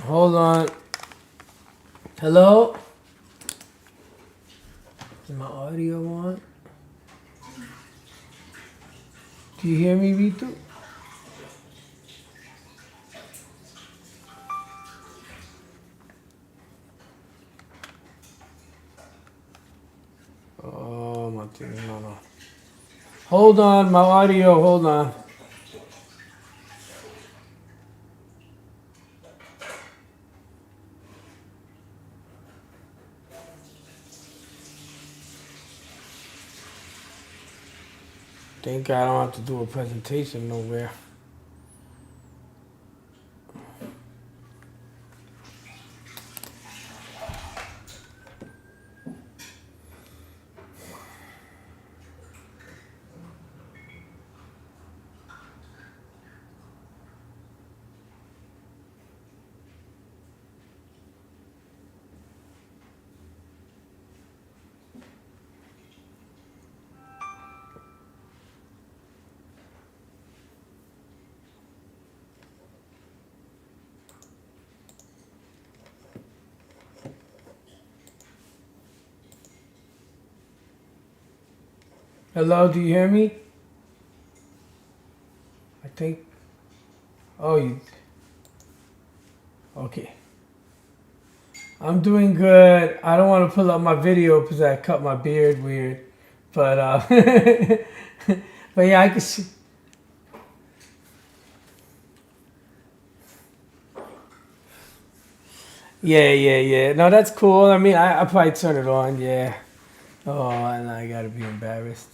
Hold on. Hello? Is my audio on? Do you hear me, Vito? Oh, my thing. No. Hold on, my audio. Hold on. Thank God I don't have to do a presentation nowhere. Hello, do you hear me? I think. Oh, you. Okay. I'm doing good. I don't want to pull up my video because I cut my beard weird. But, but yeah, I can see. Yeah. No, that's cool. I mean, I probably turn it on, yeah. Oh, and I gotta be embarrassed.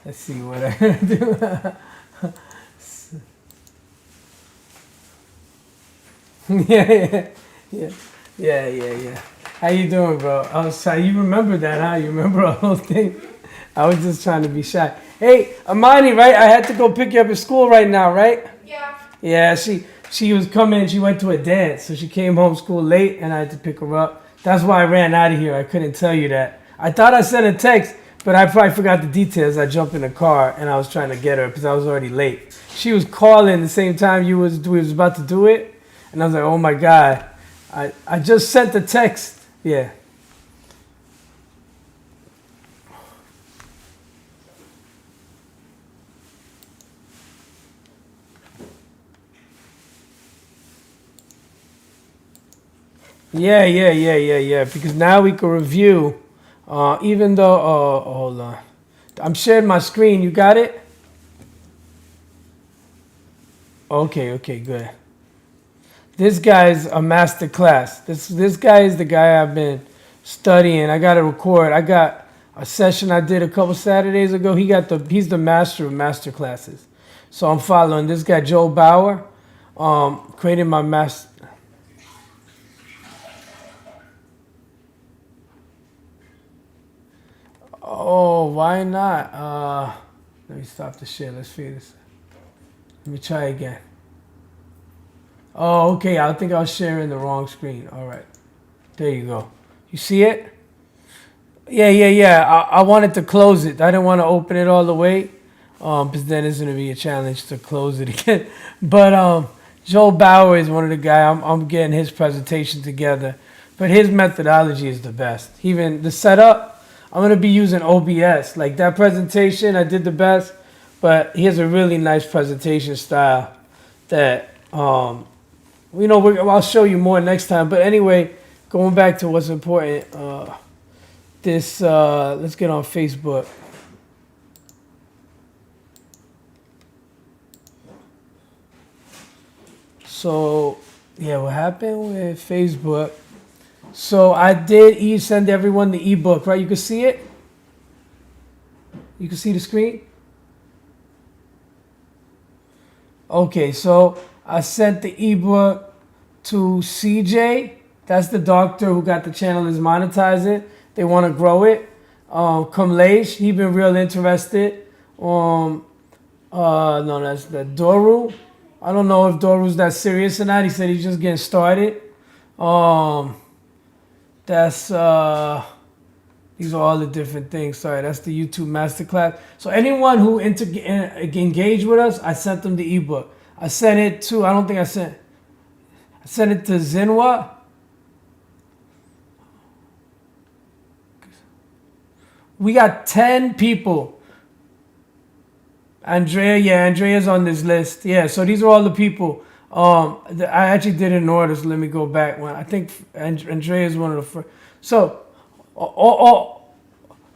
Let's see what I gotta do. Yeah. How you doing, bro? I was sorry. You remember that, huh? You remember the whole thing? I was just trying to be shy. Hey, Amani, right? I had to go pick you up at school right now, right? Yeah. Yeah, she was coming. She went to a dance, so she came home school late, and I had to pick her up. That's why I ran out of here. I couldn't tell you that. I thought I sent a text, but I probably forgot the details. I jumped in the car, and I was trying to get her because I was already late. She was calling the same time we was about to do it, and I was like, oh my God. I just sent the text. Yeah. Yeah. Because now we can review, even though, hold on. I'm sharing my screen. You got it? Okay, good. This guy's a master class. This guy is the guy I've been studying. I got to record. I got a session I did a couple Saturdays ago. He's the master of master classes. So I'm following this guy, Joe Bauer, creating my master. Oh, why not? Let me stop the share. Let's figure this. Let me try again. Oh, okay. I think I was sharing the wrong screen. All right. There you go. You see it? Yeah. I wanted to close it. I didn't want to open it all the way, because then it's going to be a challenge to close it again. But Joe Bauer is one of the guys. I'm getting his presentation together. But his methodology is the best. Even the setup, I'm going to be using OBS. Like that presentation, I did the best. But he has a really nice presentation style that, I'll show you more next time. But anyway, going back to what's important, let's get on Facebook. So, yeah, what happened with Facebook? So I did send everyone the ebook, right? You can see it? You can see the screen? Okay, so I sent the ebook to CJ. That's the doctor who got the channel is monetizing. They want to grow it. Kamlesh, he been real interested. No, that's the Doru. I don't know if Doru's that serious or not. He said he's just getting started. These are all the different things. Sorry, that's the YouTube masterclass. So anyone who engaged with us, I sent them the ebook. I sent it to, I don't think I sent. I sent it to Zinwa. We got 10 people. Andrea's on this list. Yeah, so these are all the people. I actually did it in order, so let me go back. I think Andrea is one of the first. So,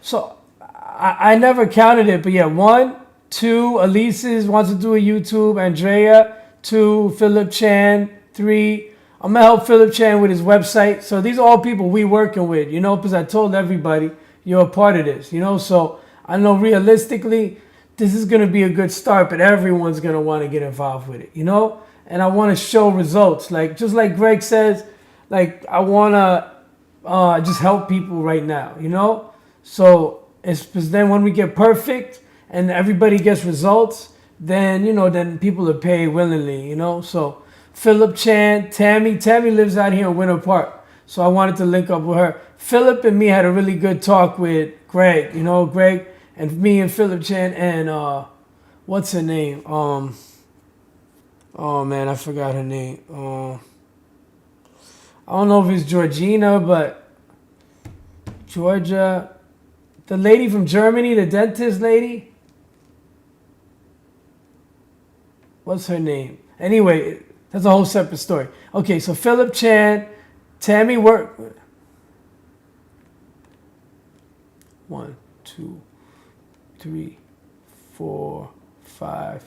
so I never counted it, but yeah, 1, 2, Elise's wants to do a YouTube. Andrea, 2, Philip Chan, 3. I'm gonna help Philip Chan with his website. So these are all people we working with, because I told everybody you're a part of this, So I know realistically, this is gonna be a good start, but everyone's gonna want to get involved with it, And I want to show results, just like Greg says, I want to just help people right now, So it's then when we get perfect and everybody gets results, then then people are paid willingly, So Philip Chan, Tammy lives out here in Winter Park, so I wanted to link up with her. Philip and me had a really good talk with Greg, Greg and me and Philip Chan and what's her name? Oh man, I forgot her name. I don't know if it's Georgina, but Georgia, the lady from Germany, the dentist lady. What's her name? Anyway, that's a whole separate story. Okay, so Philip Chan, Tammy work. 1, 2, 3, 4, 5,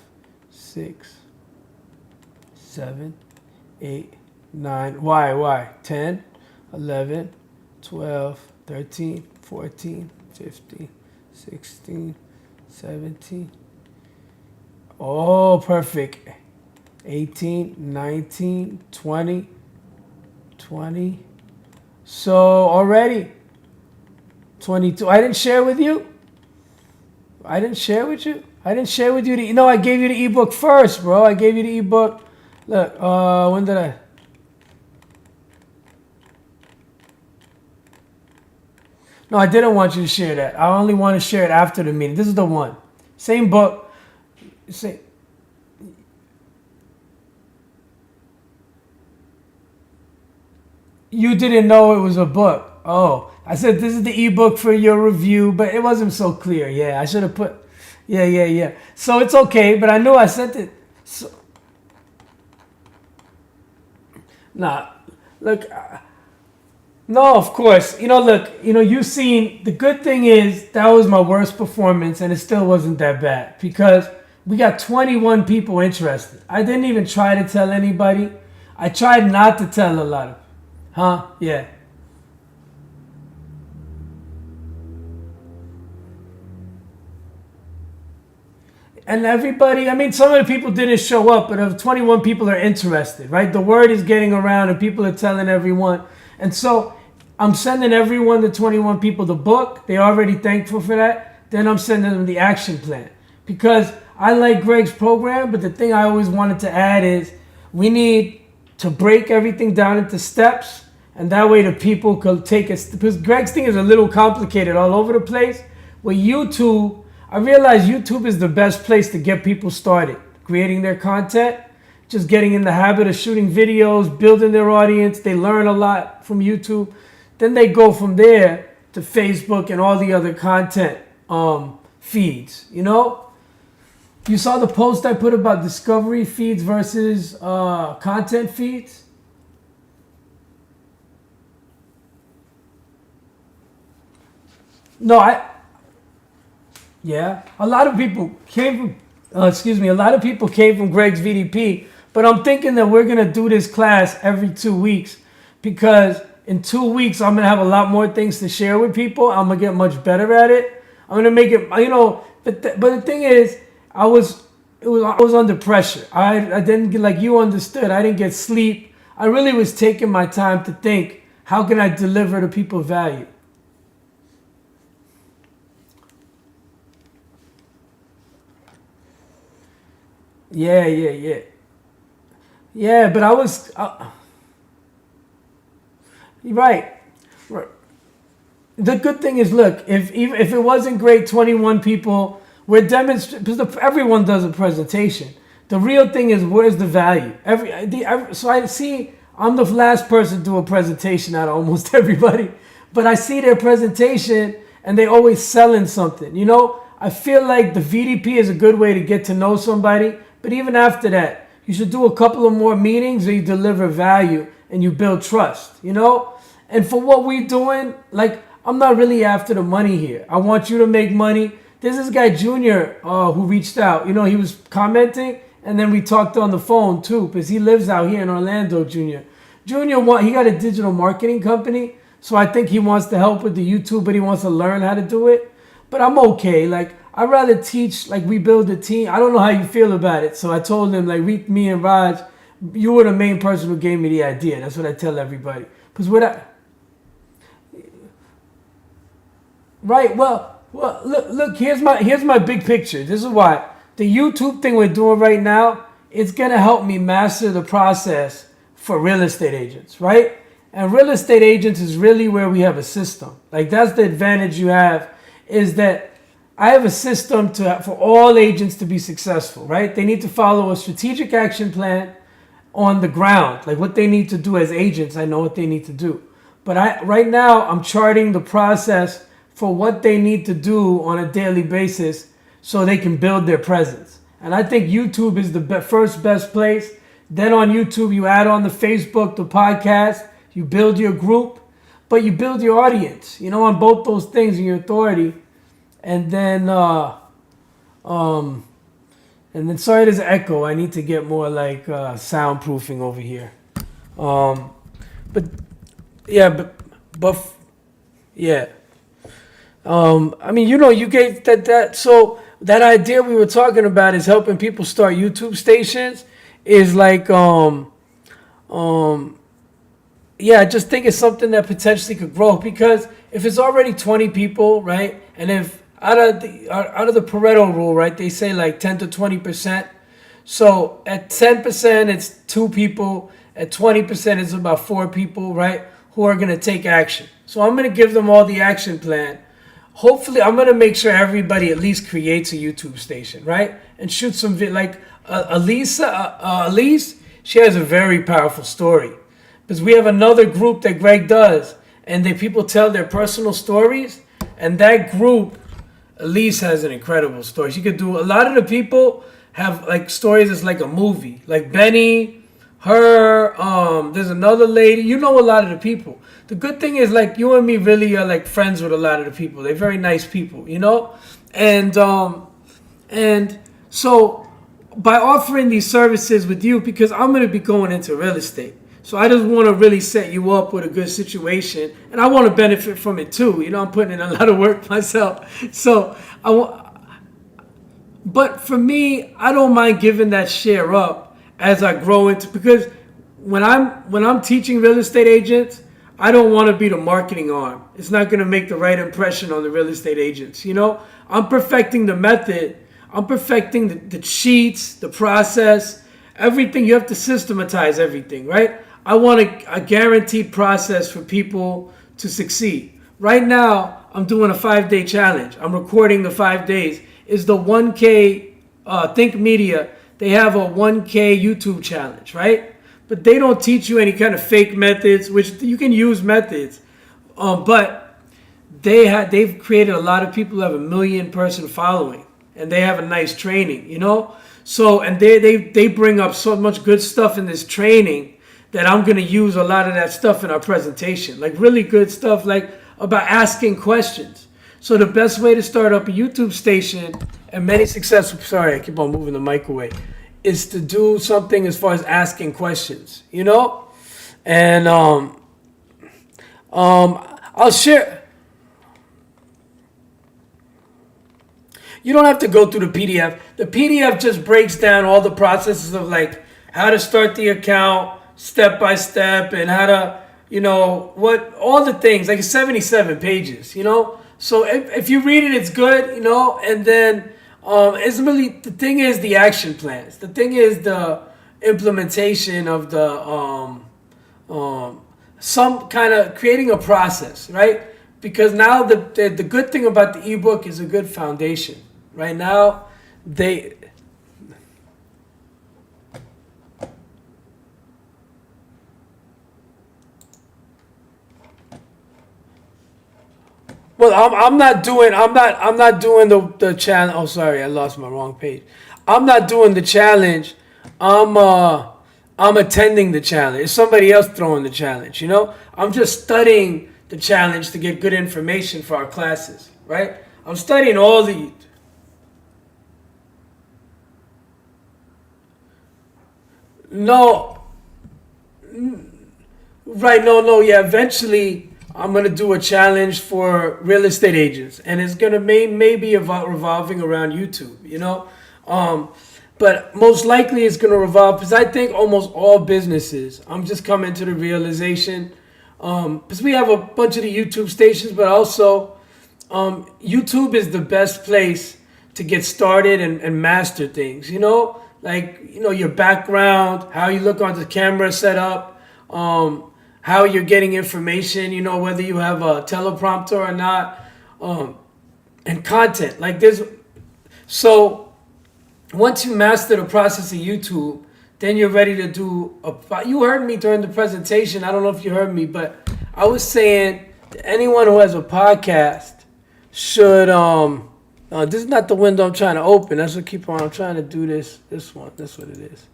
6, 7, 8, 9. Why? 10, 11, 12, 13, 14, 15, 16, 17. Oh, perfect. 18, 19, 20, 20. So already 22. I didn't share with you? I didn't share with you? I I gave you the ebook first, bro. I gave you the ebook. Look, when did I? No, I didn't want you to share that. I only want to share it after the meeting. This is the one. Same book. Same. You didn't know it was a book. Oh, I said this is the ebook for your review, but it wasn't so clear. Yeah, I should have put. Yeah. So it's okay, but I knew I sent it. So, nah, look. No, of course. Look. You've seen. The good thing is that was my worst performance, and it still wasn't that bad because we got 21 people interested. I didn't even try to tell anybody. I tried not to tell a lot of. Huh? Yeah. And everybody, some of the people didn't show up, but if 21 people are interested, right? The word is getting around and people are telling everyone. And so I'm sending everyone, the 21 people, the book. They're already thankful for that. Then I'm sending them the action plan. Because I like Greg's program, but the thing I always wanted to add is we need to break everything down into steps. And that way the people could take it. Because Greg's thing is a little complicated all over the place. With YouTube, I realize YouTube is the best place to get people started, creating their content, just getting in the habit of shooting videos, building their audience. They learn a lot from YouTube. Then they go from there to Facebook and all the other content feeds, You saw the post I put about discovery feeds versus content feeds? No, yeah, a lot of people came from, a lot of people came from Greg's VDP, but I'm thinking that we're going to do this class every 2 weeks because in 2 weeks, I'm going to have a lot more things to share with people. I'm going to get much better at it. I'm going to make it, but the thing is, I was under pressure. I didn't get, like you understood, I didn't get sleep. I really was taking my time to think, how can I deliver to people value? Yeah. Yeah, but I was right. Right. The good thing is, look, if it wasn't great, 21 people, we're demonstrating because everyone does a presentation. The real thing is where's the value. So I see I'm the last person to do a presentation out of almost everybody, but I see their presentation and they always selling something. You know, I feel like the VDP is a good way to get to know somebody, but even after that, you should do a couple of more meetings where you deliver value and you build trust, you know? And for what we're doing, like, I'm not really after the money here. I want you to make money. There's this guy, Junior, who reached out. You know, he was commenting, and then we talked on the phone, too, because he lives out here in Orlando, Junior. He got a digital marketing company, so I think he wants to help with the YouTube, but he wants to learn how to do it. But I'm okay. Like, I'd rather teach, like, we build a team. I don't know how you feel about it. So I told him, like, me and Raj, you were the main person who gave me the idea. That's what I tell everybody. Because right, well, look, here's my big picture. This is why. The YouTube thing we're doing right now, it's going to help me master the process for real estate agents, right? And real estate agents is really where we have a system. Like, that's the advantage you have, is that I have a system for all agents to be successful, right? They need to follow a strategic action plan on the ground, like what they need to do as agents. I know what they need to do. But right now, I'm charting the process for what they need to do on a daily basis so they can build their presence. And I think YouTube is the first best place. Then on YouTube, you add on the Facebook, the podcast, you build your group, but you build your audience, you know, on both those things and your authority. And then, sorry, there's an echo. I need to get more like soundproofing over here. But yeah. I mean, you know, you gave that. So that idea we were talking about is helping people start YouTube stations. Is like, yeah, I just think it's something that potentially could grow, because if it's already 20 people, right, and if out of the Pareto rule, right, they say like 10 to 20%. So at 10%, it's 2 people. At 20%, it's about 4 people, right, who are going to take action. So I'm going to give them all the action plan. Hopefully, I'm going to make sure everybody at least creates a YouTube station, right, and shoot some like Elise, she has a very powerful story. Because we have another group that Greg does, and people tell their personal stories, and that group, Elise, has an incredible story. She could do, a lot of the people have like stories that's like a movie. Like Benny, her, there's another lady, you know, a lot of the people. The good thing is, like, you and me really are like friends with a lot of the people. They're very nice people, you know? And so by offering these services with you, because I'm going to be going into real estate, so I just want to really set you up with a good situation, and I want to benefit from it too. You know, I'm putting in a lot of work myself. So but for me, I don't mind giving that share up as I grow into, because when I'm teaching real estate agents, I don't want to be the marketing arm. It's not going to make the right impression on the real estate agents. You know, I'm perfecting the method. I'm perfecting the sheets, the process, everything. You have to systematize everything, right? I want a guaranteed process for people to succeed. Right now, I'm doing a 5-day challenge. I'm recording the 5 days. It's the 1K Think Media. They have a 1K YouTube challenge, right? But they don't teach you any kind of fake methods, which you can use methods. But they've created a lot of people who have 1 million person following, and they have a nice training, you know? So, and they bring up so much good stuff in this training that I'm going to use a lot of that stuff in our presentation. Like really good stuff, like about asking questions. So the best way to start up a YouTube station, and many successful, sorry, I keep on moving the mic away, is to do something as far as asking questions, you know? And I'll share. You don't have to go through the PDF. The PDF just breaks down all the processes of like how to start the account step by step, and how to, you know, what, all the things, like 77 pages, you know? So if you read it, it's good, you know? And then it's really, the thing is the action plans. The thing is the implementation of the, some kind of creating a process, right? Because now the good thing about the ebook is a good foundation. Right now, Well, I'm not doing the challenge. Oh, sorry, I lost my wrong page. I'm not doing the challenge. I'm uh I'm attending the challenge. It's somebody else throwing the challenge. I'm just studying the challenge to get good information for our classes. Right? I'm studying all the. No, right? No, no. Yeah. Eventually, I'm gonna do a challenge for real estate agents, and it's gonna maybe revolving around YouTube. Um, but most likely it's gonna revolve because I think almost all businesses. I'm just coming to the realization because we have a bunch of the YouTube stations, but also YouTube is the best place to get started and master things. Like your background, how you look on the camera setup, how you're getting information. Whether you have a teleprompter or not, and content like this. So once you master the process of YouTube, then you're ready to do a. You heard me during the presentation. I don't know if you heard me, but I was saying that anyone who has a podcast should this is not the window I'm trying to open. That's what keep on. I'm trying to do this one. That's what it is.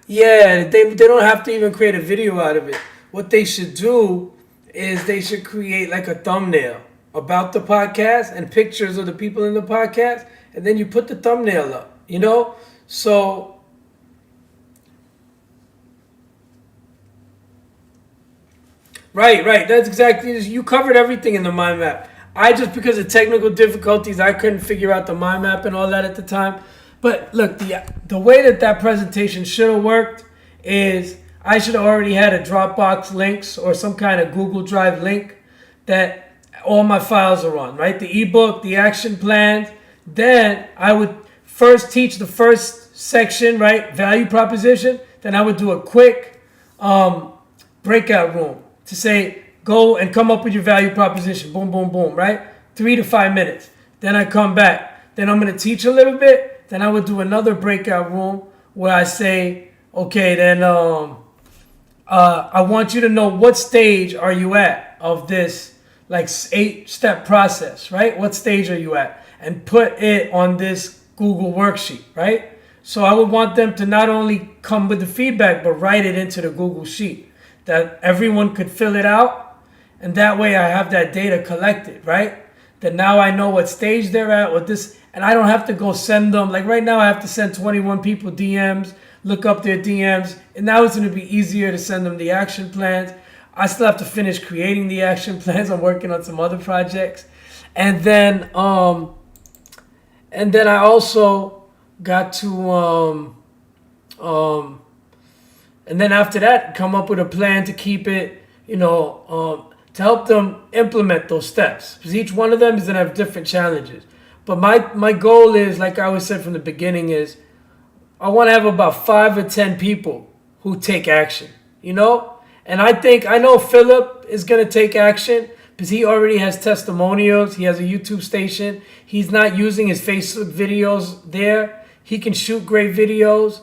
Yeah, they don't have to even create a video out of it. What they should do is they should create like a thumbnail about the podcast and pictures of the people in the podcast, and then you put the thumbnail up. So right, right. That's exactly you covered everything in the mind map. I just because of technical difficulties, I couldn't figure out the mind map and all that at the time. But look, the way that presentation should have worked is I should have already had a Dropbox links or some kind of Google Drive link that all my files are on, right? The ebook, the action plans. Then I would first teach the first section, right? Value proposition. Then I would do a quick breakout room to say, go and come up with your value proposition. Boom, boom, boom, right? 3 to 5 minutes. Then I come back. Then I'm going to teach a little bit. Then I would do another breakout room where I say, okay, then I want you to know what stage are you at of this like 8-step process, right? What stage are you at? And put it on this Google worksheet, right? So I would want them to not only come with the feedback, but write it into the Google sheet that everyone could fill it out. And that way I have that data collected, right? That now I know what stage they're at with this. And I don't have to go send them. Like right now I have to send 21 people DMs, look up their DMs. And now it's going to be easier to send them the action plans. I still have to finish creating the action plans. I'm working on some other projects. And then I also got to and then after that come up with a plan to keep it, to help them implement those steps. Because each one of them is going to have different challenges. But my goal is, like I always said from the beginning, is I want to have about 5 or 10 people who take action, And I know Philip is going to take action because he already has testimonials. He has a YouTube station. He's not using his Facebook videos there. He can shoot great videos.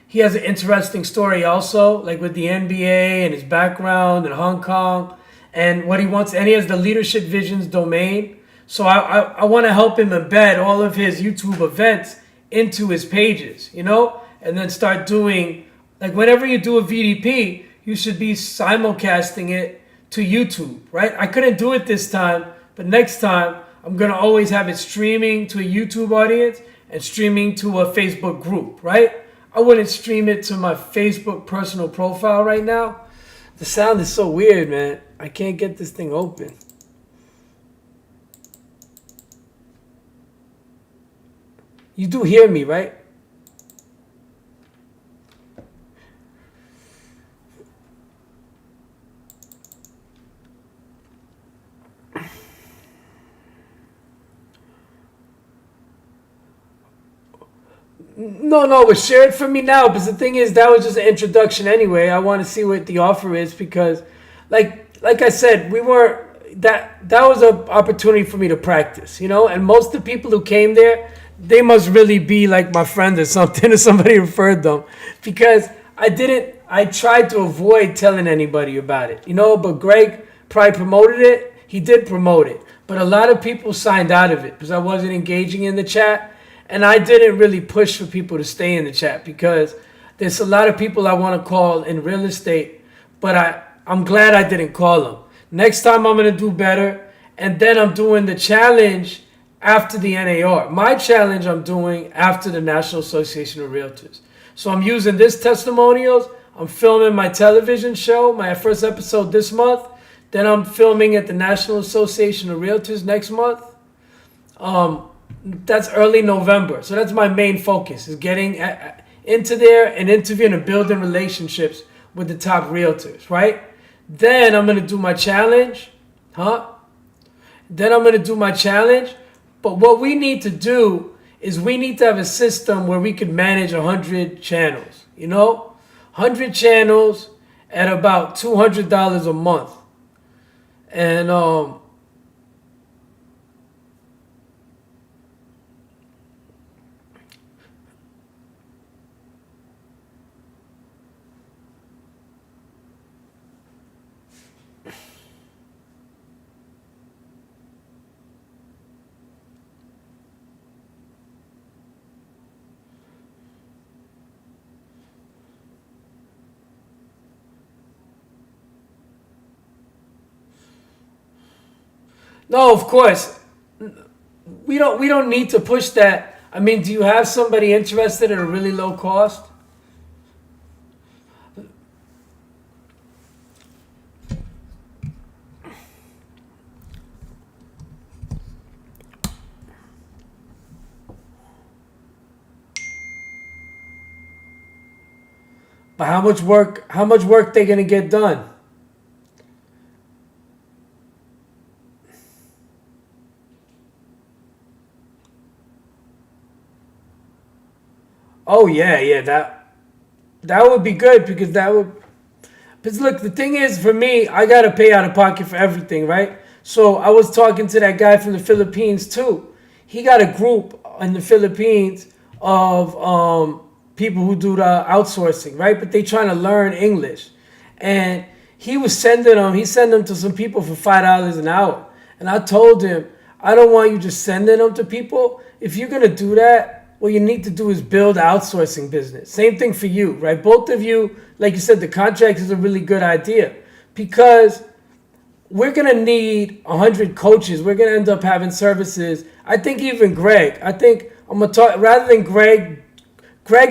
He has an interesting story also, like with the NBA and his background in Hong Kong and what he wants. And he has the Leadership Visions domain. So I want to help him embed all of his YouTube events into his pages, and then start doing, like whenever you do a VDP, you should be simulcasting it to YouTube, right? I couldn't do it this time, but next time I'm going to always have it streaming to a YouTube audience and streaming to a Facebook group, right? I wouldn't stream it to my Facebook personal profile right now. The sound is so weird, man. I can't get this thing open. You do hear me, right? No, but share it for me now. Because the thing is, that was just an introduction anyway. I want to see what the offer is because, like I said, we were that was an opportunity for me to practice, And most of the people who came there, they must really be like my friend or something, or somebody referred them, because I tried to avoid telling anybody about it, but Greg probably promoted it. He did promote it, but a lot of people signed out of it because I wasn't engaging in the chat, and I didn't really push for people to stay in the chat because there's a lot of people I want to call in real estate, but I'm glad I didn't call them. Next time I'm going to do better, and then I'm doing the challenge after the NAR. My challenge I'm doing after the National Association of Realtors. So I'm using this testimonials. I'm filming my television show, my first episode this month. Then I'm filming at the National Association of Realtors next month. That's early November. So that's my main focus, is getting into there and interviewing and building relationships with the top realtors, right? Then I'm going to do my challenge. Then I'm going to do my challenge. But what we need to do is we need to have a system where we can manage 100 channels, 100 channels at about $200 a month. And no, of course, we don't need to push that. I mean, do you have somebody interested at a really low cost? But how much work they gonna get done? Oh yeah, that would be good because that would. Because look, the thing is, for me, I gotta pay out of pocket for everything, right? So I was talking to that guy from the Philippines too. He got a group in the Philippines of people who do the outsourcing, right? But they trying to learn English, and he sent them to some people for $5 an hour. And I told him, I don't want you just sending them to people. If you're gonna do that, what you need to do is build an outsourcing business. Same thing for you, right? Both of you, like you said, the contract is a really good idea because we're going to need 100 coaches. We're going to end up having services. I think even Greg, I'm going to talk, rather than Greg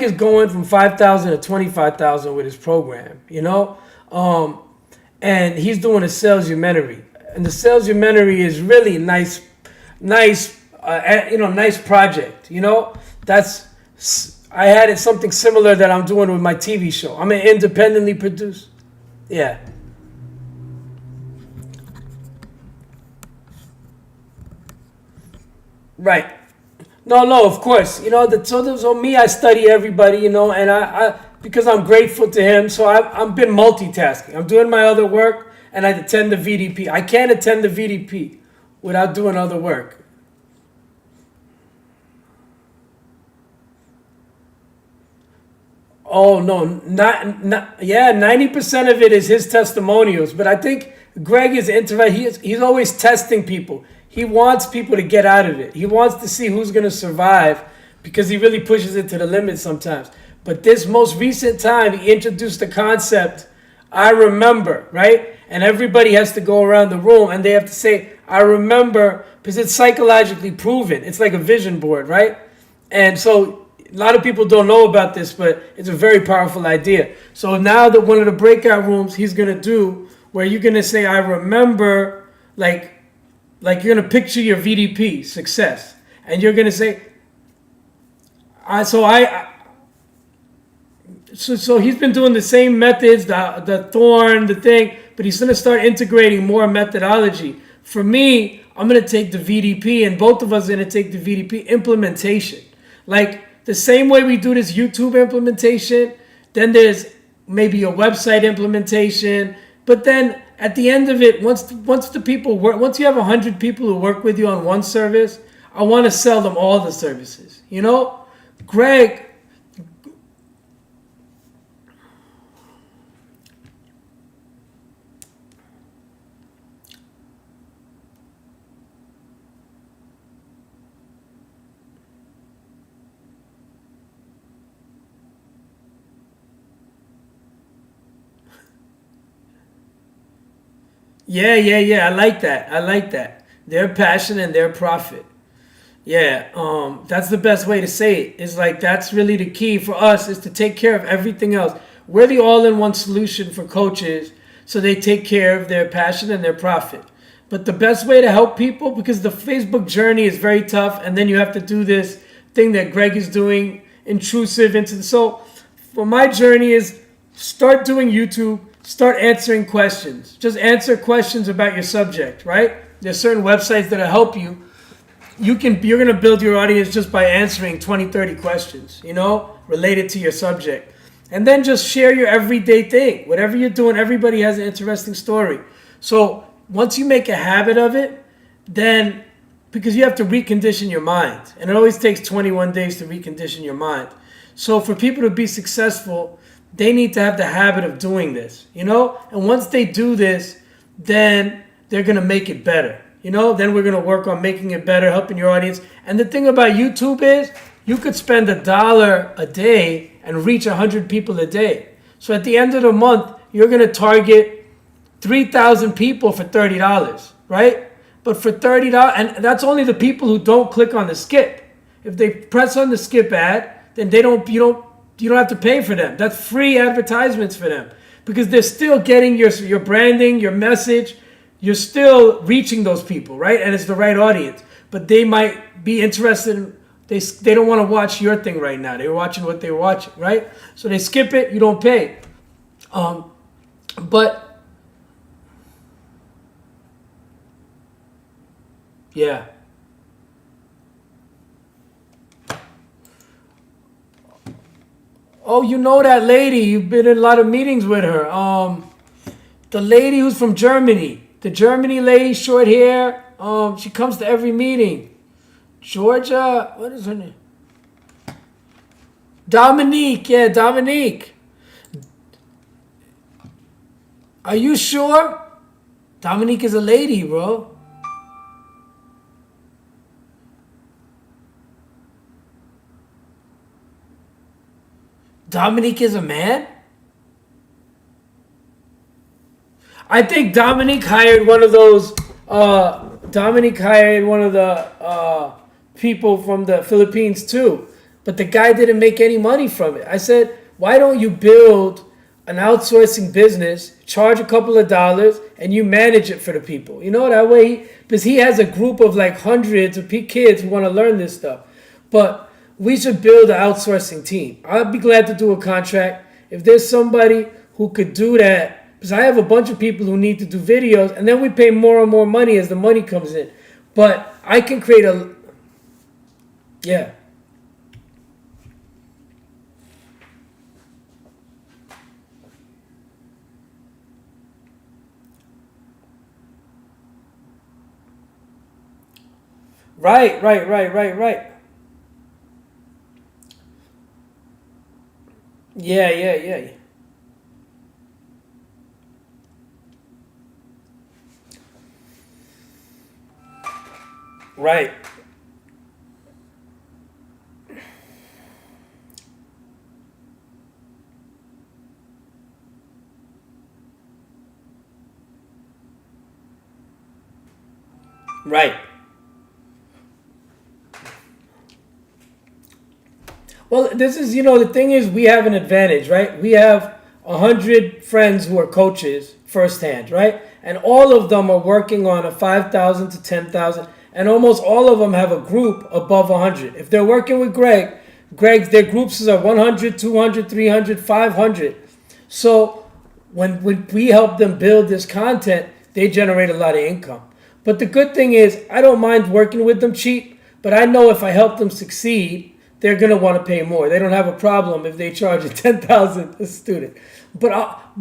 is going from 5,000 to 25,000 with his program, and he's doing a sales humanity. And the sales humanity is really nice, nice project, I had it something similar that I'm doing with my TV show. I'm an independently produced. Yeah. Right. No, of course. So me, I study everybody, and I because I'm grateful to him, so I've been multitasking. I'm doing my other work, and I attend the VDP. I can't attend the VDP without doing other work. Oh no, not yeah. 90% of it is his testimonials, but I think Greg is interested. He's always testing people. He wants people to get out of it. He wants to see who's going to survive because he really pushes it to the limit sometimes. But this most recent time, he introduced the concept. I remember, right? And everybody has to go around the room and they have to say, I remember, because it's psychologically proven. It's like a vision board, right? And so a lot of people don't know about this, but it's a very powerful idea. So now that one of the breakout rooms he's going to do, where you're going to say, I remember, like you're going to picture your VDP success. And you're going to say, so he's been doing the same methods, the thorn, the thing, but he's going to start integrating more methodology. For me, I'm going to take the VDP, and both of us are going to take the VDP implementation. Like the same way we do this YouTube implementation, then there's maybe a website implementation, but then at the end of it, once the people work, once you have 100 people who work with you on one service, I want to sell them all the services. You know, Greg. Yeah. I like that. I like that. Their passion and their profit. Yeah, that's the best way to say it. Is like that's really the key for us is to take care of everything else. We're the all-in-one solution for coaches, so they take care of their passion and their profit. But the best way to help people, because the Facebook journey is very tough, and then you have to do this thing that Greg is doing, intrusive into the. So, for my journey is start doing YouTube, start answering questions. Just answer questions about your subject, right? There's certain websites that'll help you. You're going to build your audience just by answering 20, 30 questions, related to your subject. And then just share your everyday thing. Whatever you're doing, everybody has an interesting story. So once you make a habit of it, then, because you have to recondition your mind. And it always takes 21 days to recondition your mind. So for people to be successful, they need to have the habit of doing this, And once they do this, then they're going to make it better. Then we're going to work on making it better, helping your audience. And the thing about YouTube is you could spend $1 a day and reach 100 people a day. So at the end of the month, you're going to target 3,000 people for $30, right? But for $30, and that's only the people who don't click on the skip. If they press on the skip ad, then you don't have to pay for them. That's free advertisements for them because they're still getting your branding, your message. You're still reaching those people, right? And it's the right audience. But they might be interested in, they don't want to watch your thing right now. They're watching what they're watching, right? So they skip it, you don't pay. But, yeah. Oh, you know that lady. You've been in a lot of meetings with her. The lady who's from Germany. The Germany lady, short hair, she comes to every meeting. Georgia, what is her name? Dominique, yeah, Dominique. Are you sure? Dominique is a lady, bro. Dominique is a man? I think Dominique hired one of those. Dominique hired one of the people from the Philippines too, but the guy didn't make any money from it. I said, why don't you build an outsourcing business, charge a couple of dollars, and you manage it for the people? That way, because he has a group of like hundreds of kids who want to learn this stuff. But we should build an outsourcing team. I'd be glad to do a contract if there's somebody who could do that. Because I have a bunch of people who need to do videos, and then we pay more and more money as the money comes in. But I can create yeah. Right. Yeah. Right. Right. Well, this is, the thing is we have an advantage, right? We have 100 friends who are coaches firsthand, right? And all of them are working on a 5,000 to 10,000, and almost all of them have a group above 100. If they're working with their groups are 100, 200, 300, 500. So when we help them build this content, they generate a lot of income. But the good thing is I don't mind working with them cheap, but I know if I help them succeed, they're going to want to pay more. They don't have a problem if they charge a 10,000 a student. But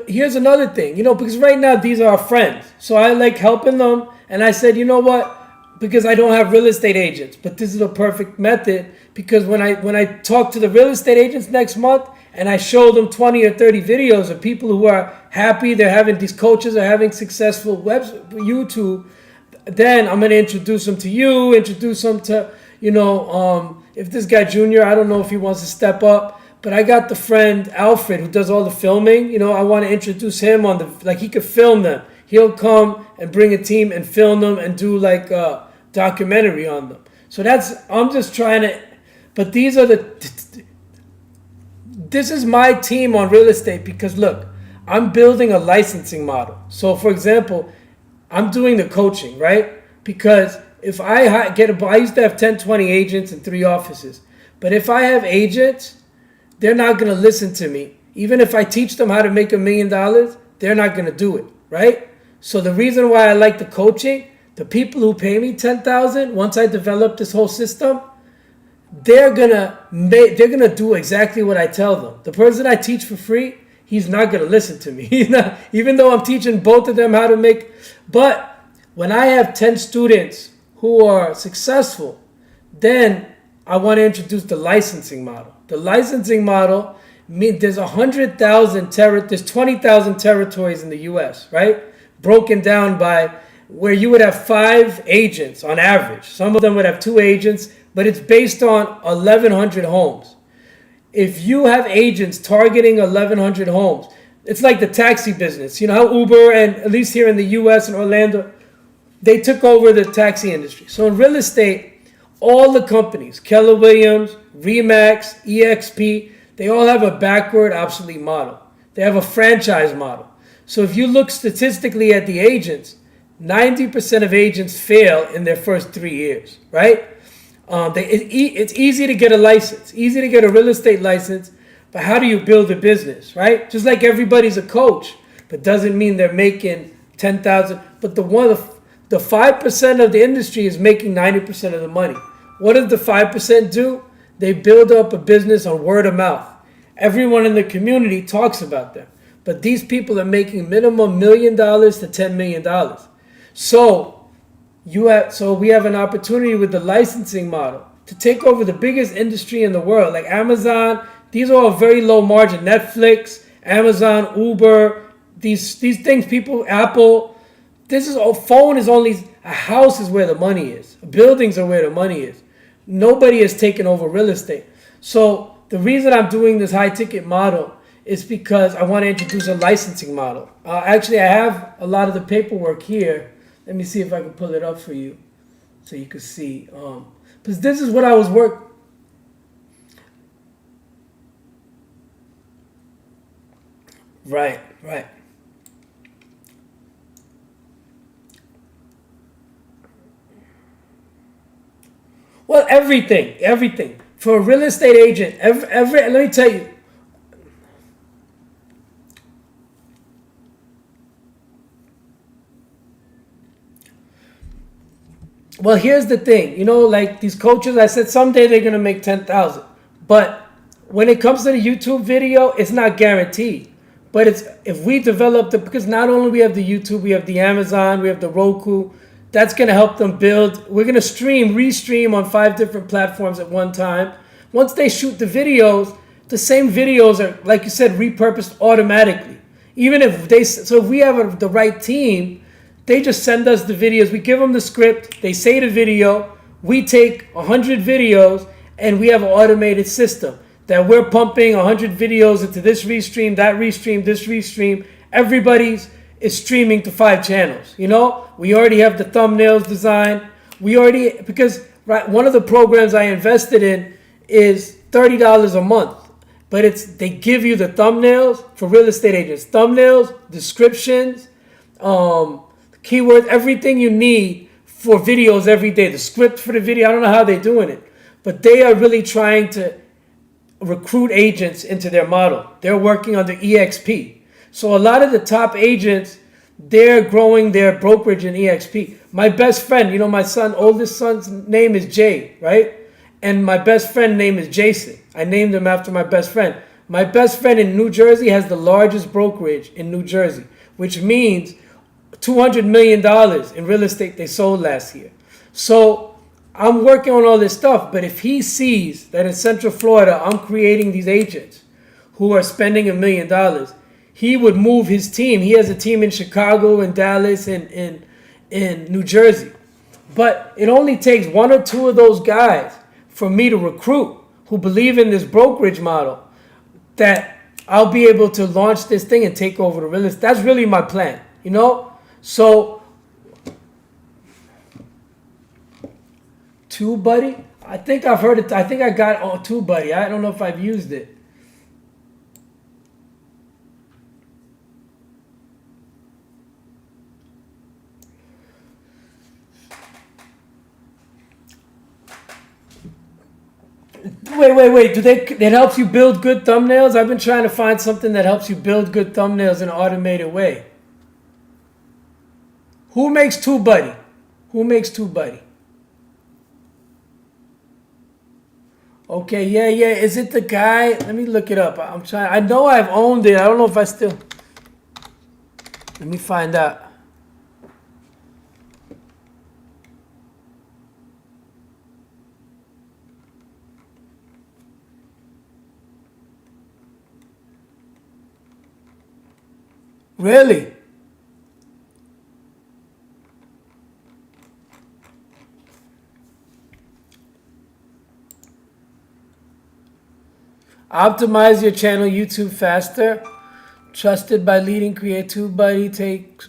here's another thing, because right now these are our friends. So I like helping them, and I said, you know what? because I don't have real estate agents. But this is a perfect method because when I talk to the real estate agents next month and I show them 20 or 30 videos of people who are happy, these coaches are having successful YouTube, then I'm going to introduce them to you, introduce them to, if this guy Junior, I don't know if he wants to step up, but I got the friend Alfred who does all the filming. I want to introduce him he could film them. He'll come and bring a team and film them and do like a documentary on them. So I'm just trying to, but this is my team on real estate because look, I'm building a licensing model. So for example, I'm doing the coaching, right? Because if I used to have 10, 20 agents in 3 offices. But if I have agents, they're not going to listen to me. Even if I teach them how to make $1 million, they're not going to do it, right? So the reason why I like the coaching, the people who pay me $10,000, once I develop this whole system, they're gonna do exactly what I tell them. The person I teach for free, he's not gonna listen to me. Even though I'm teaching both of them how to make. But when I have 10 students who are successful, then I want to introduce the licensing model. The licensing model means there's 20,000 territories in the U.S., right? Broken down by where you would have 5 agents on average. Some of them would have 2 agents, but it's based on 1,100 homes. If you have agents targeting 1,100 homes, it's like the taxi business. You know how Uber, and at least here in the U.S. and Orlando, they took over the taxi industry. So in real estate, all the companies, Keller Williams, Remax, EXP, they all have a backward obsolete model. They have a franchise model. So if you look statistically at the agents, 90% of agents fail in their first 3 years, right? It's easy to get a license, easy to get a real estate license, but how do you build a business, right? Just like everybody's a coach, but doesn't mean they're making 10,000. But the 5% of the industry is making 90% of the money. What does the 5% do? They build up a business on word of mouth. Everyone in the community talks about them. But these people are making minimum $1 million to $10 million. So we have an opportunity with the licensing model to take over the biggest industry in the world, like Amazon. These are all very low margin. Netflix, Amazon, Uber, these things, people, Apple. Phone is only, a house is where the money is. Buildings are where the money is. Nobody has taken over real estate. So the reason I'm doing this high ticket model is because I want to introduce a licensing model. Actually, I have a lot of the paperwork here. Let me see if I can pull it up for you so you can see. Because this is what I was working. Right. Well, everything. For a real estate agent, let me tell you. Well, here's the thing. Like these coaches, I said someday they're going to make 10,000. But when it comes to the YouTube video, it's not guaranteed. But if we develop because not only we have the YouTube, we have the Amazon, we have the Roku. That's going to help them build. We're going to restream on 5 different platforms at one time. Once they shoot the videos, the same videos are, like you said, repurposed automatically. So if we have the right team, they just send us the videos. We give them the script. They say the video. We take 100 videos, and we have an automated system that we're pumping 100 videos into this restream, that restream, this restream. Everybody's is streaming to 5 channels. We already have the thumbnails designed. Because one of the programs I invested in is $30 a month. But they give you the thumbnails for real estate agents. Thumbnails, descriptions, keywords, everything you need for videos every day. The script for the video, I don't know how they're doing it. But they are really trying to recruit agents into their model. They're working on the EXP. So a lot of the top agents, they're growing their brokerage in EXP. My best friend, my oldest son's name is Jay, right? And my best friend's name is Jason. I named him after my best friend. My best friend in New Jersey has the largest brokerage in New Jersey, which means $200 million in real estate they sold last year. So I'm working on all this stuff, but if he sees that in Central Florida I'm creating these agents who are spending $1 million, he would move his team. He has a team in Chicago and Dallas and in New Jersey. But it only takes one or two of those guys for me to recruit who believe in this brokerage model that I'll be able to launch this thing and take over the real estate. That's really my plan, you know? So, TubeBuddy, I think I've heard it. I think I got TubeBuddy. I don't know if I've used it. Wait. It helps you build good thumbnails? I've been trying to find something that helps you build good thumbnails in an automated way. Who makes TubeBuddy? Who makes TubeBuddy? Okay, yeah. Is it the guy? Let me look it up. I'm trying. I know I've owned it. I don't know if I still. Let me find out. Really? Optimize your channel YouTube faster. Trusted by leading creative buddy.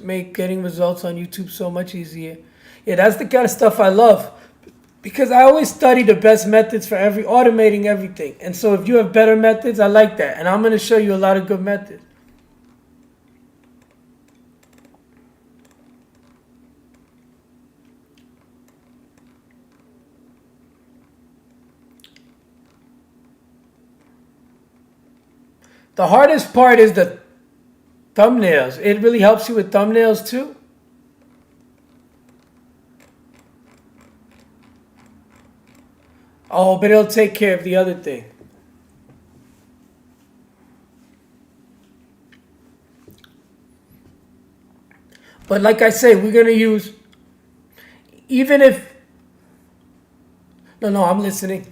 Make getting results on YouTube so much easier. Yeah, that's the kind of stuff I love. Because I always study the best methods for automating everything. And so if you have better methods, I like that. And I'm going to show you a lot of good methods. The hardest part is the thumbnails. It really helps you with thumbnails too. Oh, but it'll take care of the other thing. But like I say, we're going to use, even if, no, I'm listening.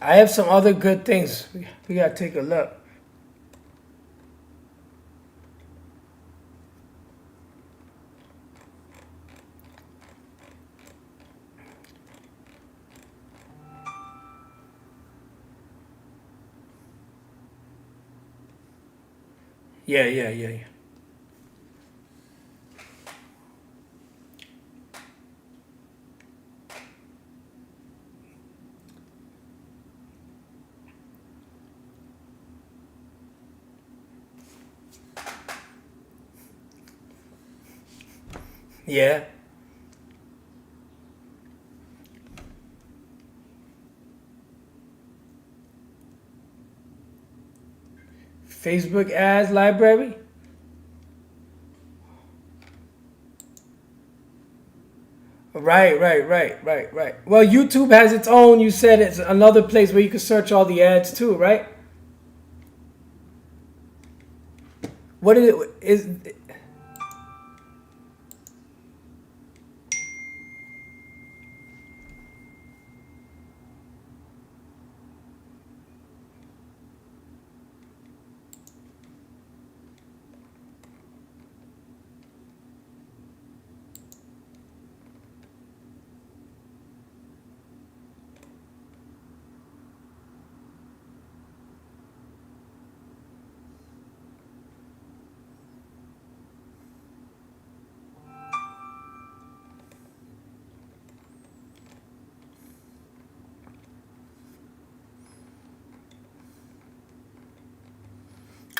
I have some other good things. We got to take a look. Yeah. Yeah. Facebook ads library. Right. Well, YouTube has its own. You said it's another place where you can search all the ads too, right? What is it?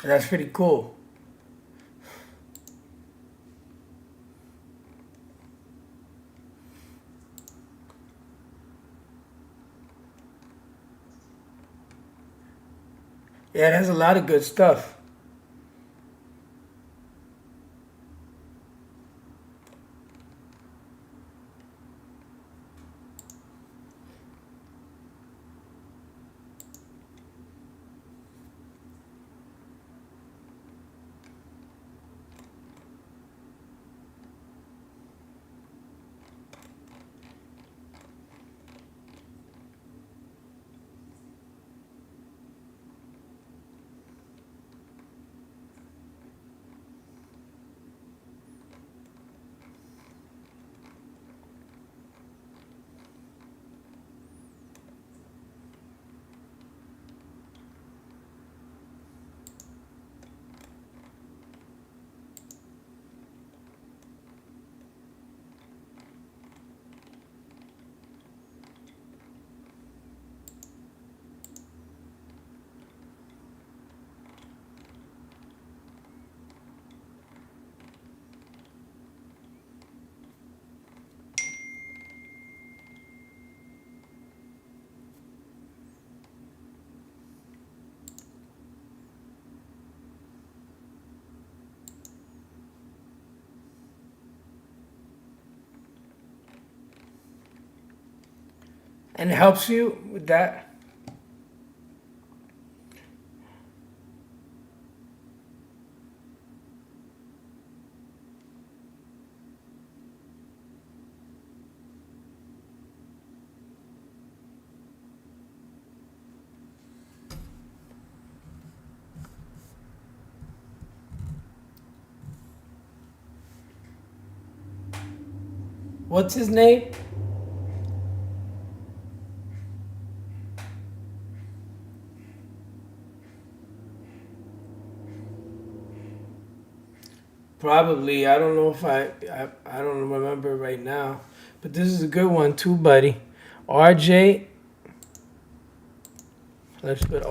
That's pretty cool. Yeah, it has a lot of good stuff. And it helps you with that. What's his name? Probably. I don't know if I don't remember right now. But this is a good one too, buddy. RJ. Let's put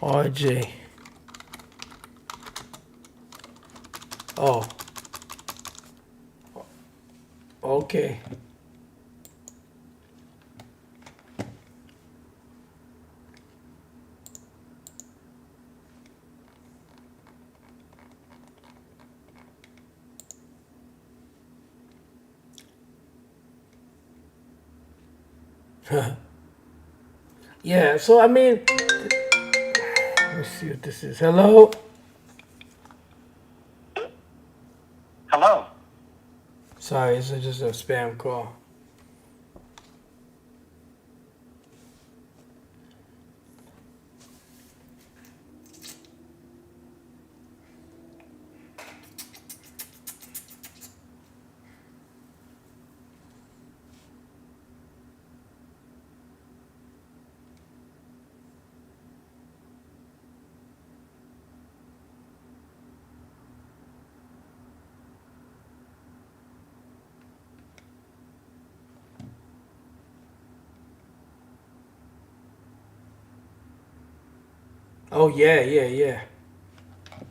RJ. Oh, okay. Yeah, so I mean, let me see what this is. Hello? Hello. Sorry, this is just a spam call. Oh, yeah, yeah, yeah.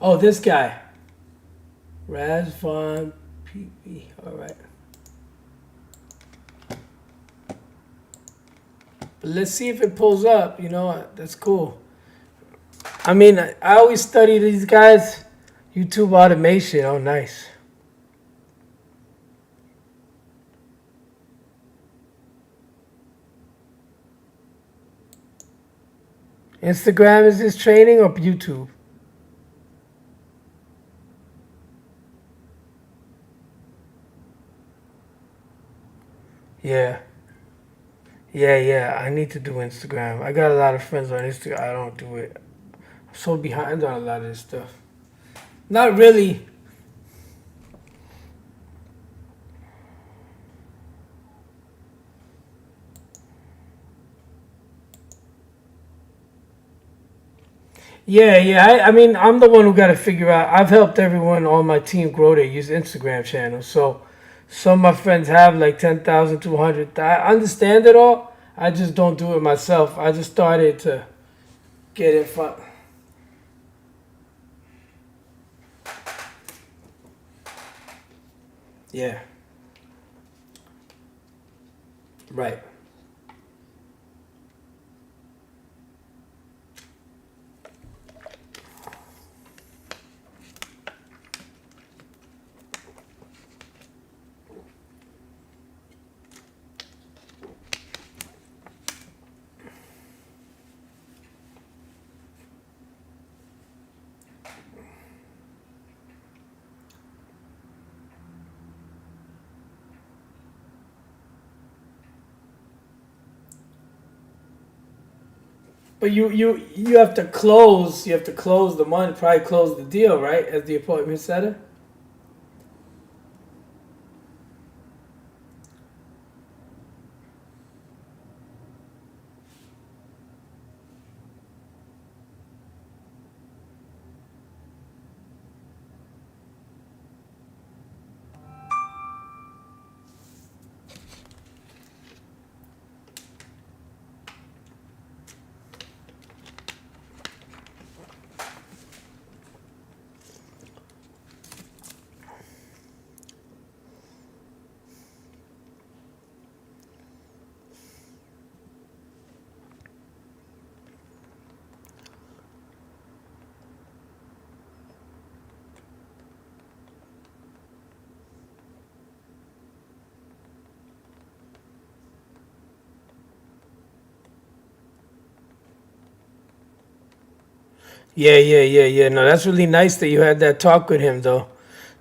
Oh, this guy. Raz Von PB. All right. But let's see if it pulls up. You know, that's cool. I mean, I always study these guys. YouTube automation. Oh, nice. Instagram is his training or YouTube? Yeah. Yeah, yeah. I need to do Instagram. I got a lot of friends on Instagram. I don't do it. I'm so behind on a lot of this stuff. Not really. Yeah, yeah. I mean, I'm the one who got to figure out. I've helped everyone on my team grow their use Instagram channels. So some of my friends have like 10,000, 200. I understand it all. I just don't do it myself. I just started to get in front. Yeah, right. But you have to close. You have to close the money. Probably close the deal, right? As the appointment setter. Yeah. No, that's really nice that you had that talk with him, though.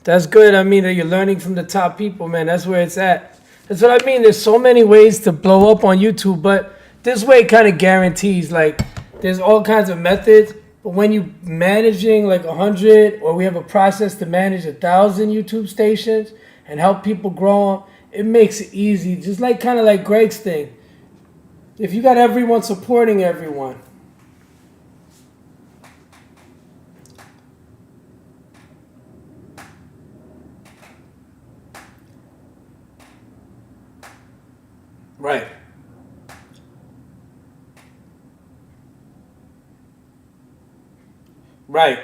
That's good. I mean, that you're learning from the top people, man. That's where it's at. That's what I mean. There's so many ways to blow up on YouTube, but this way kind of guarantees, like, there's all kinds of methods. But when you managing like 100, or we have a process to manage 1,000 YouTube stations and help people grow them, it makes it easy. Just like kind of like Greg's thing. If you got everyone supporting everyone, right? Right.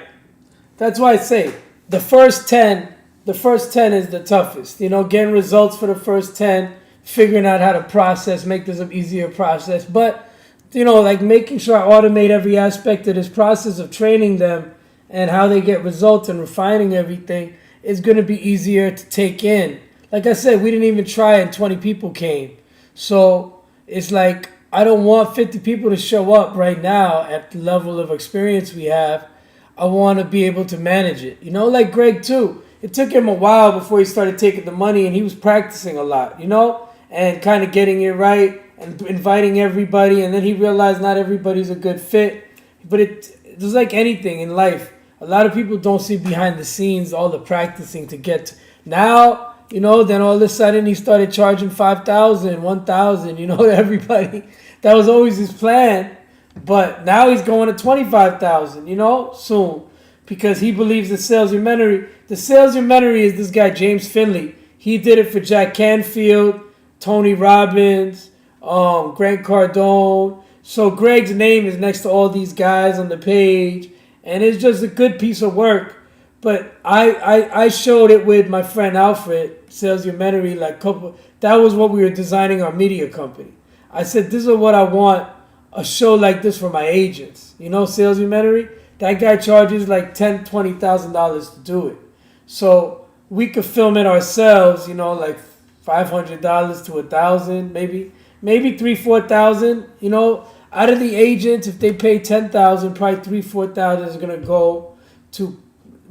That's why I say the first 10, the first 10 is the toughest. You know, getting results for the first 10, figuring out how to process, make this an easier process. But, you know, like making sure I automate every aspect of this process of training them and how they get results and refining everything is going to be easier to take in. Like I said, we didn't even try and 20 people came. So it's like, I don't want 50 people to show up right now at the level of experience we have. I want to be able to manage it. You know, like Greg too. It took him a while before he started taking the money, and he was practicing a lot, you know, and kind of getting it right and inviting everybody. And then he realized not everybody's a good fit. But it's like anything in life. A lot of people don't see behind the scenes all the practicing to get to. Now, you know, then all of a sudden he started charging 5,000, 1,000, you know, to everybody. That was always his plan. But now he's going to 25,000, you know, soon, because he believes the salesman. The salesman is this guy James Finley. He did it for Jack Canfield, Tony Robbins, Grant Cardone. So Greg's name is next to all these guys on the page, and it's just a good piece of work. But I showed it with my friend Alfred, salesman, like couple. That was what we were designing our media company. I said, this is what I want. A show like this for my agents, you know, salesman. That guy charges like $10,000-$20,000 to do it. So we could film it ourselves, you know, like $500 to $1,000, maybe $3,000-$4,000. You know, out of the agents, if they pay $10,000, probably $3,000-$4,000 is gonna go to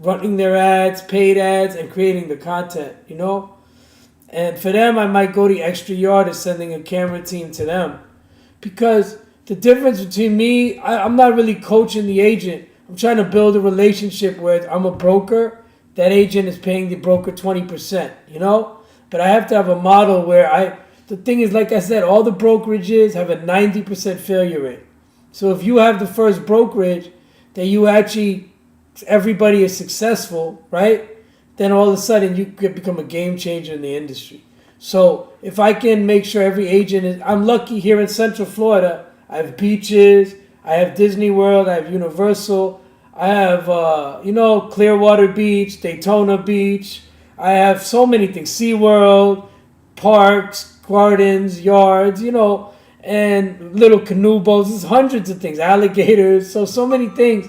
running their ads, paid ads, and creating the content. You know, and for them, I might go the extra yard of sending a camera team to them, because the difference between me, I'm not really coaching the agent. I'm trying to build a relationship where I'm a broker. That agent is paying the broker 20%, you know? But I have to have a model where the thing is, like I said, all the brokerages have a 90% failure rate. So if you have the first brokerage that you actually, everybody is successful, right? Then all of a sudden you could become a game changer in the industry. So if I can make sure every agent is, I'm lucky here in Central Florida. I have beaches, I have Disney World, I have Universal, I have, Clearwater Beach, Daytona Beach. I have so many things, SeaWorld, parks, gardens, yards, you know, and little canoe boats. There's hundreds of things, alligators, so many things.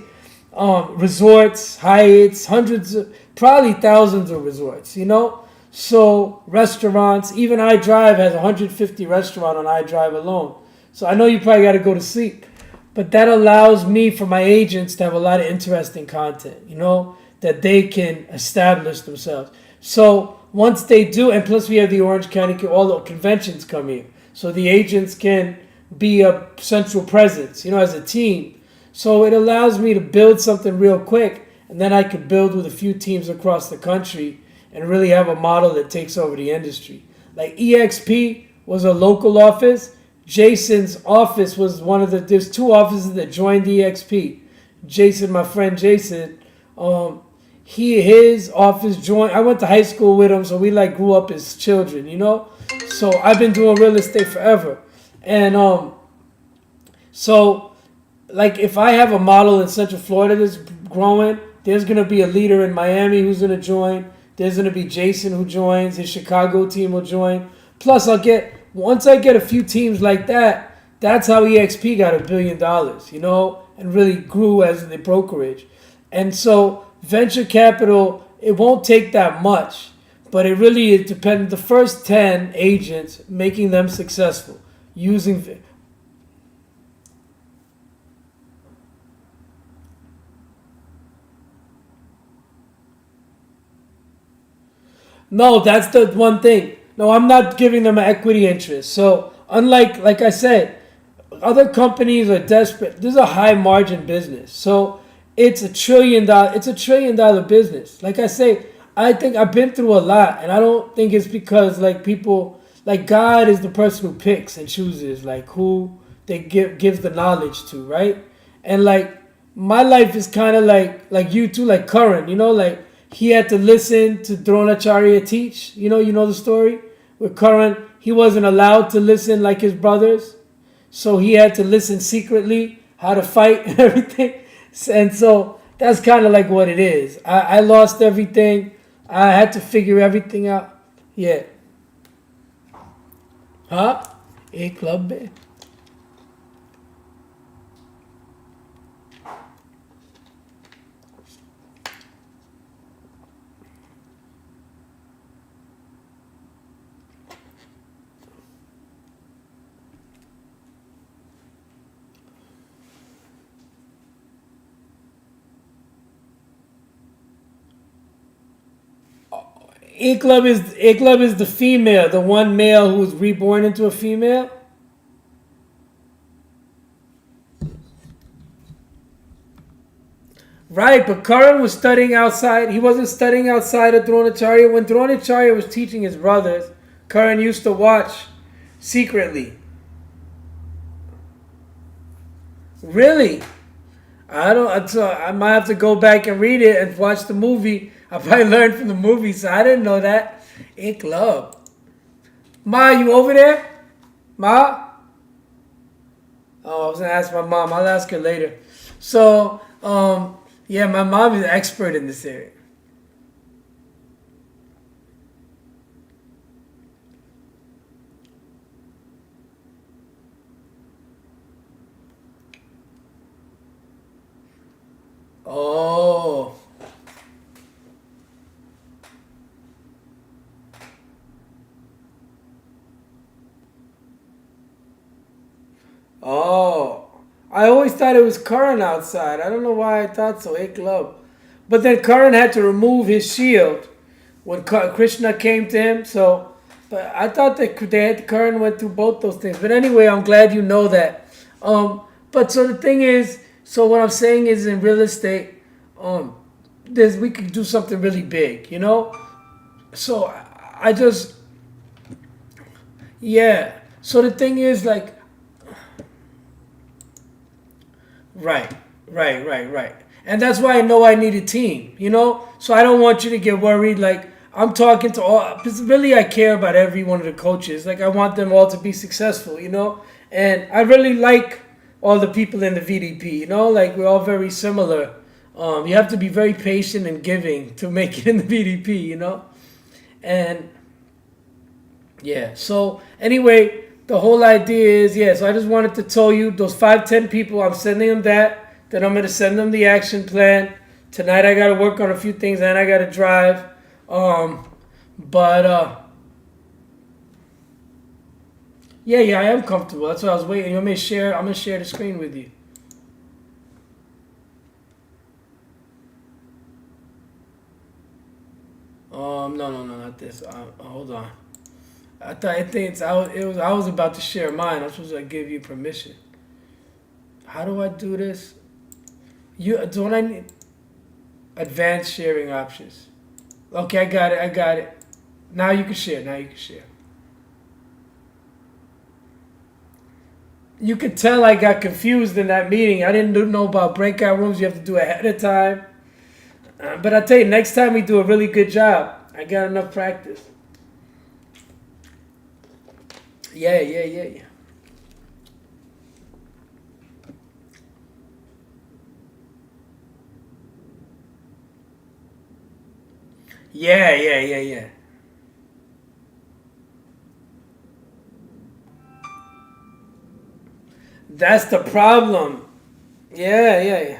Resorts, Hyatts, probably thousands of resorts, you know. So restaurants, even iDrive has 150 restaurants on iDrive alone. So I know you probably got to go to sleep, but that allows me, for my agents, to have a lot of interesting content, you know, that they can establish themselves. So once they do, and plus we have the Orange County, all the conventions come here. So the agents can be a central presence, as a team. So it allows me to build something real quick, and then I could build with a few teams across the country and really have a model that takes over the industry. Like EXP was a local office. Jason's office was there's two offices that joined EXP. Jason, my friend Jason, his office joined. I went to high school with him, so we like grew up as children. So I've been doing real estate forever, and so like if I have a model in Central Florida that's growing, there's gonna be a leader in Miami who's gonna join. There's gonna be Jason who joins. His Chicago team will join. Plus, once I get a few teams like that. That's how EXP got $1 billion, and really grew as the brokerage. And so venture capital, it won't take that much, but it really is dependent. The first 10 agents, making them successful using. No, that's the one thing. No, I'm not giving them an equity interest. So unlike, like I said, other companies are desperate. This is a high margin business. So it's $1 trillion business. Like I say, I think I've been through a lot, and I don't think it's because like people like God is the person who picks and chooses like who they gives the knowledge to, right? And like my life is kind of like you too, like Curran, like he had to listen to Dronacharya teach. You know the story with Curran. He wasn't allowed to listen like his brothers, so he had to listen secretly how to fight and everything. And so that's kind of like what it is. I lost everything. I had to figure everything out. Yeah. Huh? A club band. A club is the female, the one male who was reborn into a female. Right, but Karan was studying outside. He wasn't studying outside of Dronacharya. When Dronacharya was teaching his brothers, Karan used to watch secretly. Really? I don't. So I might have to go back and read it and watch the movie. I probably learned from the movie, so I didn't know that. A club. Ma, you over there? Ma? Oh, I was gonna ask my mom. I'll ask her later. So, yeah, my mom is an expert in this area. Oh, oh. I always thought it was Karan outside. I don't know why I thought so. A club. But then Karan had to remove his shield when Krishna came to him. So, but I thought that Karan went through both those things. But anyway, I'm glad you know that. But so the thing is, so what I'm saying is in real estate, um, we could do something really big. So I just, yeah. So the thing is like, right, right. And that's why I know I need a team. So I don't want you to get worried. Like, I'm talking to all, because really I care about every one of the coaches. Like, I want them all to be successful. And I really like all the people in the VDP. Like, we're all very similar. You have to be very patient and giving to make it in the VDP. And yeah, so anyway, the whole idea is, yeah, so I just wanted to tell you, those 5-10 people, I'm sending them that. Then I'm going to send them the action plan. Tonight I got to work on a few things and I got to drive. But, yeah, I am comfortable. That's what I was waiting. You want me to share? I'm going to share the screen with you. No, not this. Hold on. I was about to share mine. I'm supposed to give you permission. How do I do this? Don't I need advanced sharing options? Okay, I got it. I got it. Now you can share. Now you can share. You could tell I got confused in that meeting. I didn't know about breakout rooms. You have to do it ahead of time. But I tell you, next time we do a really good job. I got enough practice. Yeah. Yeah. That's the problem. Yeah.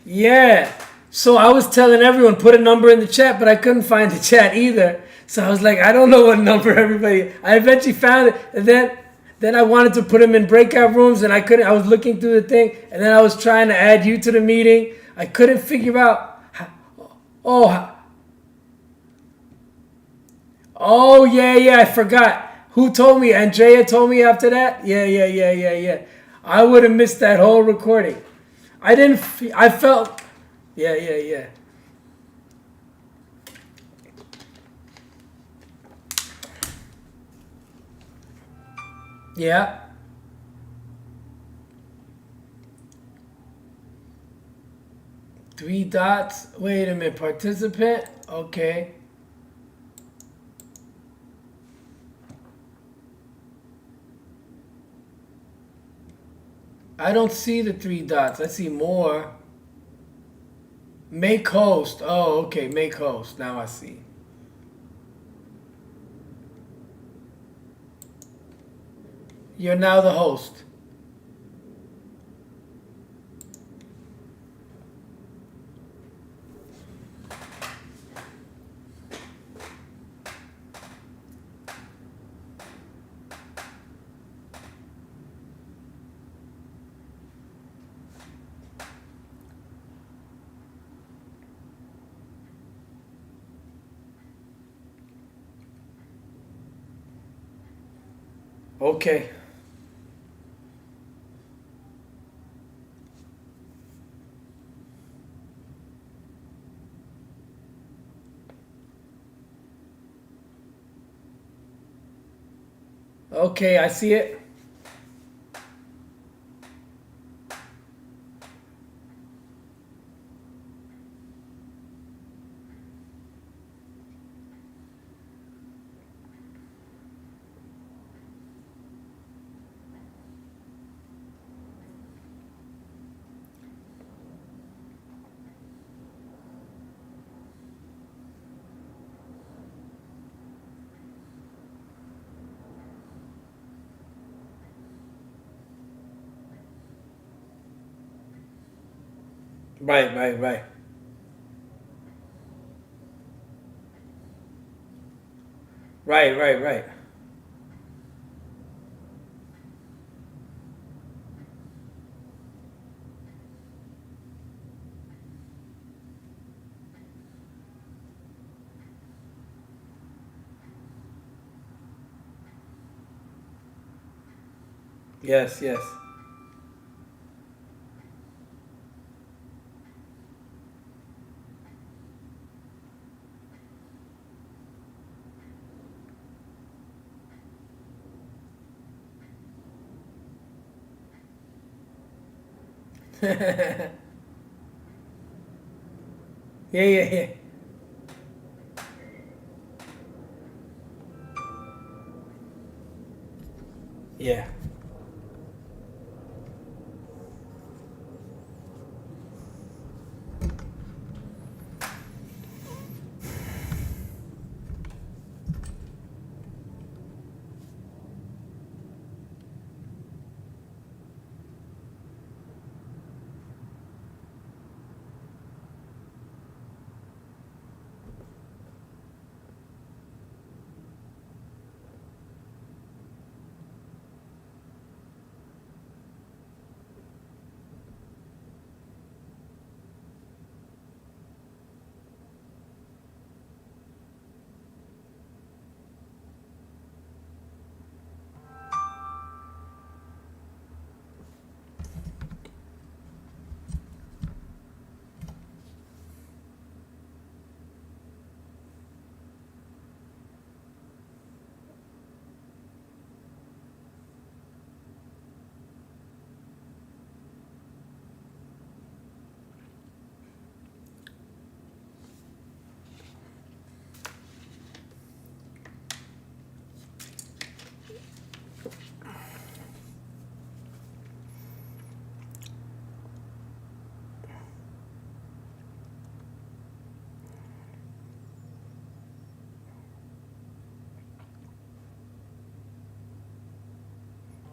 Yeah. So I was telling everyone put a number in the chat, but I couldn't find the chat either. So I was like, I don't know what number everybody. I eventually found it, and then I wanted to put them in breakout rooms, and I couldn't. I was looking through the thing, and then I was trying to add you to the meeting. I couldn't figure out. Oh, oh yeah. I forgot. Who told me? Andrea told me after that. Yeah. I would have missed that whole recording. I didn't. I felt. Yeah. Yeah. Three dots. Wait a minute. Participant. Okay. I don't see the three dots. I see more. Make host. Oh, okay. Make host. Now I see. You're now the host. Okay. Okay, I see it. Right. Right. Yes. Yeah. Yeah.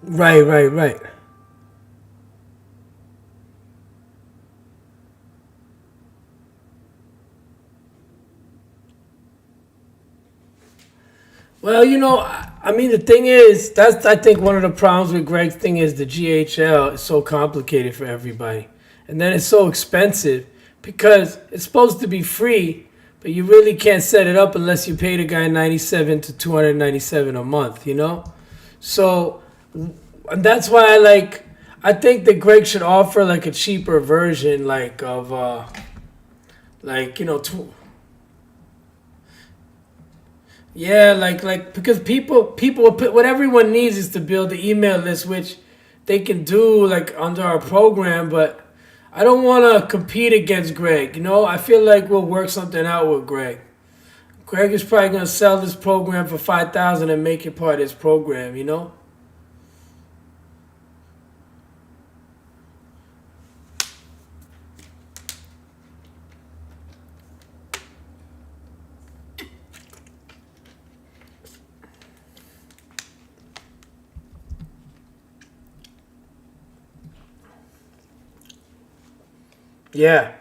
Right, right, right. Well, I mean, the thing is, that's I think one of the problems with Greg's thing is the GHL is so complicated for everybody, and then it's so expensive because it's supposed to be free, but you really can't set it up unless you pay the guy 97 to 297 a month. So and that's why I think that Greg should offer like a cheaper version, like of like yeah, like because people what everyone needs is to build the email list, which they can do like under our program. But I don't want to compete against Greg. I feel like we'll work something out with Greg. Greg is probably gonna sell this program for 5,000 and make it part of his program. Yeah,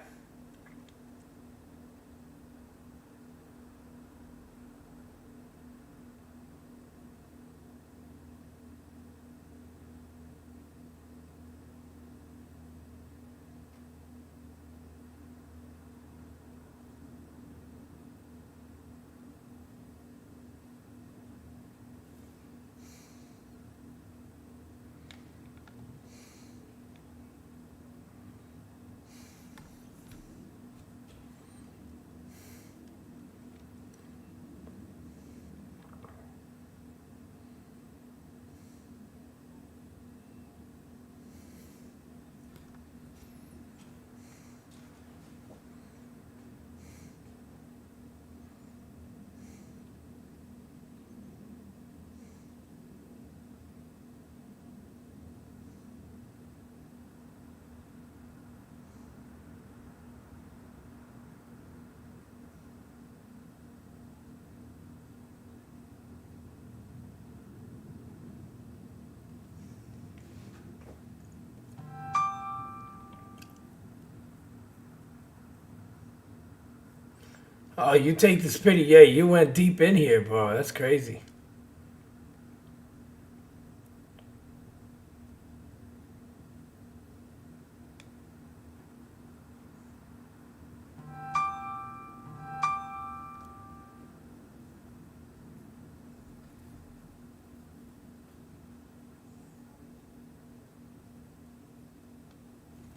oh, you take the spitty. Yeah, you went deep in here, bro. That's crazy.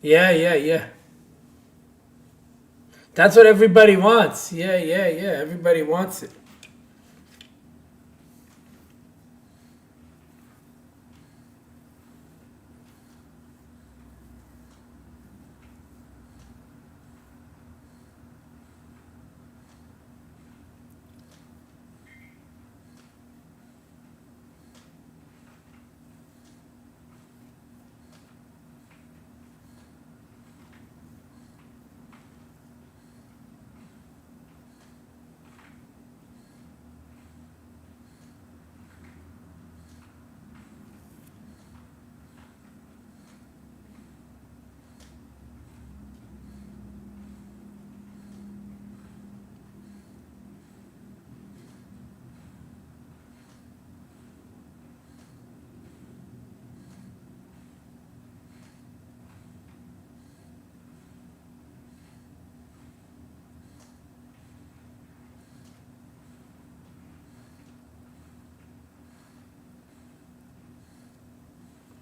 Yeah, yeah, yeah. That's what everybody wants. Yeah, yeah, yeah. Everybody wants it.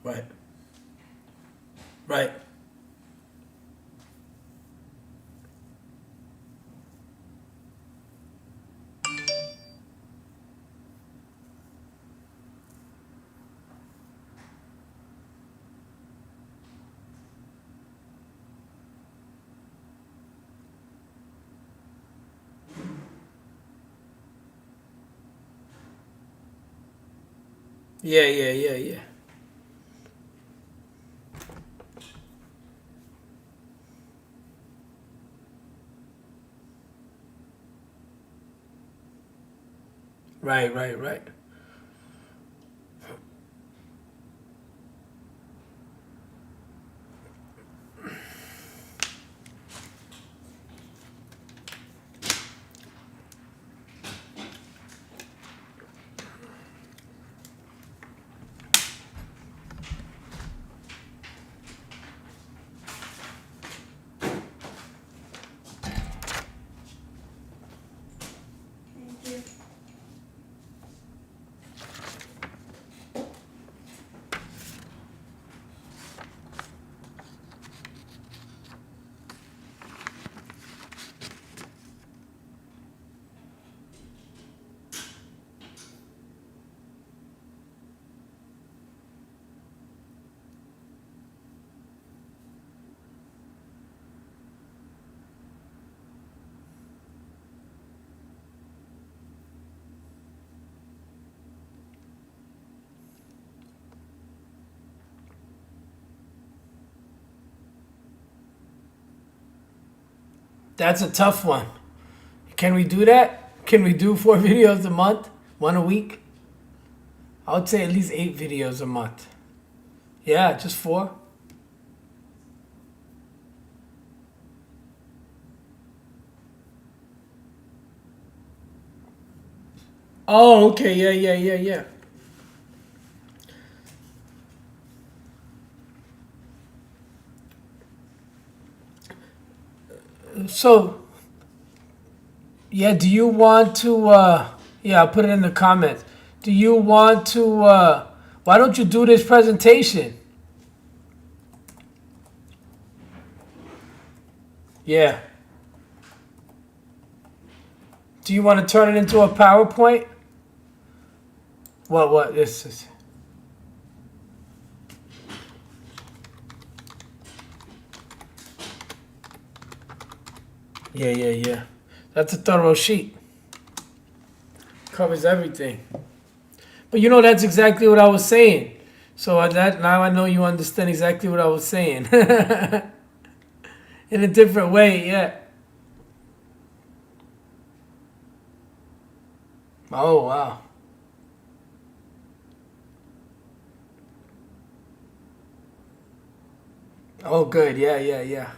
Right, right. Yeah, yeah, yeah, yeah. Right, right, right. That's a tough one. Can we do that? Can we do 4 videos a month? 1 a week? I would say at least 8 videos a month. Yeah, just 4. Oh, okay. Yeah. So, yeah, do you want to, yeah, I'll put it in the comments. Do you want to, why don't you do this presentation? Yeah. Do you want to turn it into a PowerPoint? What, this is. Yeah. That's a thorough sheet. Covers everything. But you know, that's exactly what I was saying. So that now I know you understand exactly what I was saying. In a different way, yeah. Oh, wow. Oh, good. Yeah.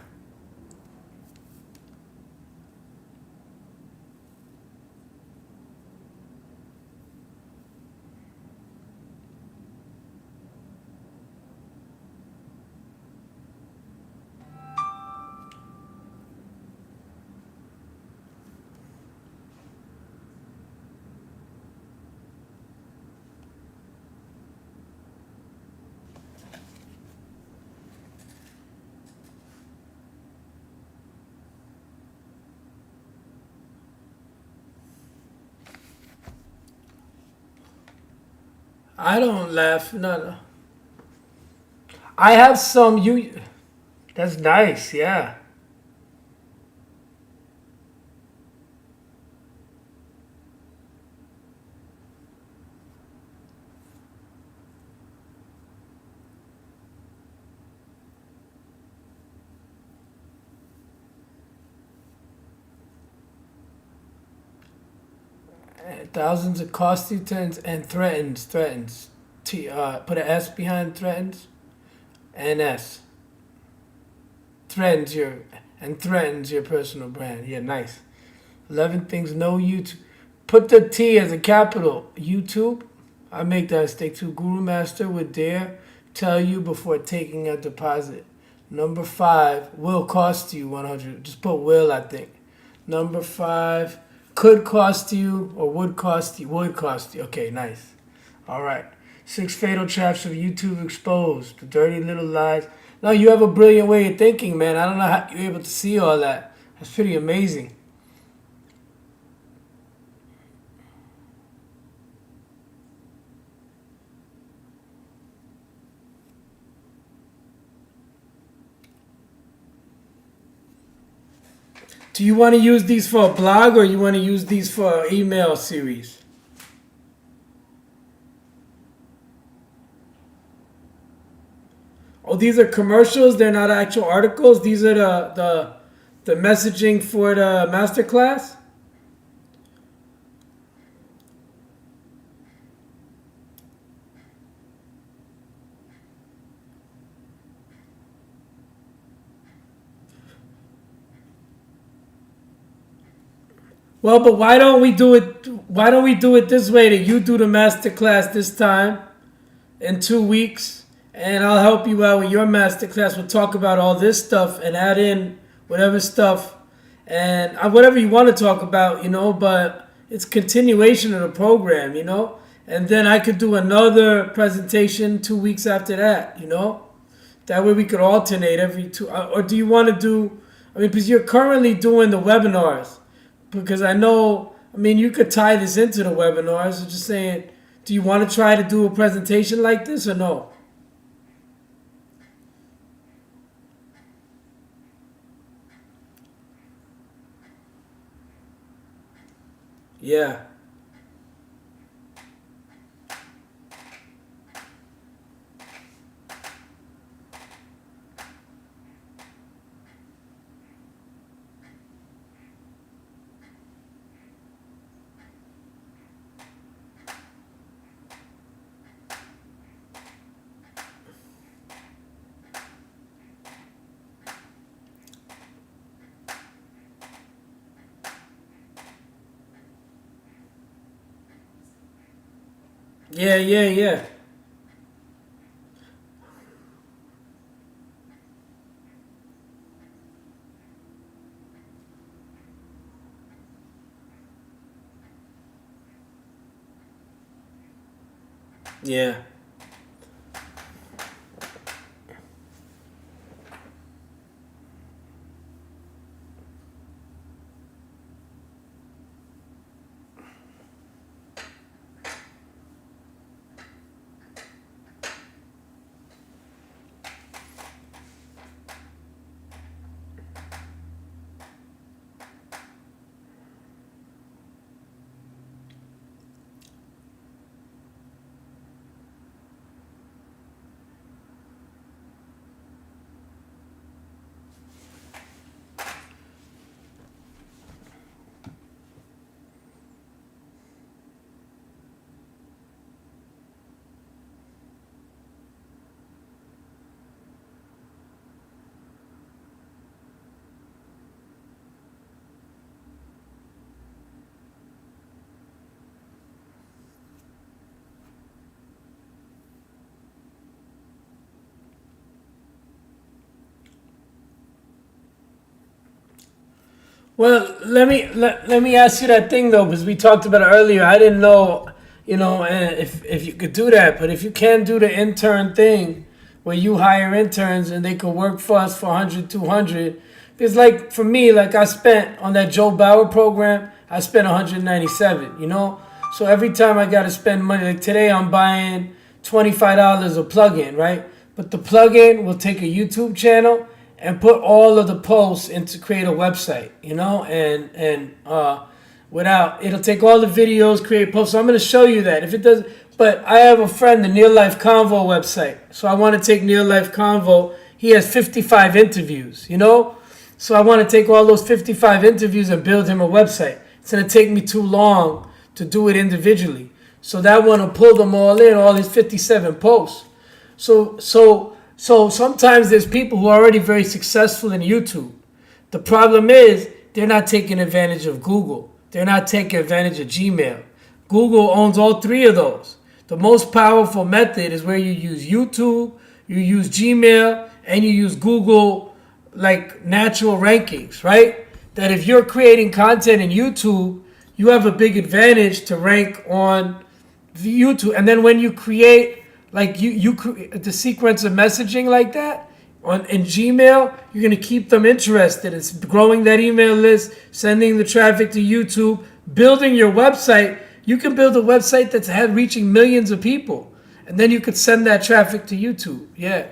I don't laugh. No. I have some. You. That's nice. Yeah. Thousands of costly tens and threatens. Put an S behind threatens. NS. Threatens your personal brand. Yeah, nice. 11 things no YouTube. Put the T as a capital. YouTube. I make that mistake too. Guru Master would dare tell you before taking a deposit. Number 5 will cost you 100. Just put will, I think. Number 5 could cost you or would cost you. Would cost you. Okay, nice. All right. 6 fatal traps of YouTube exposed. The dirty little lies. No, you have a brilliant way of thinking, man. I don't know how you're able to see all that. That's pretty amazing. Do you want to use these for a blog or you want to use these for an email series? Oh, these are commercials. They're not actual articles. These are the messaging for the masterclass. Well, but why don't we do it? Why don't we do it this way? That you do the masterclass this time in 2 weeks, and I'll help you out with your masterclass. We'll talk about all this stuff and add in whatever stuff and whatever you want to talk about, but it's continuation of the program. And then I could do another presentation 2 weeks after that. That way we could alternate every two. Or do you want to do? I mean, because you're currently doing the webinars. Because you could tie this into the webinars. I'm just saying, do you want to try to do a presentation like this or no? Yeah. Yeah, yeah, yeah. Yeah. Well, let me ask you that thing though, because we talked about it earlier. I didn't know, if you could do that, but if you can do the intern thing, where you hire interns and they could work for us for 100, 200, because like for me, like I spent on that Joe Bauer program, I spent 197. So every time I got to spend money, like today I'm buying $25 a plug-in, right? But the plug-in will take a YouTube channel and put all of the posts into create a website, and without it'll take all the videos, create posts. So I'm going to show you that if it does. But I have a friend, the Near Life Convo website. So I want to take Near Life Convo. He has 55 interviews, So I want to take all those 55 interviews and build him a website. It's going to take me too long to do it individually. So that one will pull them all in, all his 57 posts. So sometimes there's people who are already very successful in YouTube. The problem is they're not taking advantage of Google. They're not taking advantage of Gmail. Google owns all three of those. The most powerful method is where you use YouTube, you use Gmail, and you use Google like natural rankings, right? That if you're creating content in YouTube, you have a big advantage to rank on the YouTube. And then when you create like the sequence of messaging like that on in Gmail, you're gonna keep them interested. It's growing that email list, sending the traffic to YouTube, building your website. You can build a website that's had reaching millions of people, and then you could send that traffic to YouTube. Yeah,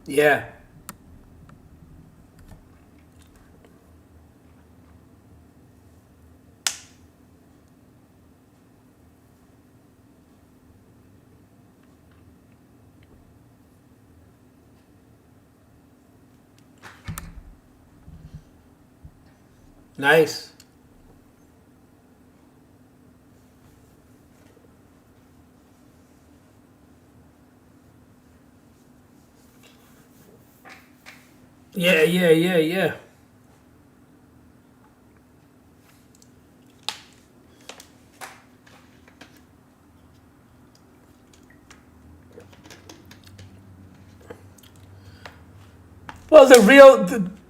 yeah, nice. Yeah, yeah, yeah, yeah. Well,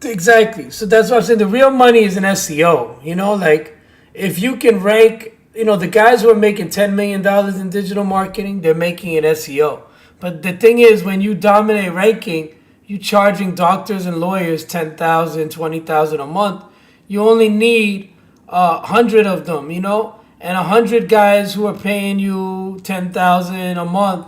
exactly. So that's what I'm saying. The real money is in SEO. Like if you can rank, the guys who are making $10 million in digital marketing, they're making it SEO. But the thing is, when you dominate ranking, you charging doctors and lawyers 10,000, 20,000 a month. You only need 100 of them, and 100 guys who are paying you 10,000 a month.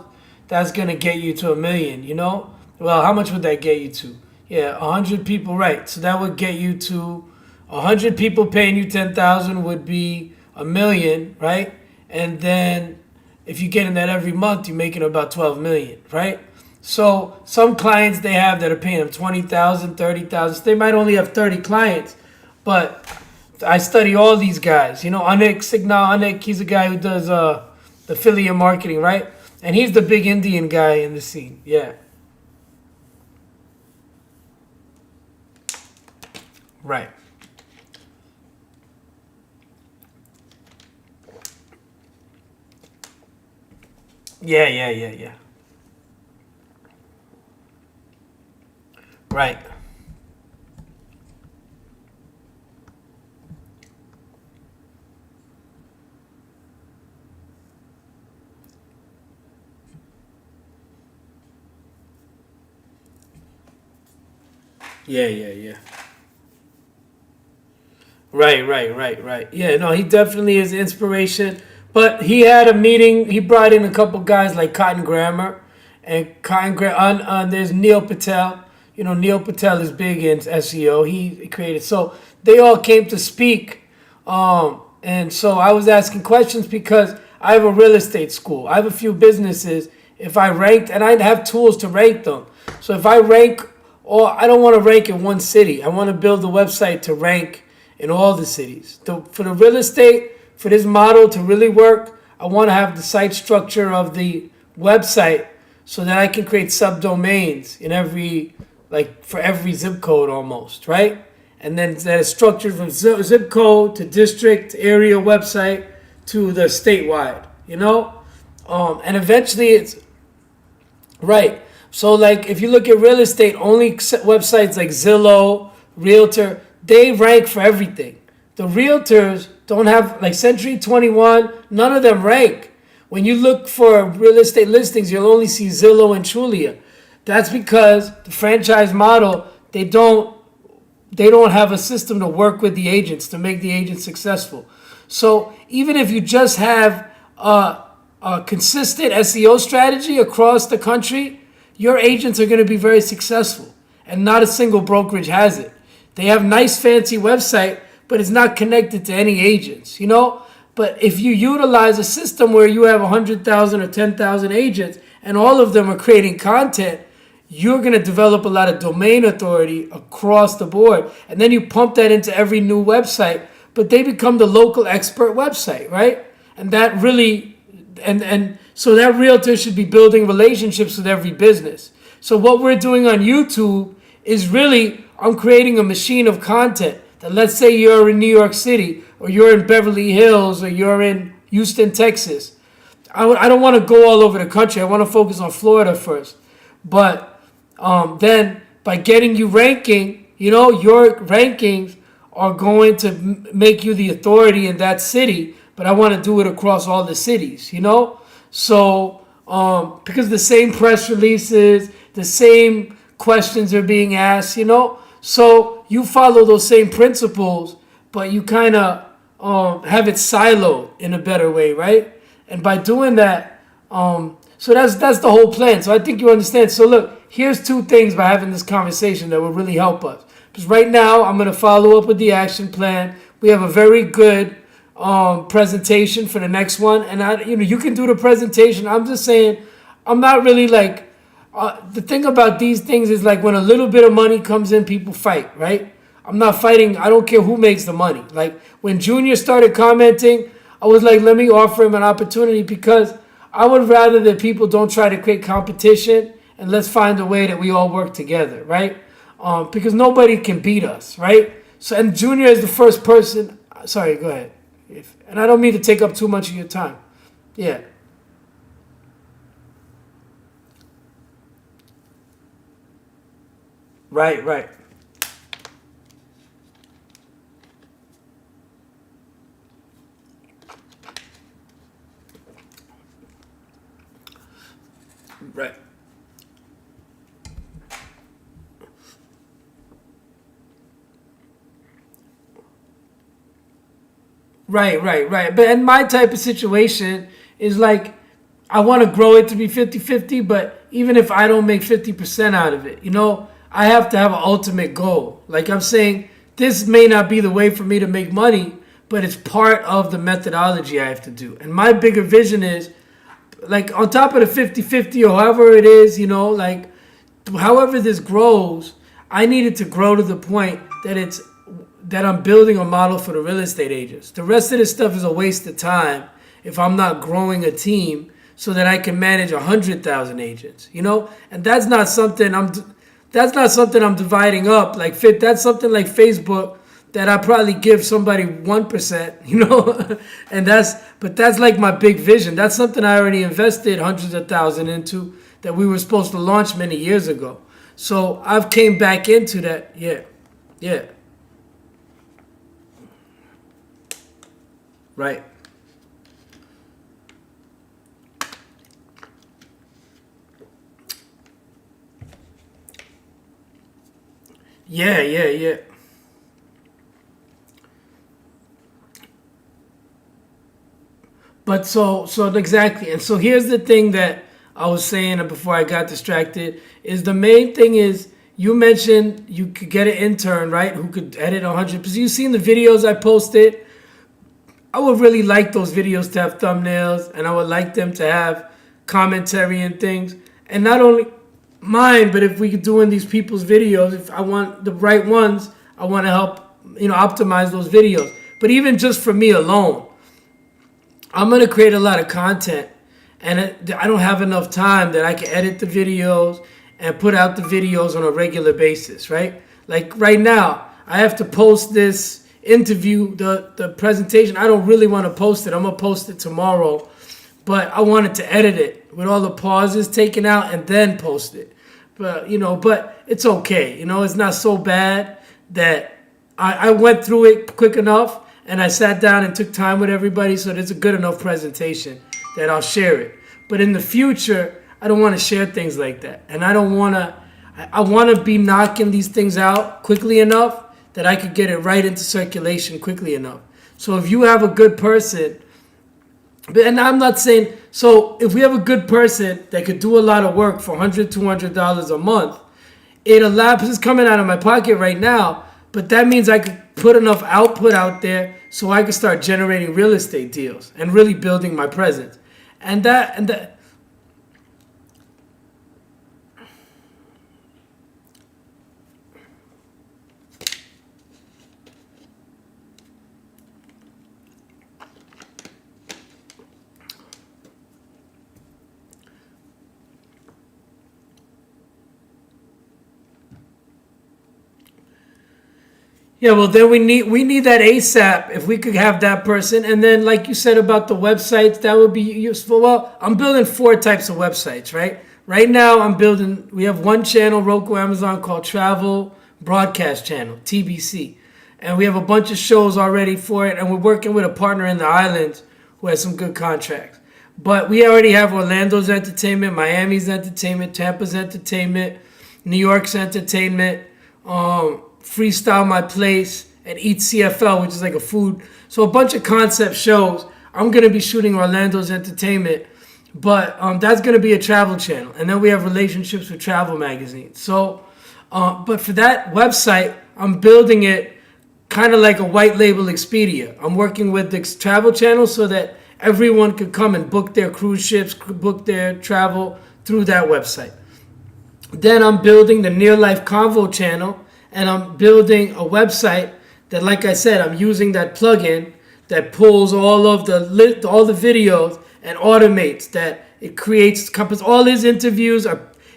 That's gonna get you to a million. Well, how much would that get you to? Yeah, 100 people, right? So that would get you to 100 people paying you 10,000 would be a million, right? And then If you're getting that every month, you're making about 12 million, right? So some clients they have that are paying them 20,000, 30,000. They might only have 30 clients, but I study all these guys. You know, Anik, he's a guy who does the affiliate marketing, right? And he's the big Indian guy in the scene. Yeah. Right. Yeah. Right. Yeah. Right. Yeah, no, he definitely is inspiration. But he had a meeting. He brought in a couple guys like Cotton Grammar, and there's Neil Patel. You know, Neil Patel is big in SEO. He created. So they all came to speak. And so I was asking questions because I have a real estate school. I have a few businesses. If I ranked, and I have tools to rank them. So if I rank, or I don't want to rank in one city. I want to build a website to rank in all the cities. For the real estate, for this model to really work, I want to have the site structure of the website so that I can create subdomains in for every zip code almost, right? And then that is structured from zip code to district, area, website to the statewide, you know? And eventually it's, right. So like if you look at real estate, only websites like Zillow, Realtor, they rank for everything. The realtors don't have, like Century 21, none of them rank. When you look for real estate listings, you'll only see Zillow and Trulia. That's because the franchise model, they don't have a system to work with the agents to make the agents successful. So even if you just have a consistent SEO strategy across the country, your agents are going to be very successful. And not a single brokerage has it. They have nice fancy website, but it's not connected to any agents, you know? But if you utilize a system where you have 100,000 or 10,000 agents and all of them are creating content, you're going to develop a lot of domain authority across the board. And then you pump that into every new website, but they become the local expert website, right? And that really, and so that realtor should be building relationships with every business. So what we're doing on YouTube is really, I'm creating a machine of content that, let's say you're in New York City or you're in Beverly Hills or you're in Houston, Texas. I don't want to go all over the country. I want to focus on Florida first. But then by getting you ranking, you know, your rankings are going to make you the authority in that city. But I want to do it across all the cities, you know? So because the same press releases, the same questions are being asked, you know? So you follow those same principles, but you kind of have it siloed in a better way, right? And by doing that, so that's the whole plan. So I think you understand. So look, here's two things by having this conversation that will really help us. Because right now, I'm going to follow up with the action plan. We have a very good presentation for the next one. And you can do the presentation. I'm just saying, I'm not really like, the thing about these things is like when a little bit of money comes in, people fight, right? I'm not fighting. I don't care who makes the money. Like when Junior started commenting, I was like, let me offer him an opportunity because I would rather that people don't try to create competition and let's find a way that we all work together, right? Because nobody can beat us, right? So, and Junior is the first person. Sorry, go ahead. And I don't mean to take up too much of your time. Yeah. Right. Right. Right. But in my type of situation is like, I want to grow it to be 50-50, but even if I don't make 50% out of it, you know, I have to have an ultimate goal. Like I'm saying, this may not be the way for me to make money, but it's part of the methodology I have to do. And my bigger vision is like on top of the 50-50 or however it is, like however this grows, I need it to grow to the point that I'm building a model for the real estate agents. The rest of this stuff is a waste of time if I'm not growing a team so that I can manage 100,000 agents, and that's not something I'm dividing up like fit. That's something like Facebook that I probably give somebody 1%, and that's like my big vision. That's something I already invested hundreds of thousands into that we were supposed to launch many years ago. So I've came back into that. Yeah. Right. Yeah. But so exactly. And so here's the thing that I was saying before I got distracted is the main thing is you mentioned you could get an intern, right, who could edit 100. Because you've seen the videos I posted. I would really like those videos to have thumbnails, and I would like them to have commentary and things. And not only mine, but if we could do in these people's videos, if I want the right ones, I want to help, optimize those videos. But even just for me alone, I'm going to create a lot of content, and I don't have enough time that I can edit the videos and put out the videos on a regular basis, right? Like right now, I have to post this interview, the presentation. I don't really want to post it. I'm going to post it tomorrow, but I wanted to edit it with all the pauses taken out and then post it. But, but it's okay. It's not so bad that I went through it quick enough. And I sat down and took time with everybody, so there's a good enough presentation that I'll share it. But in the future, I don't want to share things like that. And I want to be knocking these things out quickly enough that I could get it right into circulation quickly enough. So if you have a good person, and I'm not saying, so if we have a good person that could do a lot of work for $100, $200 a month, it allows, it's coming out of my pocket right now, but that means I could put enough output out there so I could start generating real estate deals and really building my presence. And that yeah, well, then we need that ASAP if we could have that person. And then, like you said about the websites, that would be useful. Well, I'm building 4 types of websites, right? Right now, we have one channel, Roku, Amazon, called Travel Broadcast Channel, TBC. And we have a bunch of shows already for it. And we're working with a partner in the islands who has some good contracts. But we already have Orlando's entertainment, Miami's entertainment, Tampa's entertainment, New York's entertainment, Freestyle My Place, and Eat CFL, which is like a food. So a bunch of concept shows. I'm going to be shooting Orlando's entertainment, but that's going to be a travel channel. And then we have relationships with travel magazines. So, but for that website, I'm building it kind of like a white label Expedia. I'm working with the travel channel so that everyone could come and book their cruise ships, book their travel through that website. Then I'm building the Near Life Convo channel, and I'm building a website that, like I said, I'm using that plugin that pulls all the videos and automates that. It creates all his interviews.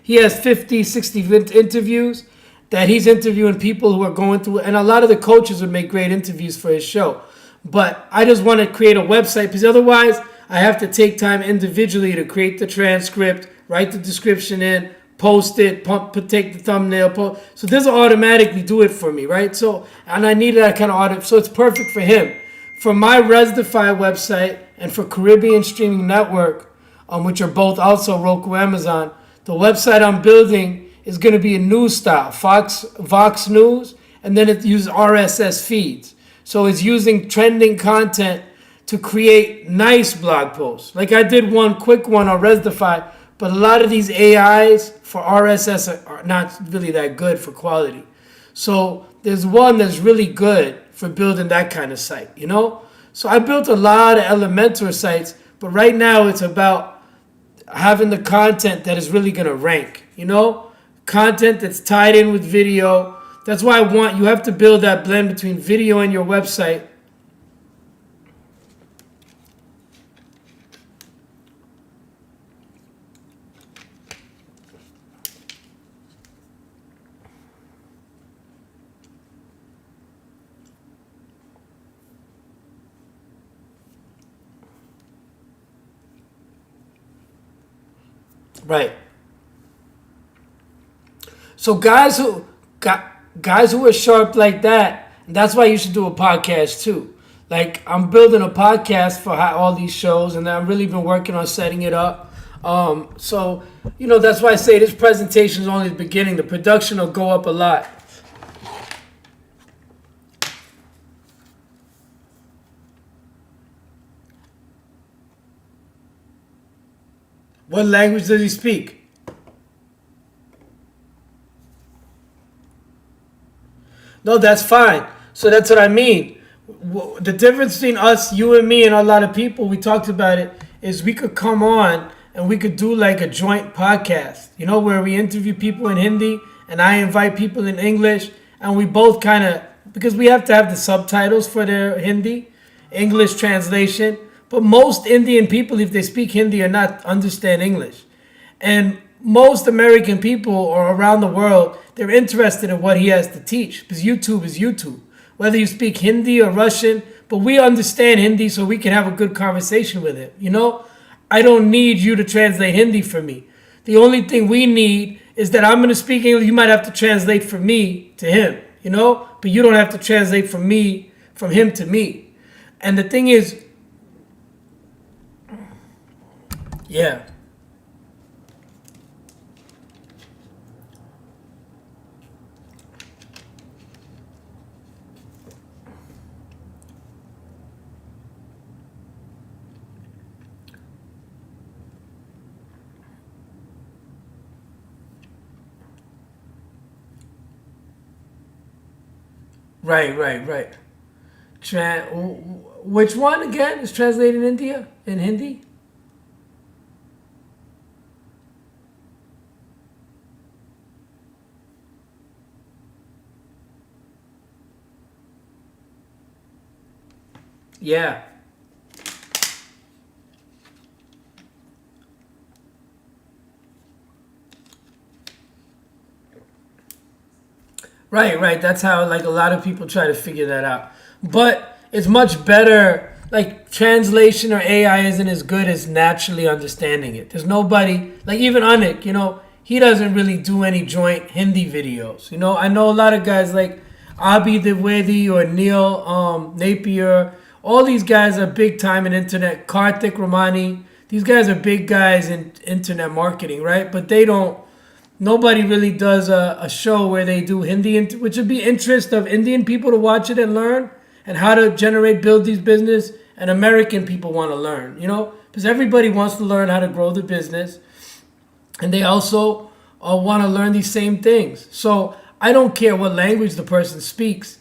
He has 50, 60 interviews that he's interviewing people who are going through, and a lot of the coaches would make great interviews for his show. But I just want to create a website because otherwise I have to take time individually to create the transcript, write the description in, post it, take the thumbnail, so this will automatically do it for me, right? So, and I need that kind of audit, so it's perfect for him. For my Resdify website and for Caribbean Streaming Network, which are both also Roku, Amazon, the website I'm building is going to be a news style, Vox News, and then it uses RSS feeds. So it's using trending content to create nice blog posts. Like I did one quick one on Resdify, but a lot of these AIs for RSS are not really that good for quality. So there's one that's really good for building that kind of site, So I built a lot of Elementor sites, but right now it's about having the content that is really gonna rank. Content that's tied in with video. That's why you have to build that blend between video and your website. Right. So guys who are sharp like that, that's why you should do a podcast too. Like I'm building a podcast for all these shows, and I've really been working on setting it up. So that's why I say this presentation is only the beginning. The production will go up a lot. What language does he speak? No, that's fine. So that's what I mean. The difference between us, you and me, and a lot of people, we talked about it, is we could come on and we could do like a joint podcast, where we interview people in Hindi and I invite people in English, and we both kind of, because we have to have the subtitles for their Hindi, English translation. But most Indian people, if they speak Hindi, are not understand English. And most American people or around the world, they're interested in what he has to teach, because YouTube is YouTube. Whether you speak Hindi or Russian, but we understand Hindi so we can have a good conversation with it. I don't need you to translate Hindi for me. The only thing we need is that I'm going to speak English. You might have to translate from me to him, but you don't have to translate from him to me. And the thing is, yeah. Right. Which one again is translated in Hindi? Yeah. Right. That's how like a lot of people try to figure that out. But it's much better. Like translation or AI isn't as good as naturally understanding it. There's nobody like even Anik. He doesn't really do any joint Hindi videos. I know a lot of guys like Abhi Dwivedi or Neil Napier. All these guys are big time in internet. Karthik Ramani. These guys are big guys in internet marketing, right? But they don't. Nobody really does a show where they do Hindi, which would be interest of Indian people to watch it and learn, and how to build these business. And American people want to learn, because everybody wants to learn how to grow the business, and they also want to learn these same things. So I don't care what language the person speaks,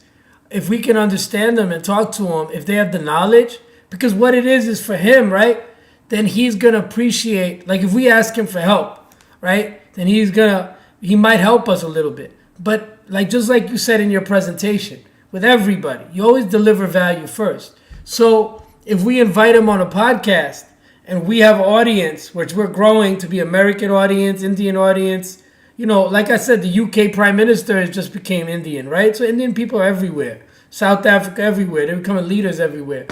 if we can understand them and talk to them, if they have the knowledge, because what it is for him, right? Then he's gonna appreciate. Like if we ask him for help, right? Then he might help us a little bit. But like just like you said in your presentation, with everybody, you always deliver value first. So if we invite him on a podcast and we have audience, which we're growing to be American audience, Indian audience, like I said, the UK Prime Minister has just became Indian, right? So Indian people are everywhere. South Africa, everywhere. They're becoming leaders everywhere.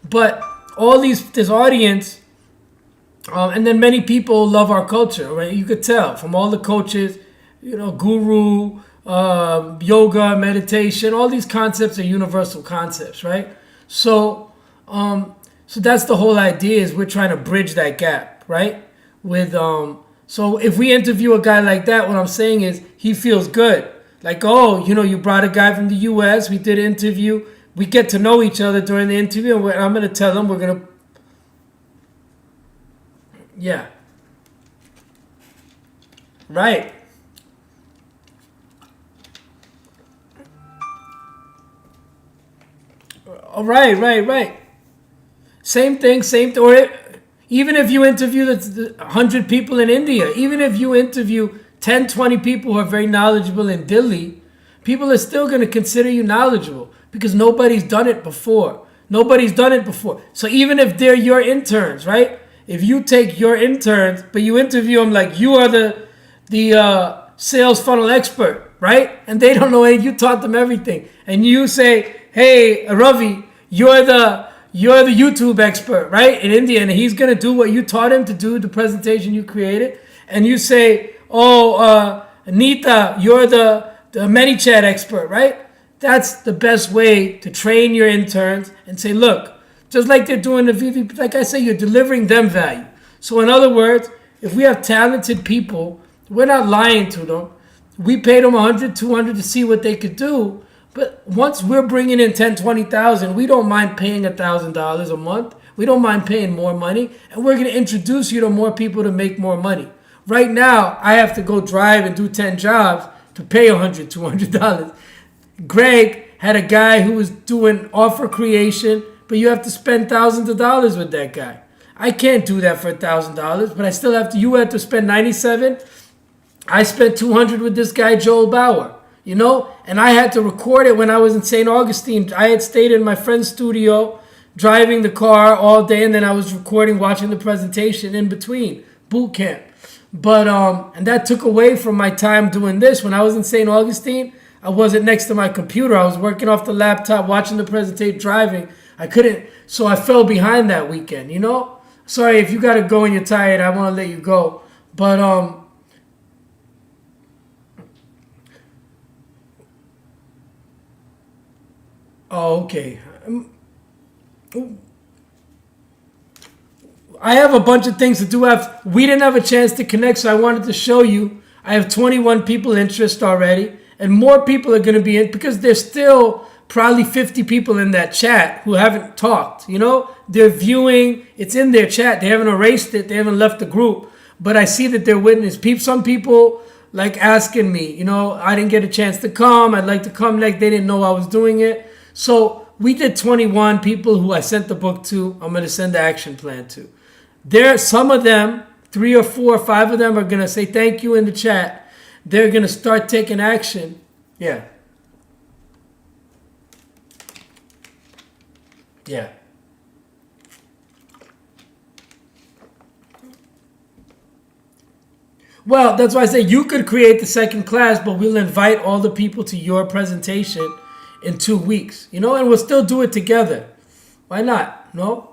But all this audience. And then many people love our culture, right? You could tell from all the coaches, guru, yoga, meditation, all these concepts are universal concepts, right? So that's the whole idea is we're trying to bridge that gap, right? So if we interview a guy like that, what I'm saying is he feels good. Like, you brought a guy from the U.S., we did an interview, we get to know each other during the interview, and I'm going to tell him we're going to. Yeah. Right. Right. Same thing. Or Even if you interview the 100 people in India, even if you interview 10, 20 people who are very knowledgeable in Delhi, people are still going to consider you knowledgeable because nobody's done it before. Nobody's done it before. So even if they're your interns, right? If you take your interns, but you interview them like you are the sales funnel expert, right? And they don't know anything. You taught them everything. And you say, hey, Ravi, you're the YouTube expert, right? In India, and he's gonna do what you taught him to do, the presentation you created. And you say, oh, Anita, you're the ManyChat expert, right? That's the best way to train your interns and say, look, just like they're doing the VV, like I say, you're delivering them value. So in other words, if we have talented people, we're not lying to them. We paid them 100, 200 to see what they could do. But once we're bringing in 10, 20,000, we don't mind paying $1,000 a month. We don't mind paying more money. And we're going to introduce you to more people to make more money. Right now, I have to go drive and do 10 jobs to pay $100, $200. Greg had a guy who was doing offer creation, but you have to spend thousands of dollars with that guy. I can't do that for $1,000, but I still have to. You have to spend 97. I spent 200 with this guy Joel Bauer, you know, and I had to record it when I was in St. Augustine. I had stayed in my friend's studio, driving the car all day, and then I was recording, watching the presentation in between boot camp. But and that took away from my time doing this. When I was in St. Augustine, I wasn't next to my computer. I was working off the laptop, watching the presentation, driving. I couldn't, so I fell behind that weekend, you know? Sorry, if you got to go and you're tired, I want to let you go. But, oh, okay. I have a bunch of things to do. We didn't have a chance to connect, so I wanted to show you. I have 21 people interest already, and more people are going to be in because there's still probably 50 people in that chat who haven't talked. You know, they're viewing. It's in their chat. They haven't erased it. They haven't left the group. But I see that they're witness. Some people like asking me, you know, I didn't get a chance to come. I'd like to come next. They didn't know I was doing it. So we did 21 people who I sent the book to. I'm going to send the action plan to. Some of them, 3 or 4 or 5 of them are going to say thank you in the chat. They're going to start taking action. Yeah. Yeah. Well, that's why I say you could create the second class, but we'll invite all the people to your presentation in 2 weeks, you know, and we'll still do it together. Why not? No?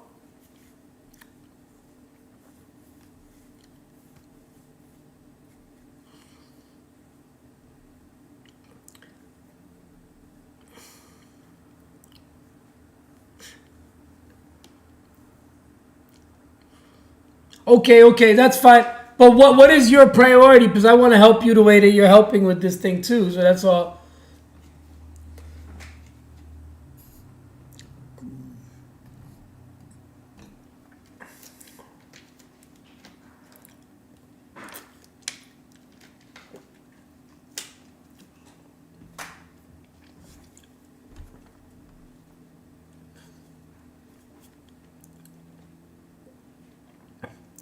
Okay, that's fine. But what is your priority? Because I want to help you the way that you're helping with this thing too. So that's all.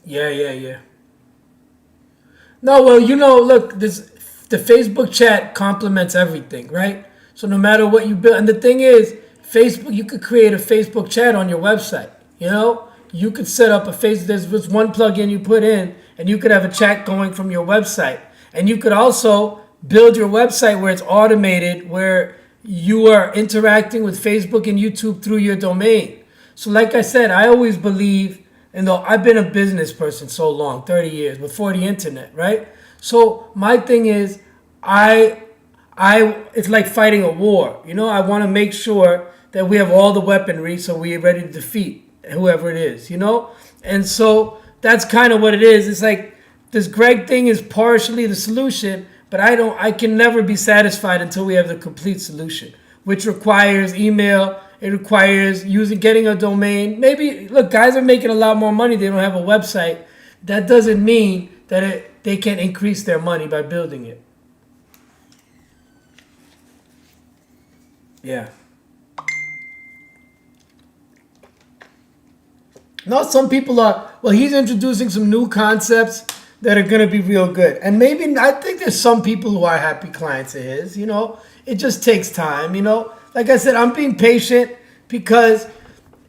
Yeah. No, well, you know, look, the Facebook chat complements everything, right? So no matter what you build, and the thing is, Facebook, you could create a Facebook chat on your website. You know, you could set up a there's one plugin you put in, and you could have a chat going from your website, and you could also build your website where it's automated, where you are interacting with Facebook and YouTube through your domain. So, like I said, I always believe. And though I've been a business person so long, 30 years, before the internet, right? So my thing is, it's like fighting a war. You know, I want to make sure that we have all the weaponry so we're ready to defeat whoever it is, you know? And so that's kind of what it is. It's like this Greg thing is partially the solution, but I can never be satisfied until we have the complete solution, which requires email. It requires getting a domain. Maybe, look, guys are making a lot more money. They don't have a website. That doesn't mean that they can increase their money by building it. Yeah. No, some people are. Well, he's introducing some new concepts that are going to be real good. And maybe, I think there's some people who are happy clients of his, It just takes time, Like I said, I'm being patient because,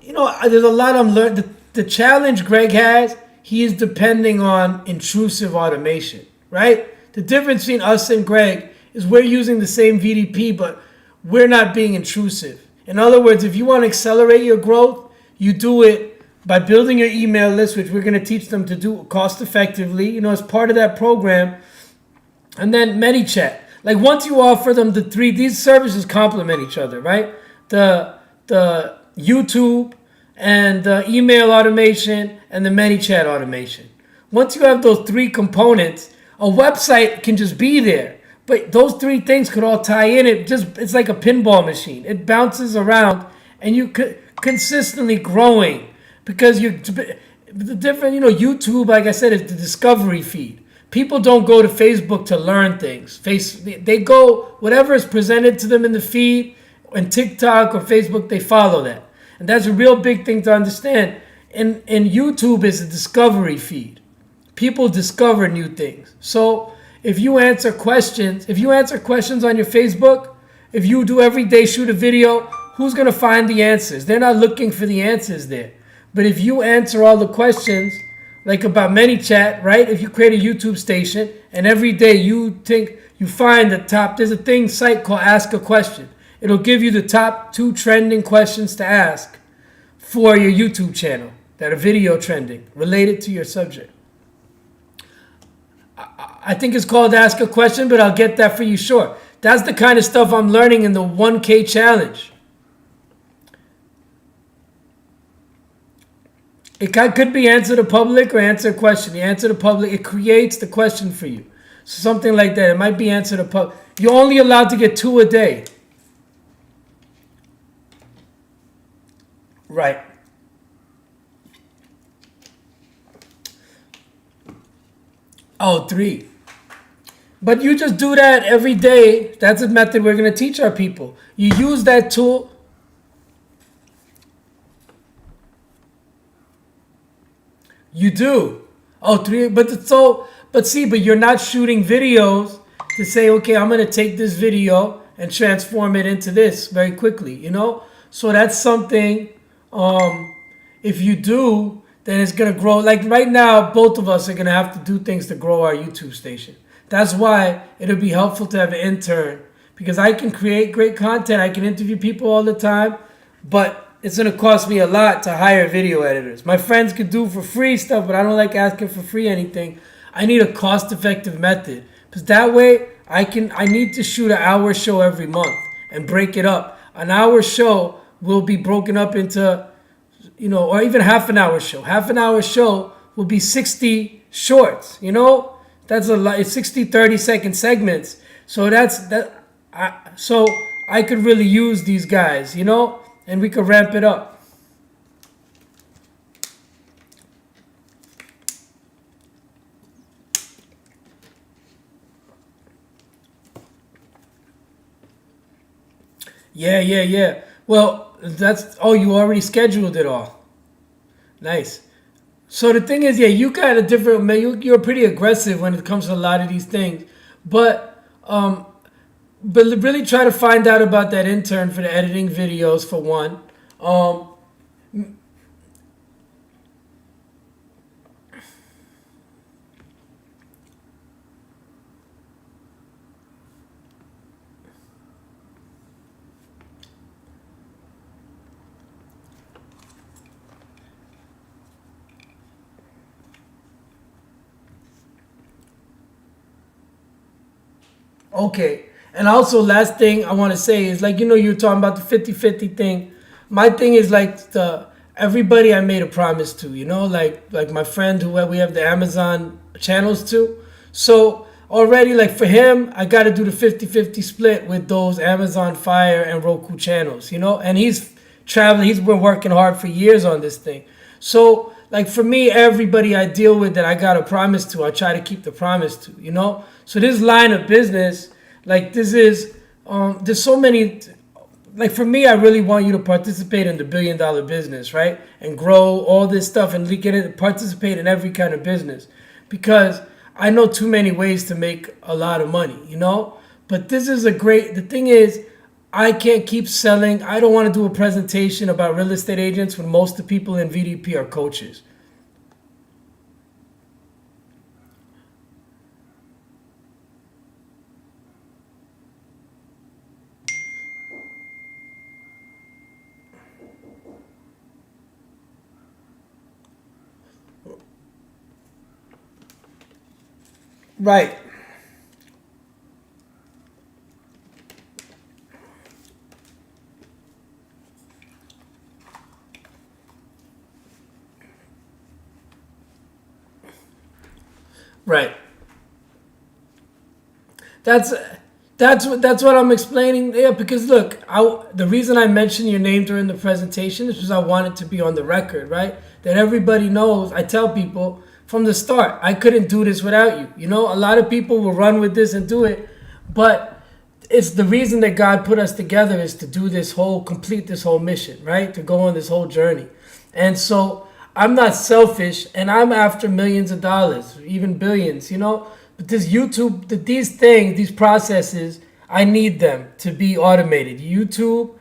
there's a lot I'm learning. The challenge Greg has, he is depending on intrusive automation, right? The difference between us and Greg is we're using the same VDP, but we're not being intrusive. In other words, if you want to accelerate your growth, you do it by building your email list, which we're going to teach them to do cost effectively, as part of that program. And then ManyChat. Like once you offer them these services complement each other, right? The YouTube and the email automation and the ManyChat automation. Once you have those three components, a website can just be there. But those three things could all tie in. It's like a pinball machine. It bounces around and you could consistently growing because the different, YouTube, like I said, is the discovery feed. People don't go to Facebook to learn things. They go, whatever is presented to them in the feed, and TikTok or Facebook, they follow that. And that's a real big thing to understand. And YouTube is a discovery feed. People discover new things. So if you answer questions on your Facebook, if you do every day shoot a video, who's going to find the answers? They're not looking for the answers there. But if you answer all the questions, like about ManyChat, right? If you create a YouTube station and every day you find there's a site called Ask a Question. It'll give you the top 2 trending questions to ask for your YouTube channel that are video trending related to your subject. I think it's called Ask a Question, but I'll get that for you short. That's the kind of stuff I'm learning in the 1K challenge. It could be answer the public or answer a question. You answer the public, it creates the question for you. So something like that. It might be answer the public. You're only allowed to get 2 a day. Right. Oh, 3. But you just do that every day. That's a method we're going to teach our people. You use that tool. You do. Oh, 3. But you're not shooting videos to say, okay, I'm going to take this video and transform it into this very quickly, So that's something, if you do, then it's going to grow. Like right now, both of us are going to have to do things to grow our YouTube station. That's why it'll be helpful to have an intern, because I can create great content. I can interview people all the time, but it's going to cost me a lot to hire video editors. My friends could do for free stuff, but I don't like asking for free anything. I need a cost-effective method, because that way I need to shoot an hour show every month and break it up. An hour show will be broken up into, or even half an hour show. Half an hour show will be 60 shorts, That's a lot. It's 60, 30-second segments. So so I could really use these guys, and we could ramp it up. Yeah. Well, you already scheduled it all. Nice. So the thing is, you got a different, you're pretty aggressive when it comes to a lot of these things. But really try to find out about that intern for the editing videos, for one. Okay. And also, last thing I want to say is, like, you're talking about the 50-50 thing. My thing is, like, everybody I made a promise to, like my friend who we have the Amazon channels to. So already, like, for him, I got to do the 50-50 split with those Amazon Fire and Roku channels, and he's traveling. He's been working hard for years on this thing. So, like, for me, everybody I deal with that I got a promise to, I try to keep the promise to, So this line of business, like, this is, there's so many, like for me, I really want you to participate in the $1 billion business, right? And grow all this stuff and get it, participate in every kind of business, because I know too many ways to make a lot of money, you know. But this is the thing is, I can't keep selling. I don't want to do a presentation about real estate agents when most of the people in VDP are coaches. Right. Right. That's that's what I'm explaining. Yeah, because look, the reason I mentioned your name during the presentation is because I want it to be on the record, right? That everybody knows. I tell people from the start, I couldn't do this without you. You know, a lot of people will run with this and do it, but it's the reason that God put us together is to do complete this whole mission, right? To go on this whole journey. And so I'm not selfish, and I'm after millions of dollars, even billions, you know. But this YouTube, these things, these processes, I need them to be automated. YouTube,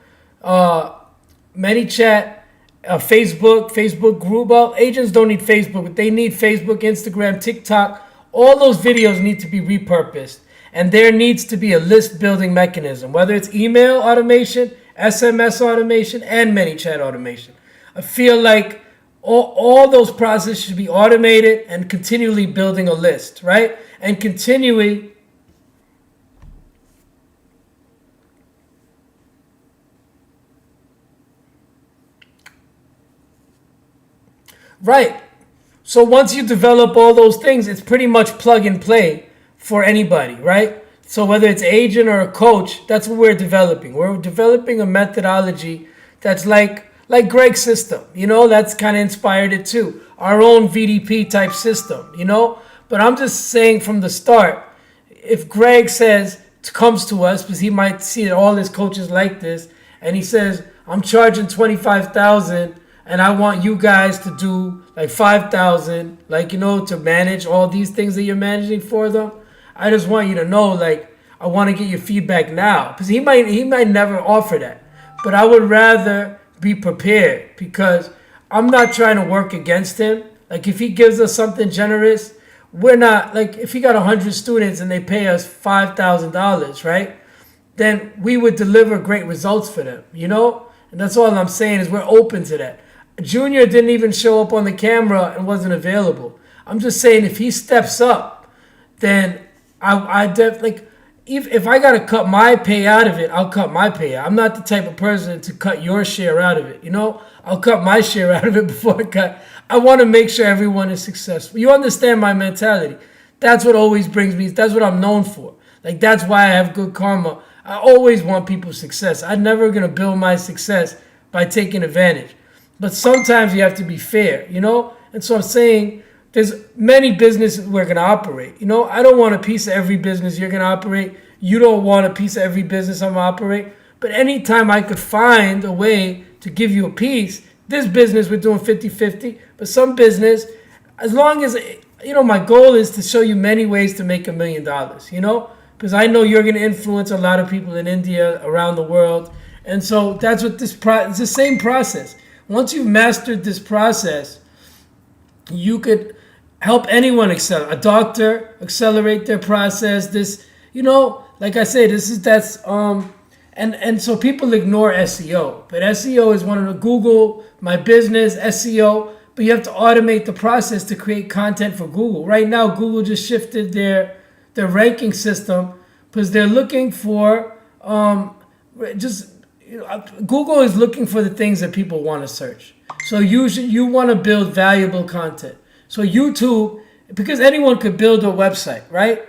ManyChat, Facebook group. Well, agents don't need Facebook, but they need Facebook, Instagram, TikTok. All those videos need to be repurposed. And there needs to be a list building mechanism, whether it's email automation, SMS automation, and ManyChat automation. I feel like all those processes should be automated and continually building a list, right? And continually. Right. So once you develop all those things, it's pretty much plug and play for anybody, right? So whether it's agent or a coach, that's what we're developing. We're developing a methodology that's like Greg's system, you know, that's kind of inspired it too. Our own VDP type system, you know. But I'm just saying from the start, if Greg comes to us, because he might see that all his coaches like this, and he says, I'm charging 25,000 and I want you guys to do like 5,000, like, you know, to manage all these things that you're managing for them. I just want you to know, like, I want to get your feedback now, because he might never offer that. But I would rather be prepared, because I'm not trying to work against him. Like, if he gives us something generous, we're not, like, if he got 100 students and they pay us $5,000, right? Then we would deliver great results for them, you know? And that's all I'm saying is we're open to that. Junior didn't even show up on the camera and wasn't available. I'm just saying if he steps up, then I definitely, if I got to cut my pay out of it, I'll cut my pay out. I'm not the type of person to cut your share out of it, you know? I'll cut my share out of it before I want to make sure everyone is successful. You understand my mentality. That's what always brings me, that's what I'm known for. Like, that's why I have good karma. I always want people's success. I'm never going to build my success by taking advantage. But sometimes you have to be fair, you know? And so I'm saying there's many businesses we're going to operate. You know, I don't want a piece of every business you're going to operate. You don't want a piece of every business I'm going to operate. But anytime I could find a way to give you a piece, this business we're doing 50-50. But some business, as long as, you know, my goal is to show you many ways to make $1 million, you know? Because I know you're going to influence a lot of people in India, around the world. And so that's what it's the same process. Once you've mastered this process, you could help anyone accelerate. A doctor accelerate their process. This, you know, like I say, and so people ignore SEO, but SEO is one of the Google, My Business, SEO. But you have to automate the process to create content for Google. Right now, Google just shifted their ranking system because they're looking for Google is looking for the things that people want to search. So you want to build valuable content. So YouTube, because anyone could build a website, right?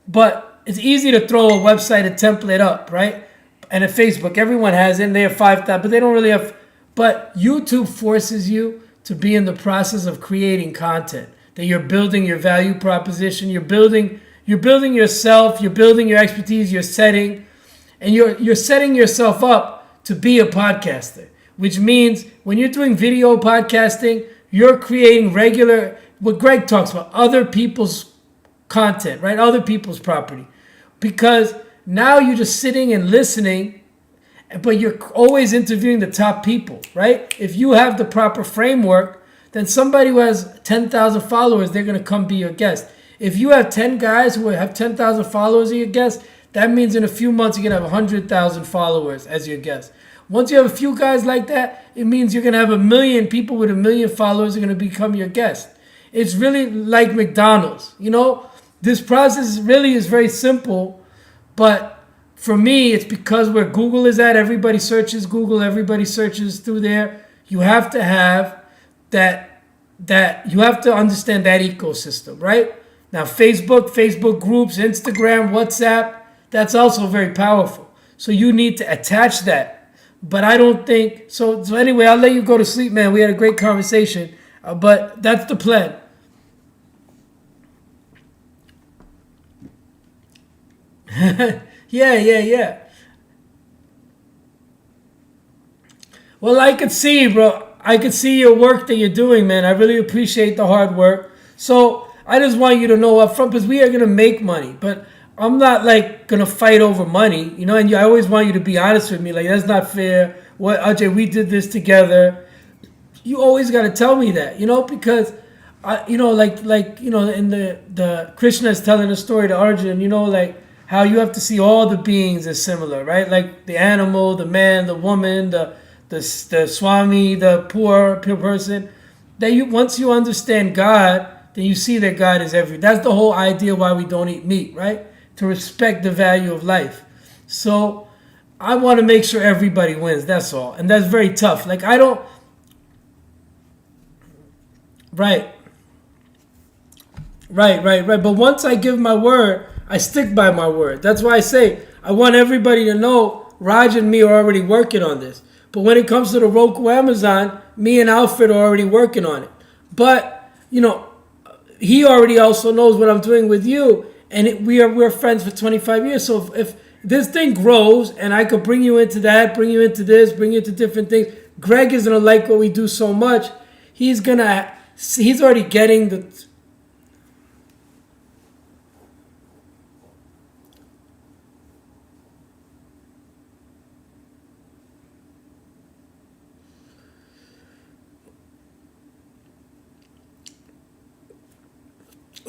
But it's easy to throw a website, a template up, right? And at Facebook, everyone has it, and they have 5,000, but they don't really have. But YouTube forces you to be in the process of creating content. That you're building your value proposition, you're building yourself, you're building your expertise, you're setting, and you're setting yourself up to be a podcaster, which means when you're doing video podcasting, you're creating regular, what Greg talks about, other people's content, right? Other people's property. Because now you're just sitting and listening, but you're always interviewing the top people, right? If you have the proper framework, then somebody who has 10,000 followers, they're going to come be your guest. If you have 10 guys who have 10,000 followers as your guest, that means in a few months you're going to have 100,000 followers as your guest. Once you have a few guys like that, it means you're going to have 1 million people with 1 million followers are going to become your guest. It's really like McDonald's. You know, this process really is very simple, but for me, it's because where Google is at, everybody searches Google, everybody searches through there. You have to have that you have to understand that ecosystem, right? Now, Facebook groups, Instagram, WhatsApp, that's also very powerful. So you need to attach that. But I don't think so. So anyway, I'll let you go to sleep, man. We had a great conversation, but that's the plan. Yeah. Well, I could see, bro. I could see your work that you're doing, man. I really appreciate the hard work. So I just want you to know up front, because we are gonna make money, but I'm not like gonna fight over money, you know. And I always want you to be honest with me. Like, that's not fair. What, Ajay? We did this together. You always gotta tell me that, you know, because in the Krishna is telling a story to Arjun, you know, like how you have to see all the beings as similar, right? Like the animal, the man, the woman, the Swami, the poor person. That once you understand God, then you see that God is everything. That's the whole idea why we don't eat meat, right? To respect the value of life. So I want to make sure everybody wins. That's all. And that's very tough. Like, I don't... Right. But once I give my word, I stick by my word. That's why I say I want everybody to know Raj and me are already working on this. But when it comes to the Roku Amazon, me and Alfred are already working on it. But, you know, he already also knows what I'm doing with you. And we're friends for 25 years. So if this thing grows and I could bring you into that, bring you into this, bring you into different things, Greg is going to like what we do so much. He's already getting the...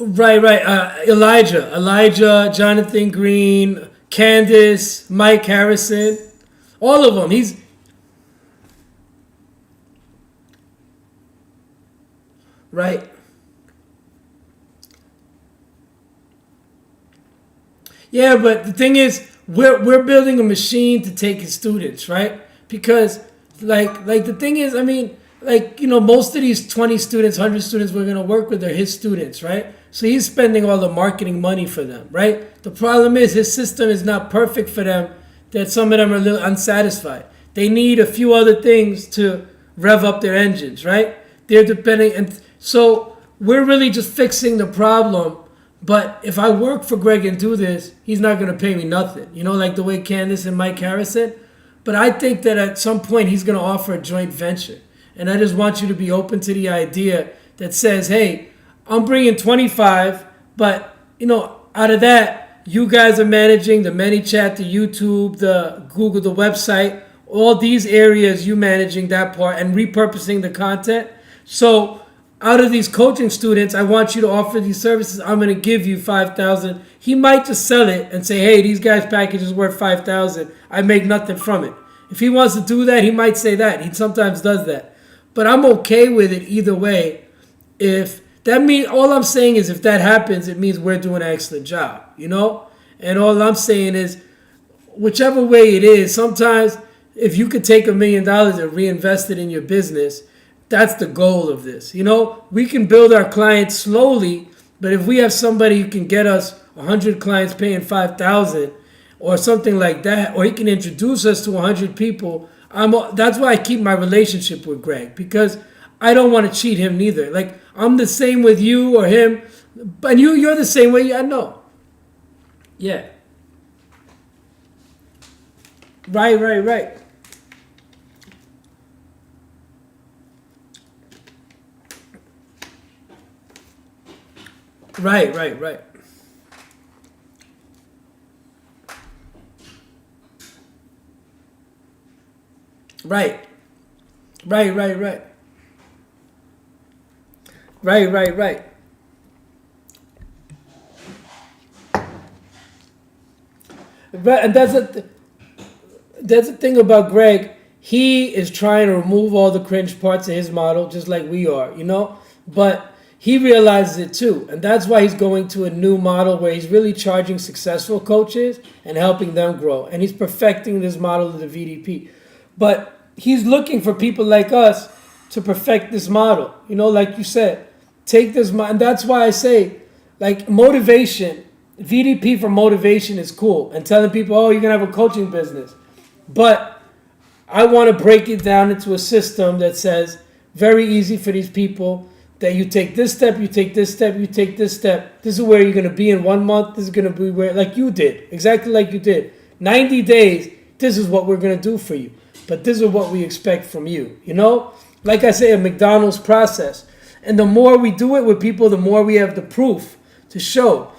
Right. Elijah, Jonathan Green, Candace, Mike Harrison, all of them. He's right. Yeah, but the thing is, we're building a machine to take his students, right? Because like the thing is, I mean, like, you know, most of these 20 students, 100 students we're going to work with are his students, right? So he's spending all the marketing money for them, right? The problem is his system is not perfect for them, that some of them are a little unsatisfied. They need a few other things to rev up their engines, right? They're depending, and so we're really just fixing the problem. But if I work for Greg and do this, he's not going to pay me nothing, you know, like the way Candace and Mike Harrison. But I think that at some point he's going to offer a joint venture. And I just want you to be open to the idea that says, hey, I'm bringing 25, but, you know, out of that, you guys are managing the ManyChat, the YouTube, the Google, the website, all these areas, you managing that part and repurposing the content. So out of these coaching students, I want you to offer these services. I'm going to give you $5,000. He might just sell it and say, hey, these guys' package is worth $5,000. I make nothing from it. If he wants to do that, he might say that. He sometimes does that. But I'm okay with it either way. If that means, all I'm saying is if that happens, it means we're doing an excellent job, you know? And all I'm saying is, whichever way it is, sometimes if you could take $1 million and reinvest it in your business, that's the goal of this. You know, we can build our clients slowly, but if we have somebody who can get us 100 clients paying $5,000 or something like that, or he can introduce us to 100 people, that's why I keep my relationship with Greg, because I don't want to cheat him neither. Like, I'm the same with you or him, and you're the same way. I know. Yeah. Right. Right, right, right. Right. Right, right, right. Right, right, right. But and that's the thing about Greg. He is trying to remove all the cringe parts of his model, just like we are, you know. But he realizes it too, and that's why he's going to a new model where he's really charging successful coaches and helping them grow. And he's perfecting this model of the VDP. But he's looking for people like us to perfect this model. You know, like you said, take this and that's why I say, like motivation. VDP for motivation is cool, and telling people, oh, you're gonna have a coaching business. But I want to break it down into a system that says very easy for these people that you take this step, you take this step, you take this step. This is where you're gonna be in 1 month. This is gonna be where, like you did, exactly like you did. 90 days. This is what we're gonna do for you. But this is what we expect from you. You know, like I say, a McDonald's process. And the more we do it with people, the more we have the proof to show.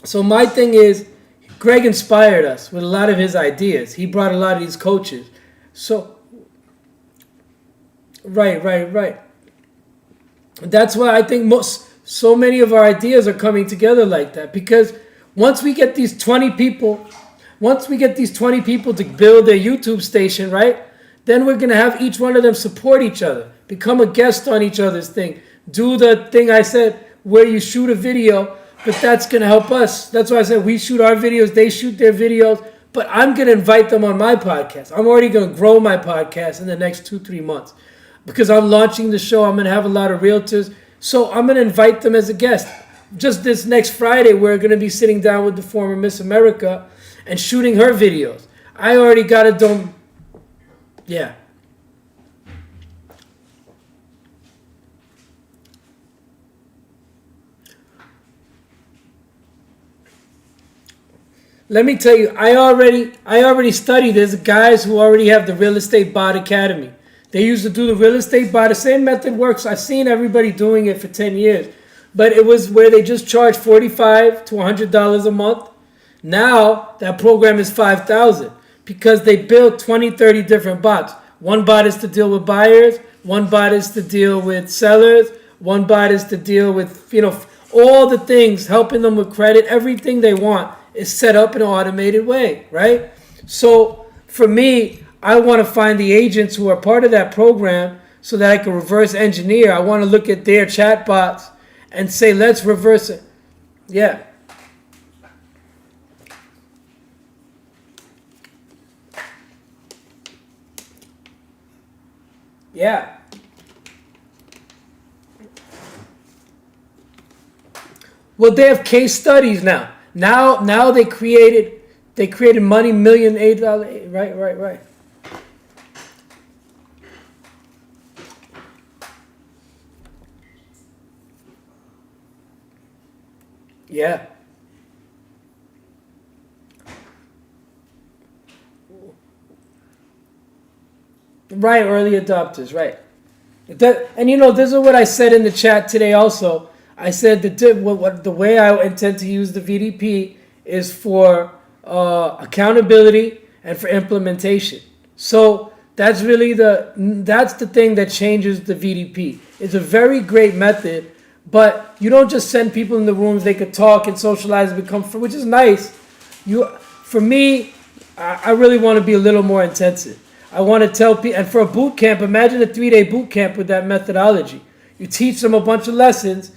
So my thing is, Greg inspired us with a lot of his ideas. He brought a lot of these coaches. So, right. That's why I think so many of our ideas are coming together like that. Because once we get these 20 people to build their YouTube station, right? Then we're going to have each one of them support each other, become a guest on each other's thing, do the thing I said where you shoot a video. But that's going to help us. That's why I said we shoot our videos, they shoot their videos. But I'm going to invite them on my podcast. I'm already going to grow my podcast in the next 2-3 months. Because I'm launching the show. I'm going to have a lot of realtors. So I'm going to invite them as a guest. Just this next Friday, we're going to be sitting down with the former Miss America and shooting her videos. I already got a dome. Yeah. Let me tell you, I already studied. There's guys who already have the Real Estate Bot Academy. They used to do the Real Estate Bot. The same method works. I've seen everybody doing it for 10 years. But it was where they just charged $45 to $100 a month. Now, that program is $5,000 because they built 20, 30 different bots. One bot is to deal with buyers. One bot is to deal with sellers. One bot is to deal with, all the things, helping them with credit. Everything they want is set up in an automated way, right? So for me, I want to find the agents who are part of that program so that I can reverse engineer. I want to look at their chat bots and say, let's reverse it. Yeah. Yeah. Well, they have case studies now. Now they created money $1,000,000 right. Yeah. Right, early adopters, right. This is what I said in the chat today also. I said the way I intend to use the VDP is for accountability and for implementation. So that's really that's the thing that changes the VDP. It's a very great method, but you don't just send people in the rooms. They could talk and socialize and become, which is nice. For me, I really want to be a little more intensive. I want to tell people, and for a boot camp, imagine a 3-day boot camp with that methodology. You teach them a bunch of lessons,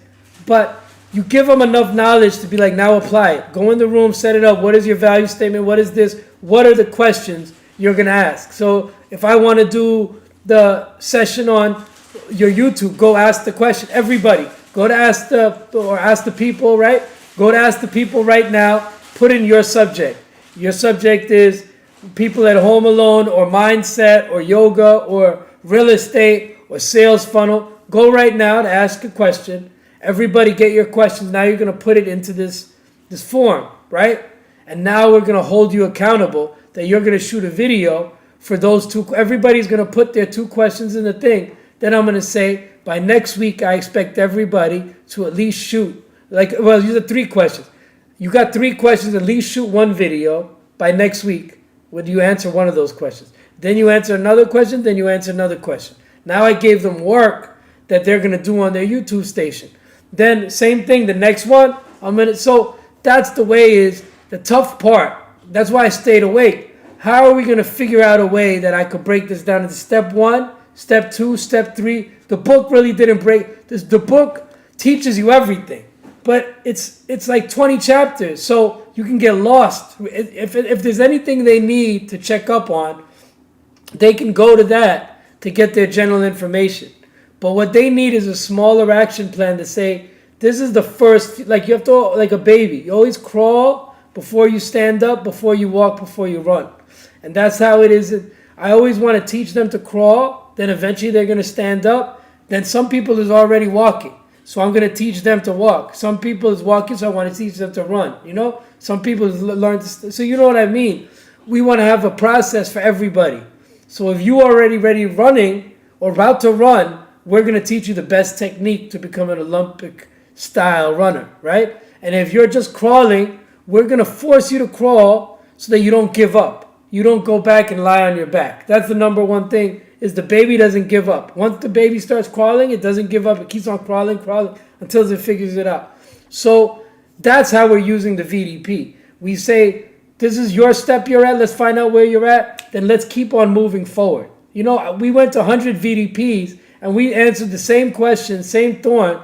but you give them enough knowledge to be like, now apply it. Go in the room, set it up. What is your value statement? What is this? What are the questions you're going to ask? So if I want to do the session on your YouTube, go ask the question. Everybody, go to ask the people, right? Go to ask the people right now. Put in your subject. Your subject is people at home alone, or mindset, or yoga, or real estate, or sales funnel. Go right now to ask a question. Everybody get your questions. Now you're going to put it into this form, right? And now we're going to hold you accountable that you're going to shoot a video for those two. Everybody's going to put their 2 questions in the thing. Then I'm going to say, by next week, I expect everybody to at least shoot Well, you said 3 questions. You got 3 questions. At least shoot one video by next week. When you answer one of those questions, then you answer another question, then you answer another question. Now I gave them work that they're gonna do on their YouTube station. Then same thing. The next one, I'm gonna. So that's the way. Is the tough part. That's why I stayed awake. How are we gonna figure out a way that I could break this down into step 1, step 2, step 3? The book really didn't break this. The book teaches you everything, but it's like 20 chapters, so you can get lost. If there's anything they need to check up on, they can go to that to get their general information. But what they need is a smaller action plan to say, this is the first, like you have to, like a baby, you always crawl before you stand up, before you walk, before you run. And that's how it is. I always want to teach them to crawl, then eventually they're going to stand up. Then some people is already walking, so I'm going to teach them to walk. Some people is walking, so I want to teach them to run. Some people learn to. So you know what I mean. We want to have a process for everybody. So if you already ready running or about to run, we're going to teach you the best technique to become an Olympic style runner, right? And if you're just crawling, we're going to force you to crawl so that you don't give up. You don't go back and lie on your back. That's the number one thing. Is the baby doesn't give up. Once the baby starts crawling, it doesn't give up. It keeps on crawling until it figures it out. So that's how we're using the VDP. We say, this is your step you're at. Let's find out where you're at. Then let's keep on moving forward. We went to 100 VDPs and we answered the same question, same thorn,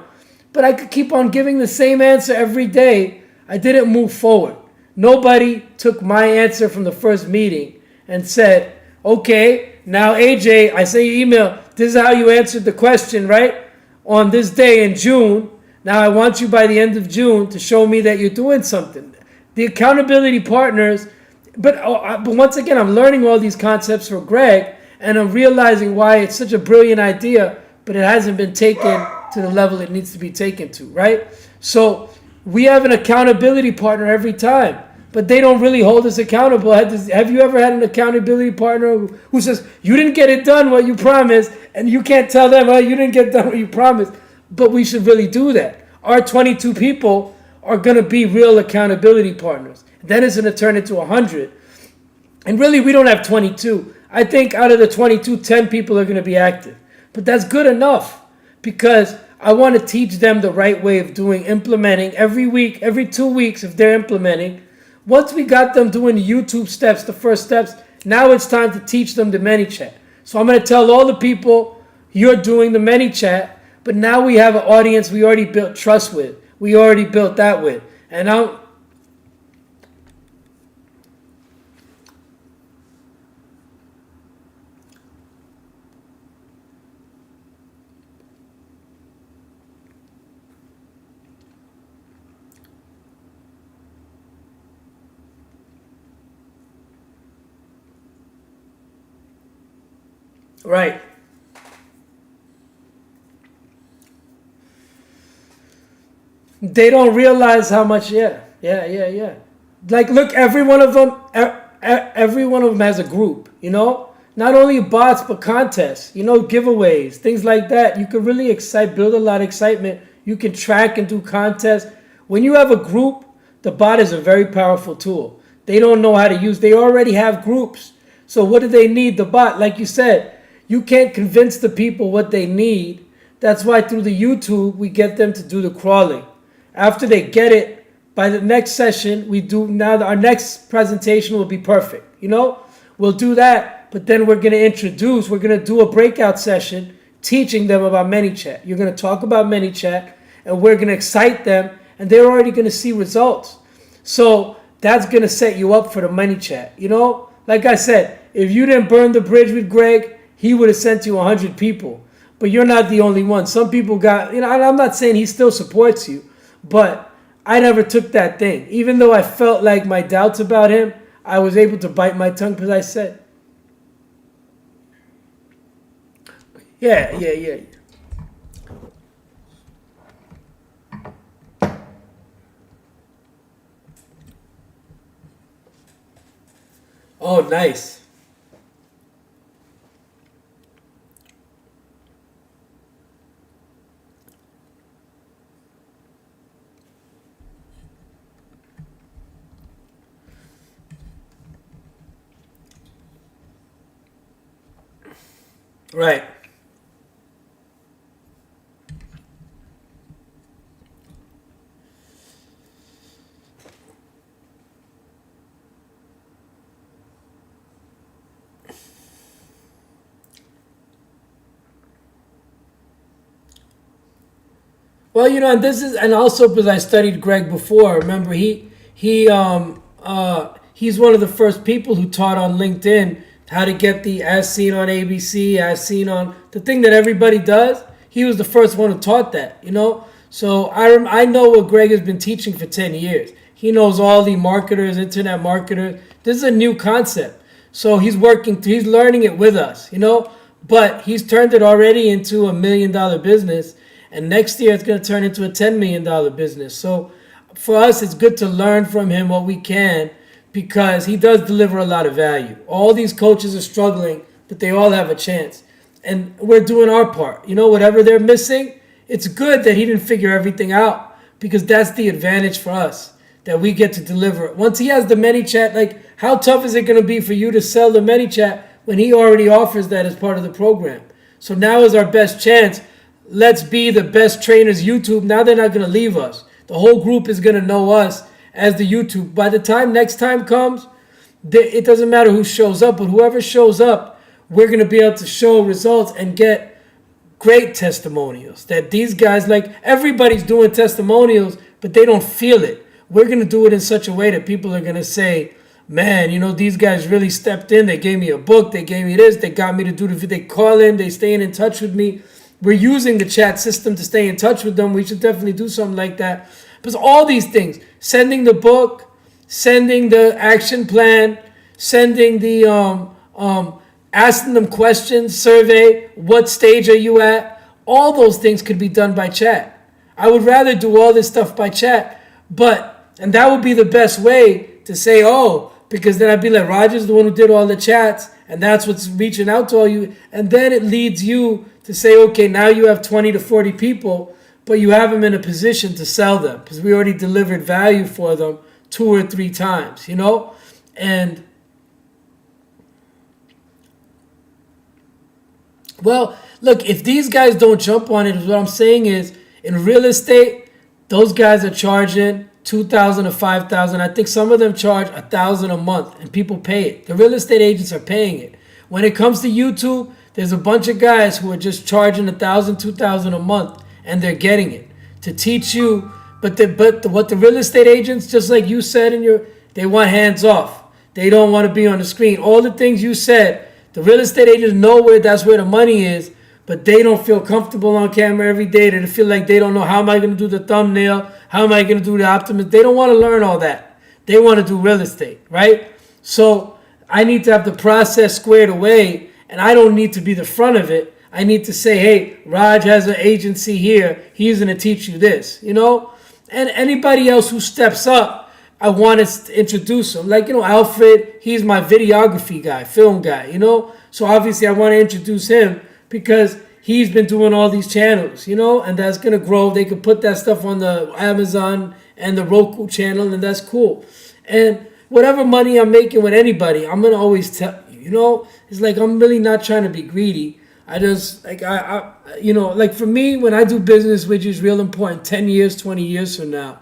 but I could keep on giving the same answer every day. I didn't move forward. Nobody took my answer from the first meeting and said, okay, now, AJ, I say email, this is how you answered the question, right? On this day in June. Now, I want you by the end of June to show me that you're doing something. The accountability partners, but once again, I'm learning all these concepts from Greg, and I'm realizing why it's such a brilliant idea, but it hasn't been taken to the level it needs to be taken to, right? So we have an accountability partner every time. But they don't really hold us accountable. Have you ever had an accountability partner who says, you didn't get it done what you promised, and you can't tell them, oh, you didn't get done what you promised? But we should really do that. Our 22 people are going to be real accountability partners. Then it's going to turn into 100. And really, we don't have 22. I think out of the 22, 10 people are going to be active. But that's good enough because I want to teach them the right way of implementing every week, every 2 weeks if they're implementing. Once we got them doing the YouTube steps, the first steps, now it's time to teach them the ManyChat. So I'm going to tell all the people, you're doing the ManyChat, but now we have an audience we already built trust with. We already built that with. And now, right. They don't realize how much, yeah. Like, look, every one of them has a group, Not only bots, but contests, giveaways, things like that. You can really build a lot of excitement. You can track and do contests. When you have a group, the bot is a very powerful tool. They don't know how to use, they already have groups. So what do they need? The bot, like you said, you can't convince the people what they need. That's why through the YouTube, we get them to do the crawling. After they get it, by the next session, our next presentation will be perfect. We'll do that, but then we're going to do a breakout session teaching them about ManyChat. You're going to talk about ManyChat, and we're going to excite them, and they're already going to see results. So that's going to set you up for the ManyChat. Like I said, if you didn't burn the bridge with Greg, he would have sent you 100 people. But you're not the only one. Some people got, I'm not saying he still supports you, but I never took that thing. Even though I felt like my doubts about him, I was able to bite my tongue because I said, yeah. Oh, nice. Right. Well, and this is, and also because I studied Greg before. Remember, he's one of the first people who taught on LinkedIn how to get the as seen on ABC, as seen on the thing that everybody does. He was the first one who taught that. So I know what Greg has been teaching for 10 years. He knows all the marketers, internet marketers. This is a new concept. So he's learning it with us. But he's turned it already into $1 million business. And next year it's going to turn into a $10 million business. So for us, it's good to learn from him what we can because he does deliver a lot of value. All these coaches are struggling, but they all have a chance. And we're doing our part. Whatever they're missing, it's good that he didn't figure everything out because that's the advantage for us, that we get to deliver. Once he has the ManyChat, like how tough is it going to be for you to sell the ManyChat when he already offers that as part of the program? So now is our best chance. Let's be the best trainers YouTube. Now they're not going to leave us. The whole group is going to know us as the YouTube. By the time next time comes, it doesn't matter who shows up, but whoever shows up, we're going to be able to show results and get great testimonials. That these guys, like everybody's doing testimonials, but they don't feel it. We're going to do it in such a way that people are going to say, man, these guys really stepped in. They gave me a book. They gave me this. They got me to do the, they call in. They staying in touch with me. We're using the chat system to stay in touch with them. We should definitely do something like that. Because all these things, sending the book, sending the action plan, sending the asking them questions, survey, what stage are you at? All those things could be done by chat. I would rather do all this stuff by chat, and that would be the best way to say, because then I'd be like, Roger's the one who did all the chats, and that's what's reaching out to all you. And then it leads you to say, okay, now you have 20 to 40 people, but you have them in a position to sell them because we already delivered value for them 2 or 3 times, And, well, look, if these guys don't jump on it, what I'm saying is, in real estate, those guys are charging $2,000 or $5,000. I think some of them charge $1,000 a month, and people pay it. The real estate agents are paying it. When it comes to YouTube, there's a bunch of guys who are just charging $1,000, $2,000 a month, and they're getting it to teach you. But what the real estate agents, just like you said they want hands off. They don't want to be on the screen. All the things you said, the real estate agents know that's where the money is, but they don't feel comfortable on camera every day. They feel like they don't know, how am I going to do the thumbnail? How am I going to do the optimist? They don't want to learn all that. They want to do real estate, right? So I need to have the process squared away, and I don't need to be the front of it. I need to say, hey, Raj has an agency here. He's going to teach you this, And anybody else who steps up, I want to introduce them. Like, Alfred, he's my videography guy, film guy, So obviously I want to introduce him because he's been doing all these channels, and that's going to grow. They could put that stuff on the Amazon and the Roku channel, and that's cool. And whatever money I'm making with anybody, I'm going to always tell you, it's like I'm really not trying to be greedy. I just, like, like for me, when I do business, which is real important, 10 years, 20 years from now,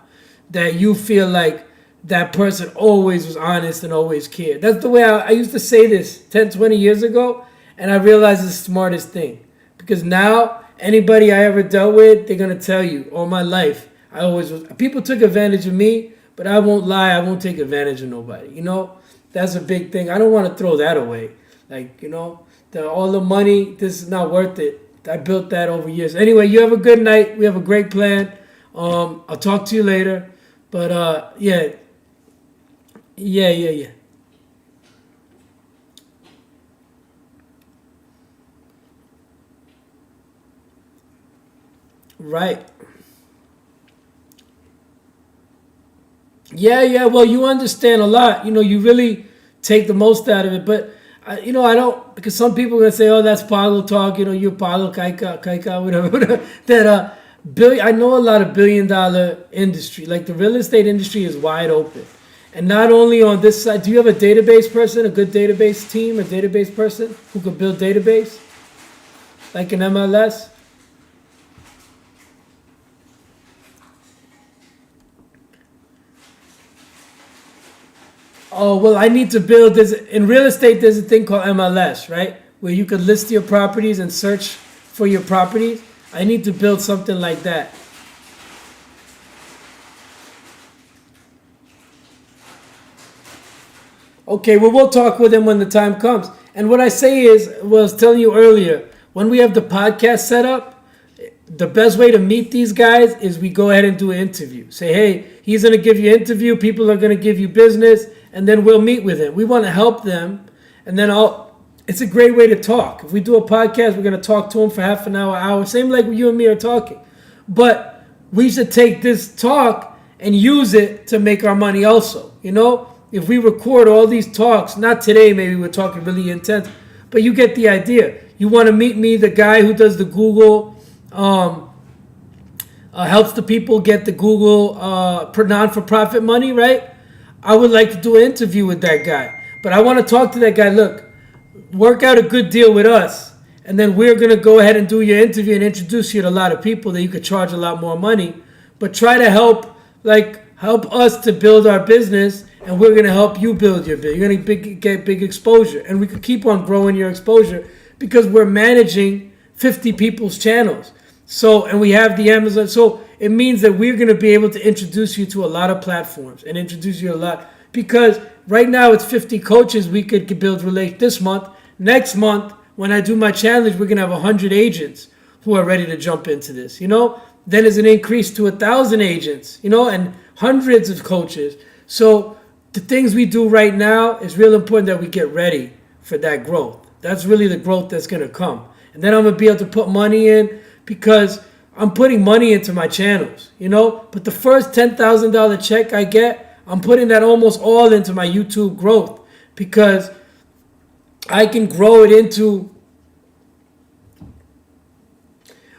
that you feel like that person always was honest and always cared. That's the way I used to say this 10, 20 years ago, and I realized it's the smartest thing. Because now, anybody I ever dealt with, they're going to tell you, all my life, I always was. People took advantage of me, but I won't lie, I won't take advantage of nobody. That's a big thing. I don't want to throw that away. Like, all the money, this is not worth it. I built that over years. Anyway, you have a good night. We have a great plan. I'll talk to you later. But, yeah. Right. Yeah. Well, you understand a lot. You really take the most out of it. But, I don't, because some people are going to say, oh, that's Pago talk. You're Pago, Kaika, whatever. That, I know a lot of $1 billion industry. Like the real estate industry is wide open. And not only on this side, do you have a database person, a good database team, a database person who could build database? like an MLS? Oh, well, I need to build this. In real estate, there's a thing called MLS, right? Where you could list your properties and search for your properties. I need to build something like that. Okay, well, we'll talk with him when the time comes. And what I say is, well, I was telling you earlier, when we have the podcast set up, the best way to meet these guys is we go ahead and do an interview. Say, hey, he's going to give you an interview. People are going to give you business. And then we'll meet with him. We want to help them. And then it's a great way to talk. If we do a podcast, we're going to talk to him for half an hour. Same like you and me are talking. But we should take this talk and use it to make our money also. You know, if we record all these talks, not today, maybe we're talking really intense, but you get the idea. You want to meet me, the guy who does the Google, helps the people get the Google non-for-profit money, right? I would like to do an interview with that guy. But I want to talk to that guy. Look, work out a good deal with us. And then we're going to go ahead and do your interview and introduce you to a lot of people that you could charge a lot more money. But try to help us to build our business, and we're going to help you build your business. You're going to get big exposure. And we could keep on growing your exposure because we're managing 50 people's channels. So, and we have the Amazon. So it means that we're going to be able to introduce you to a lot of platforms and introduce you a lot. Because right now it's 50 coaches we could build relate this month. Next month, when I do my challenge, we're going to have 100 agents who are ready to jump into this, you know. Then it's an increase to 1,000 agents, you know, and hundreds of coaches. So the things we do right now is real important that we get ready for that growth. That's really the growth that's going to come. And then I'm going to be able to put money in, because I'm putting money into my channels, you know. But the first $10,000 check I get, I'm putting that almost all into my YouTube growth, because I can grow it into,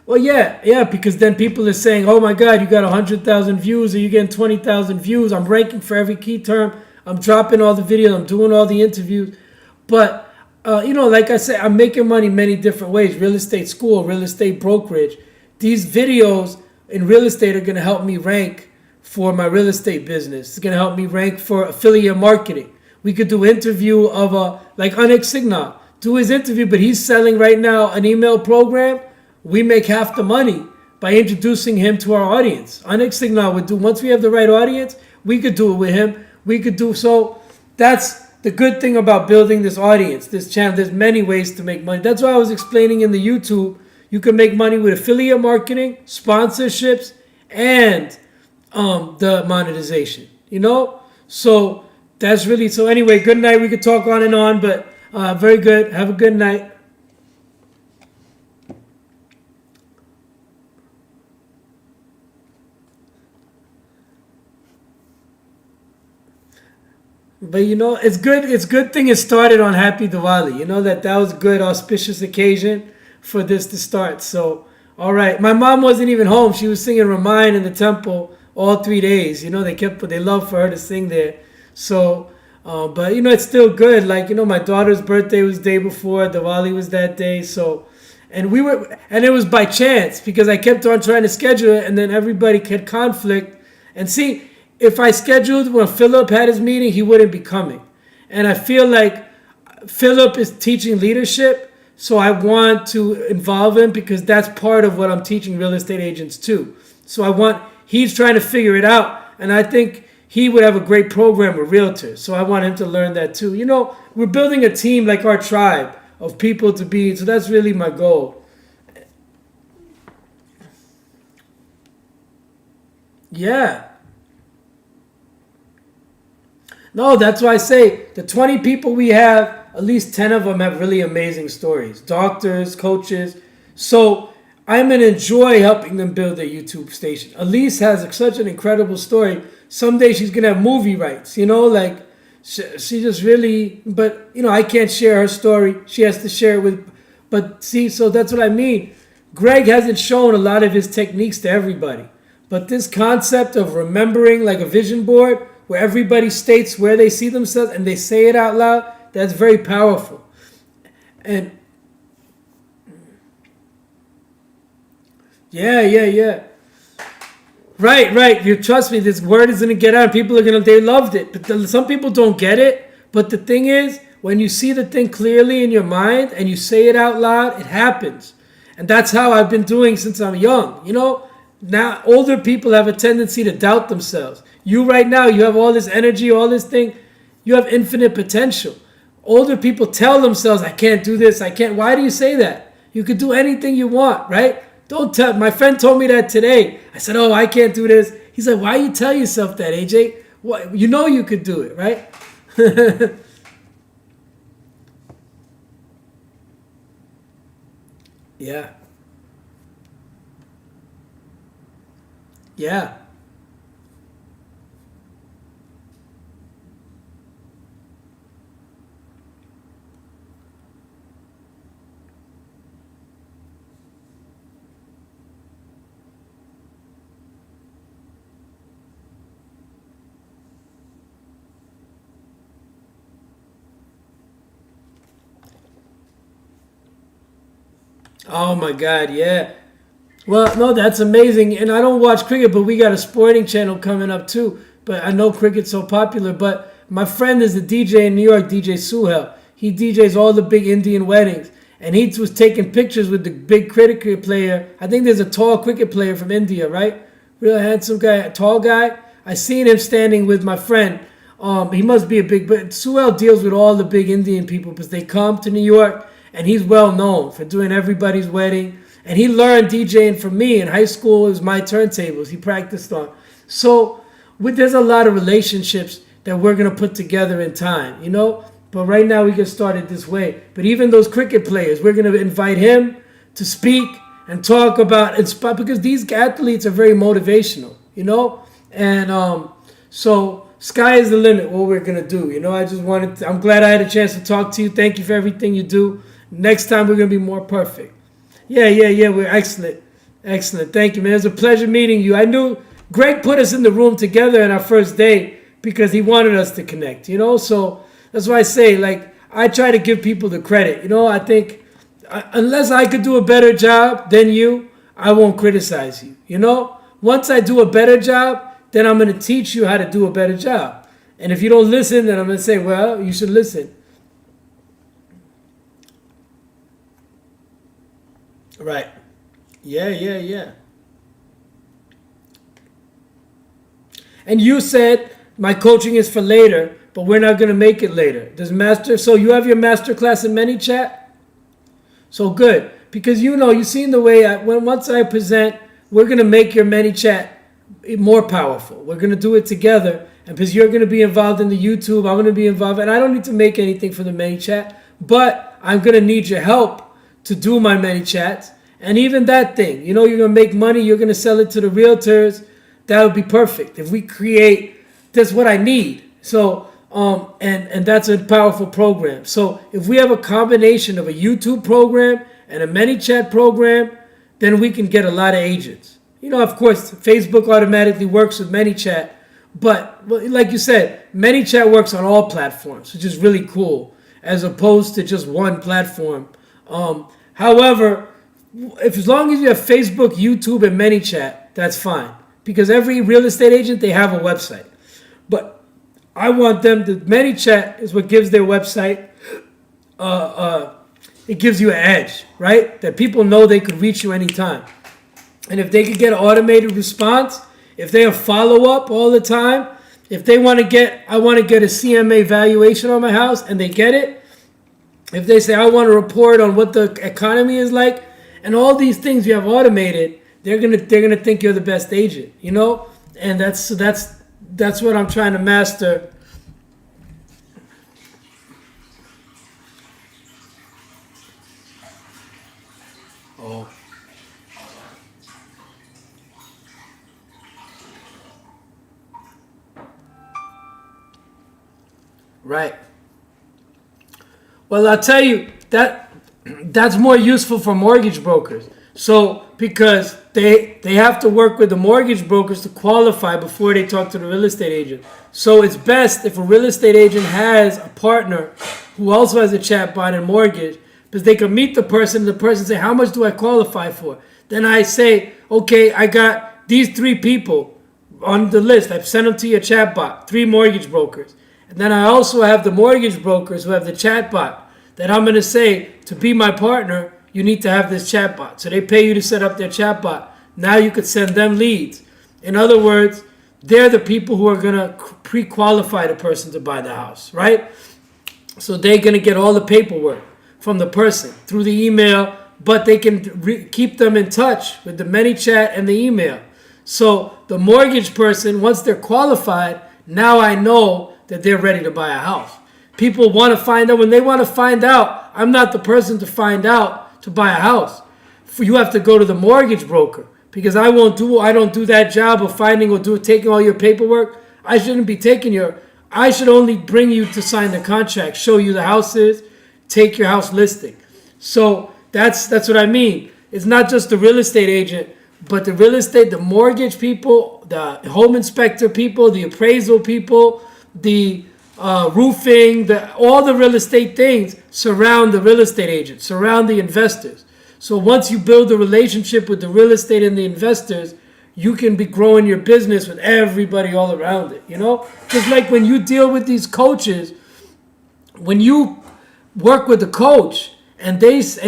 well, yeah, because then people are saying, oh my God, you got 100,000 views, or you getting 20,000 views. I'm ranking for every key term. I'm dropping all the videos. I'm doing all the interviews. But you know, like I said, I'm making money many different ways. Real estate school, real estate brokerage. These videos in real estate are going to help me rank for my real estate business. It's going to help me rank for affiliate marketing. We could do interview of like Onyx Signal. Do his interview, but he's selling right now an email program. We make half the money by introducing him to our audience. Onyx Signal would do, once we have the right audience, we could do it with him. We could do, so that's the good thing about building this audience, this channel. There's many ways to make money. That's why I was explaining in the YouTube, you can make money with affiliate marketing, sponsorships, and the monetization, you know? So that's really, so anyway, good night. We could talk on and on, but very good. Have a good night. But you know, it's good. It's good thing it started on Happy Diwali. You know that was a good auspicious occasion for this to start. So, all right. My mom wasn't even home. She was singing Ramayana in the temple all 3 days. You know, they love for her to sing there. So, but you know, it's still good. Like, you know, my daughter's birthday was the day before. Diwali was that day. So, and it was by chance, because I kept on trying to schedule it, and then everybody had conflict. And see, if I scheduled when Philip had his meeting, he wouldn't be coming. And I feel like Philip is teaching leadership, so I want to involve him, because that's part of what I'm teaching real estate agents too. So he's trying to figure it out, and I think he would have a great program with realtors. So I want him to learn that too. You know, we're building a team like our tribe of people to be, so that's really my goal. Yeah. No, that's why I say the 20 people we have, at least 10 of them have really amazing stories. Doctors, coaches. So I'm going to enjoy helping them build their YouTube station. Elise has such an incredible story. Someday she's going to have movie rights, you know, like she just really, but you know, I can't share her story. She has to share it with, but see, so that's what I mean. Greg hasn't shown a lot of his techniques to everybody, but this concept of remembering like a vision board, where everybody states where they see themselves and they say it out loud, that's very powerful. And Yeah. Right. You trust me, this word is gonna get out. People are gonna, they loved it. But some people don't get it. But the thing is, when you see the thing clearly in your mind and you say it out loud, it happens. And that's how I've been doing since I'm young. You know, now older people have a tendency to doubt themselves. You right now, you have all this energy, all this thing. You have infinite potential. Older people tell themselves, I can't do this, I can't. Why do you say that? You could do anything you want, right? Don't tell. My friend told me that today. I said, oh, I can't do this. He said, why you tell yourself that, AJ? What, you know you could do it, right? Yeah. Yeah. Oh my God, yeah. Well, no, that's amazing. And I don't watch cricket, but we got a sporting channel coming up too. But I know cricket's so popular. But my friend is a DJ in New York, DJ Suhel. He DJs all the big Indian weddings. And he was taking pictures with the big cricket player. I think there's a tall cricket player from India, right? Real handsome guy, a tall guy. I seen him standing with my friend. He must be a big, but Suhel deals with all the big Indian people because they come to New York, and he's well known for doing everybody's wedding. And he learned DJing from me in high school. It was my turntables he practiced on. So there's a lot of relationships that we're going to put together in time, you know? But right now we get started this way. But even those cricket players, we're going to invite him to speak and talk about it, because these athletes are very motivational, you know? And so sky is the limit, what we're going to do. You know, I'm glad I had a chance to talk to you. Thank you for everything you do. Next time we're going to be more perfect. Yeah. We're excellent. Excellent. Thank you, man. It was a pleasure meeting you. I knew Greg put us in the room together on our first day because he wanted us to connect, you know? So that's why I say, like, I try to give people the credit. You know, I think unless I could do a better job than you, I won't criticize you, you know? Once I do a better job, then I'm going to teach you how to do a better job. And if you don't listen, then I'm going to say, well, you should listen. Right. Yeah. And you said my coaching is for later, but we're not going to make it later. So you have your master class in ManyChat? So good. Because you seen the way once I present, we're going to make your ManyChat more powerful. We're going to do it together. And because you're going to be involved in the YouTube, I'm going to be involved. And I don't need to make anything for the ManyChat, but I'm going to need your help to do my ManyChats. And even that thing, you're going to make money, you're going to sell it to the realtors. That would be perfect. If we create, that's what I need. So, and that's a powerful program. So if we have a combination of a YouTube program and a ManyChat program, then we can get a lot of agents. Of course, Facebook automatically works with ManyChat, but like you said, ManyChat works on all platforms, which is really cool, as opposed to just one platform. However, as long as you have Facebook, YouTube, and ManyChat, that's fine. Because every real estate agent, they have a website. But I want them to, ManyChat is what gives their website, it gives you an edge, right? That people know they could reach you anytime. And if they could get an automated response, if they have follow-up all the time, if they want to get, I want to get a CMA valuation on my house, and they get it. If they say, I want to report on what the economy is like, and all these things you have automated, they're gonna think you're the best agent, and that's what I'm trying to master. Oh, right. Well, I'll tell you that's more useful for mortgage brokers. So because they have to work with the mortgage brokers to qualify before they talk to the real estate agent. So it's best if a real estate agent has a partner who also has a chatbot and mortgage, because they can meet the person say, how much do I qualify for? Then I say, okay, I got these 3 people on the list. I've sent them to your chatbot, 3 mortgage brokers. And then I also have the mortgage brokers who have the chatbot that I'm going to say, to be my partner, you need to have this chatbot. So they pay you to set up their chatbot. Now you could send them leads. In other words, they're the people who are going to pre-qualify the person to buy the house, right? So they're going to get all the paperwork from the person through the email, but they can keep them in touch with the ManyChat and the email. So the mortgage person, once they're qualified, now I know that they're ready to buy a house. People want to find out. When they want to find out, I'm not the person to find out to buy a house. You have to go to the mortgage broker, because I don't do that job of finding or taking all your paperwork. I shouldn't be I should only bring you to sign the contract, show you the houses, take your house listing. So that's what I mean. It's not just the real estate agent, but the mortgage people, the home inspector people, the appraisal people, the roofing, all the real estate things surround the real estate agent, surround the investors. So once you build a relationship with the real estate and the investors, you can be growing your business with everybody all around it, Just like when you deal with these coaches, when you work with a coach and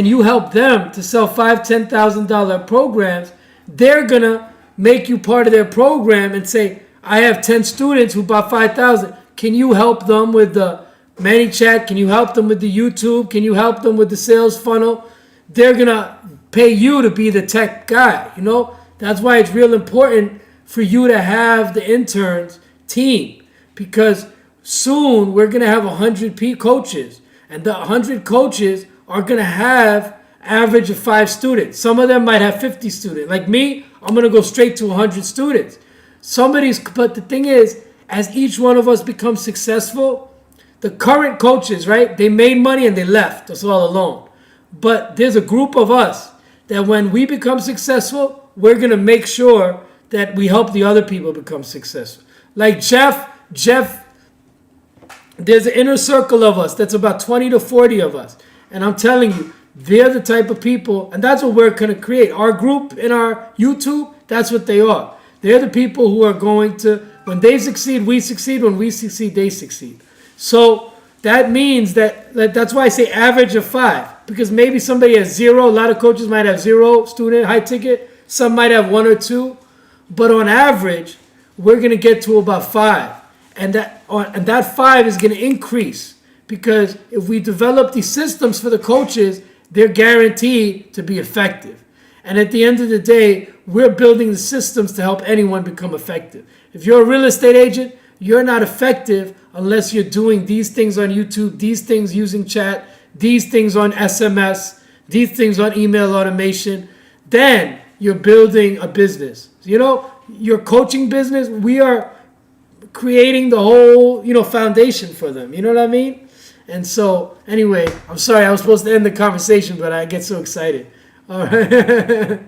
you help them to sell $5,000, $10,000 programs, they're going to make you part of their program and say, I have 10 students who bought $5,000. Can you help them with the ManyChat? Can you help them with the YouTube? Can you help them with the sales funnel? They're going to pay you to be the tech guy, That's why it's real important for you to have the interns team, because soon we're going to have 100 coaches, and the 100 coaches are going to have average of 5 students. Some of them might have 50 students. Like me, I'm going to go straight to 100 students. But the thing is, as each one of us becomes successful, the current coaches, right, they made money and they left us all alone. But there's a group of us that when we become successful, we're going to make sure that we help the other people become successful. Like Jeff, there's an inner circle of us that's about 20 to 40 of us. And I'm telling you, they're the type of people, and that's what we're going to create. Our group in our YouTube, that's what they are. They're the people who are going to, when they succeed, we succeed. When we succeed, they succeed. So that means that's why I say average of 5, because maybe somebody has 0. A lot of coaches might have 0 student, high ticket. Some might have 1 or 2. But on average, we're going to get to about 5. And that 5 is going to increase, because if we develop these systems for the coaches, they're guaranteed to be effective. And at the end of the day, we're building the systems to help anyone become effective. If you're a real estate agent, you're not effective unless you're doing these things on YouTube, these things using chat, these things on SMS, these things on email automation. Then you're building a business. Your coaching business, we are creating the whole, foundation for them. You know what I mean? And so, anyway, I'm sorry, I was supposed to end the conversation, but I get so excited. All right.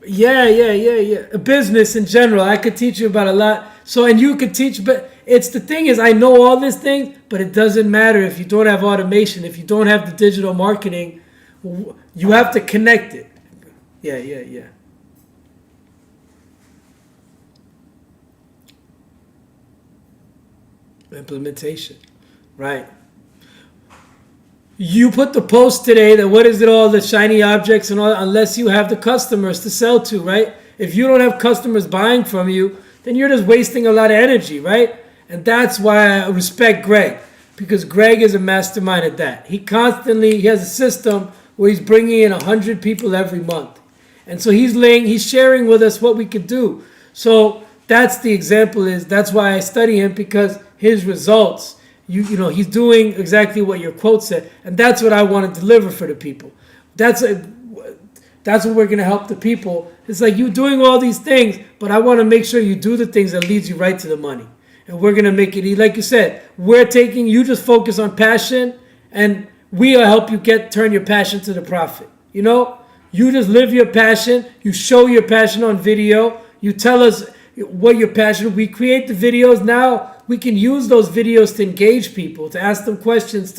Yeah. Business in general, I could teach you about a lot. So, and you could teach, but the thing is, I know all these things, but it doesn't matter if you don't have automation, if you don't have the digital marketing, you have to connect it. Yeah. Implementation, right? You put the post today that what is it all the shiny objects and all, unless you have the customers to sell to, right? If you don't have customers buying from you, then you're just wasting a lot of energy, right? And that's why I respect Greg, because Greg is a mastermind at that. He has a system where he's bringing in 100 people every month. And so he's sharing with us what we could do. So that's the example that's why I study him, because his results, he's doing exactly what your quote said. And that's what I want to deliver for the people. That's what we're going to help the people. It's like you doing all these things, but I want to make sure you do the things that leads you right to the money. And we're going to make it, like you said, you just focus on passion, and we'll help you turn your passion to the profit. You just live your passion. You show your passion on video. You tell us what your passion. We create the videos. Now we can use those videos to engage people, to ask them questions,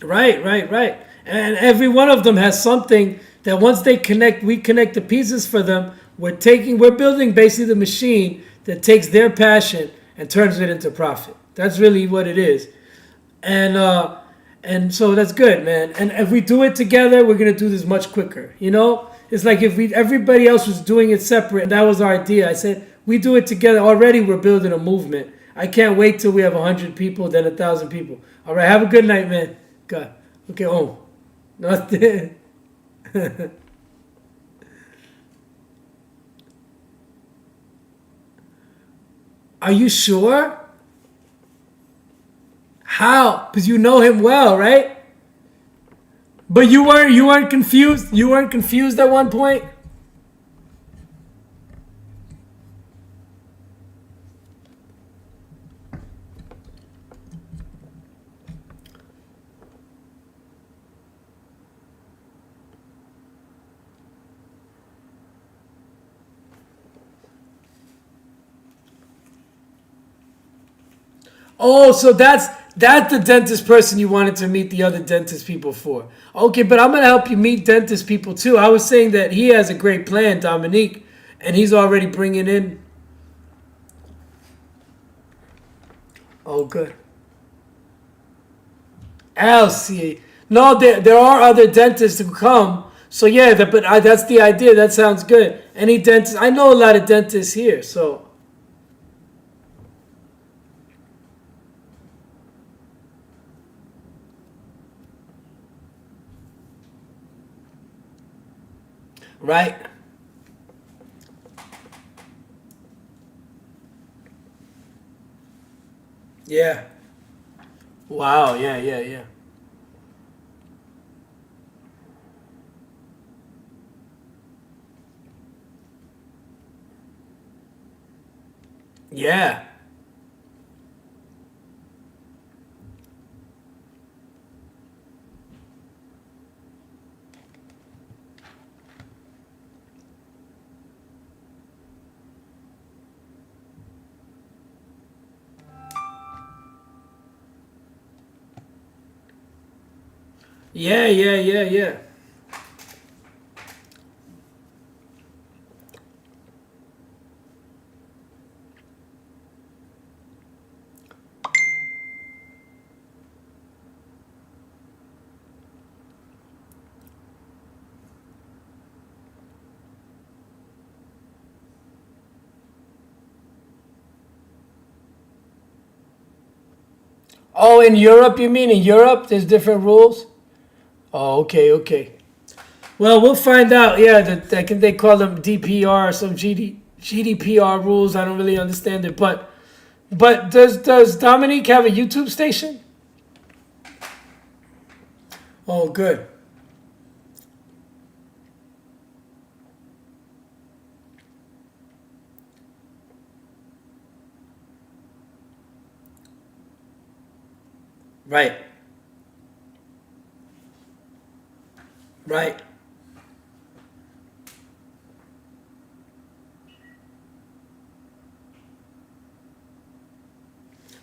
Right. And every one of them has something that once they connect, we connect the pieces for them. We're building basically the machine that takes their passion and turns it into profit. That's really what it is. And so that's good, man. And if we do it together, we're gonna do this much quicker. It's like if everybody else was doing it separate, and that was our idea. I said we do it together. Already, we're building a movement. I can't wait till we have 100 people, then 1,000 people. All right, have a good night, man. God. Okay, oh, nothing. Are you sure? How? Because you know him well, right? But you weren't confused. You weren't confused at one point. Oh, so that's the dentist person you wanted to meet the other dentist people for. Okay, but I'm gonna help you meet dentist people too. I was saying that he has a great plan, Dominique, and he's already bringing in. Oh, good. Elsie. No, there are other dentists who come. So yeah, that's the idea. That sounds good. Any dentist? I know a lot of dentists here. So right. Yeah. Wow. Yeah. Yeah. Yeah. Oh, in Europe, you mean? In Europe, there's different rules? Oh, okay. Well, we'll find out. Yeah, that can they call them DPR or some GDPR rules? I don't really understand it, but does Dominique have a YouTube station? Oh, good. Right, right.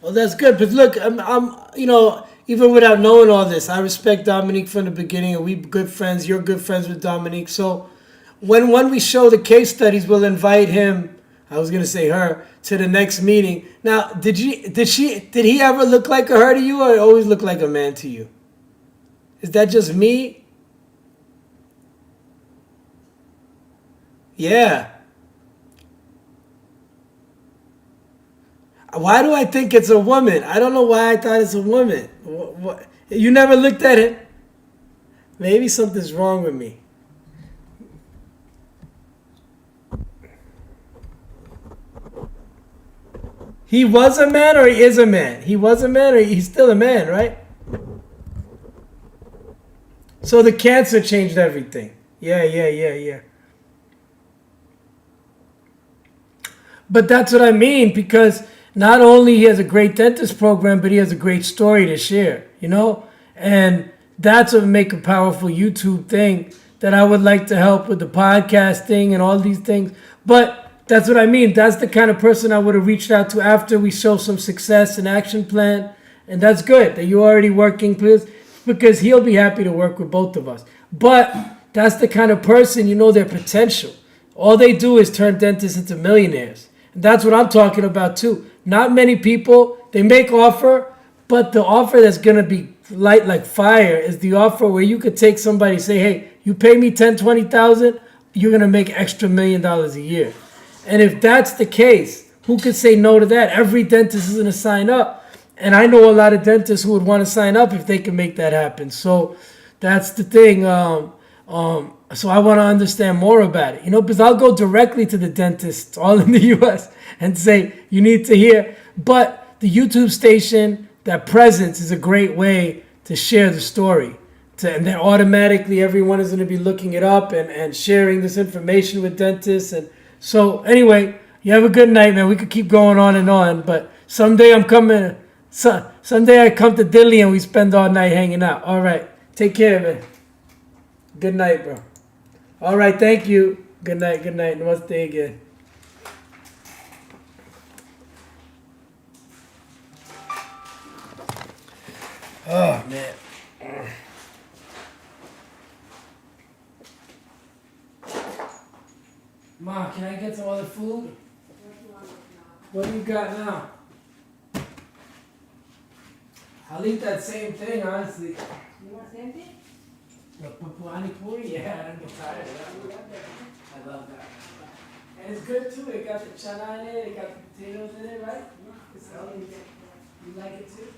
Well, that's good. But look, even without knowing all this, I respect Dominique from the beginning, and we good friends. You're good friends with Dominique. So when we show the case studies, we'll invite him. I was gonna say her to the next meeting. Now, did he ever look like a her to you, or always look like a man to you? Is that just me? Yeah. Why do I think it's a woman? I don't know why I thought it's a woman. You never looked at it? Maybe something's wrong with me. He was a man or he is a man? He was a man or he's still a man, right? So the cancer changed everything. Yeah. But that's what I mean because not only he has a great dentist program, but he has a great story to share. And that's what make a powerful YouTube thing that I would like to help with the podcasting and all these things. But that's what I mean. That's the kind of person I would have reached out to after we show some success and action plan. And that's good that you're already working. Please because he'll be happy to work with both of us. But that's the kind of person, you know, their potential. All they do is turn dentists into millionaires. And that's what I'm talking about too. Not many people, they make offer, but the offer that's going to be light like fire is the offer where you could take somebody, say, hey, you pay me 10, 20,000, you're going to make extra $1 million a year. And if that's the case, who could say no to that? Every dentist is going to sign up. And I know a lot of dentists who would want to sign up if they can make that happen. So that's the thing. So I want to understand more about it, you know, because I'll go directly to the dentists all in the U.S. and say, you need to hear. But the YouTube station, that presence is a great way to share the story. And then automatically everyone is going to be looking it up and sharing this information with dentists. And so anyway, you have a good night, man. We could keep going on and on, but someday I'm coming. Someday I come to Dilly and we spend all night hanging out. All right. Take care, man. Good night, bro. All right. Thank you. Good night. Good night. Namaste again. Oh, man. Mom, can I get some other food? What do you got now? I'll eat that same thing, honestly. You want same thing? The pani puri, yeah, I don't get tired of that. I love that. And it's good too. It got the chana in it, it got the potatoes in it, right? It's healthy. You like it too?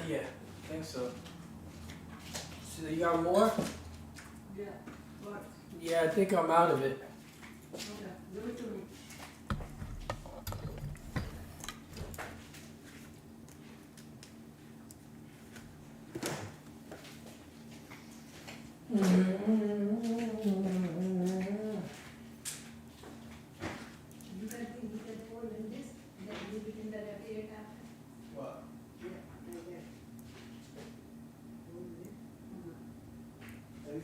Yeah, I think so. So you got more? Yeah, what? Yeah, I think I'm out of it. Okay, give it to me. You can hold in this, then leave it in the refrigerator. What? Yeah, like that. Hold it.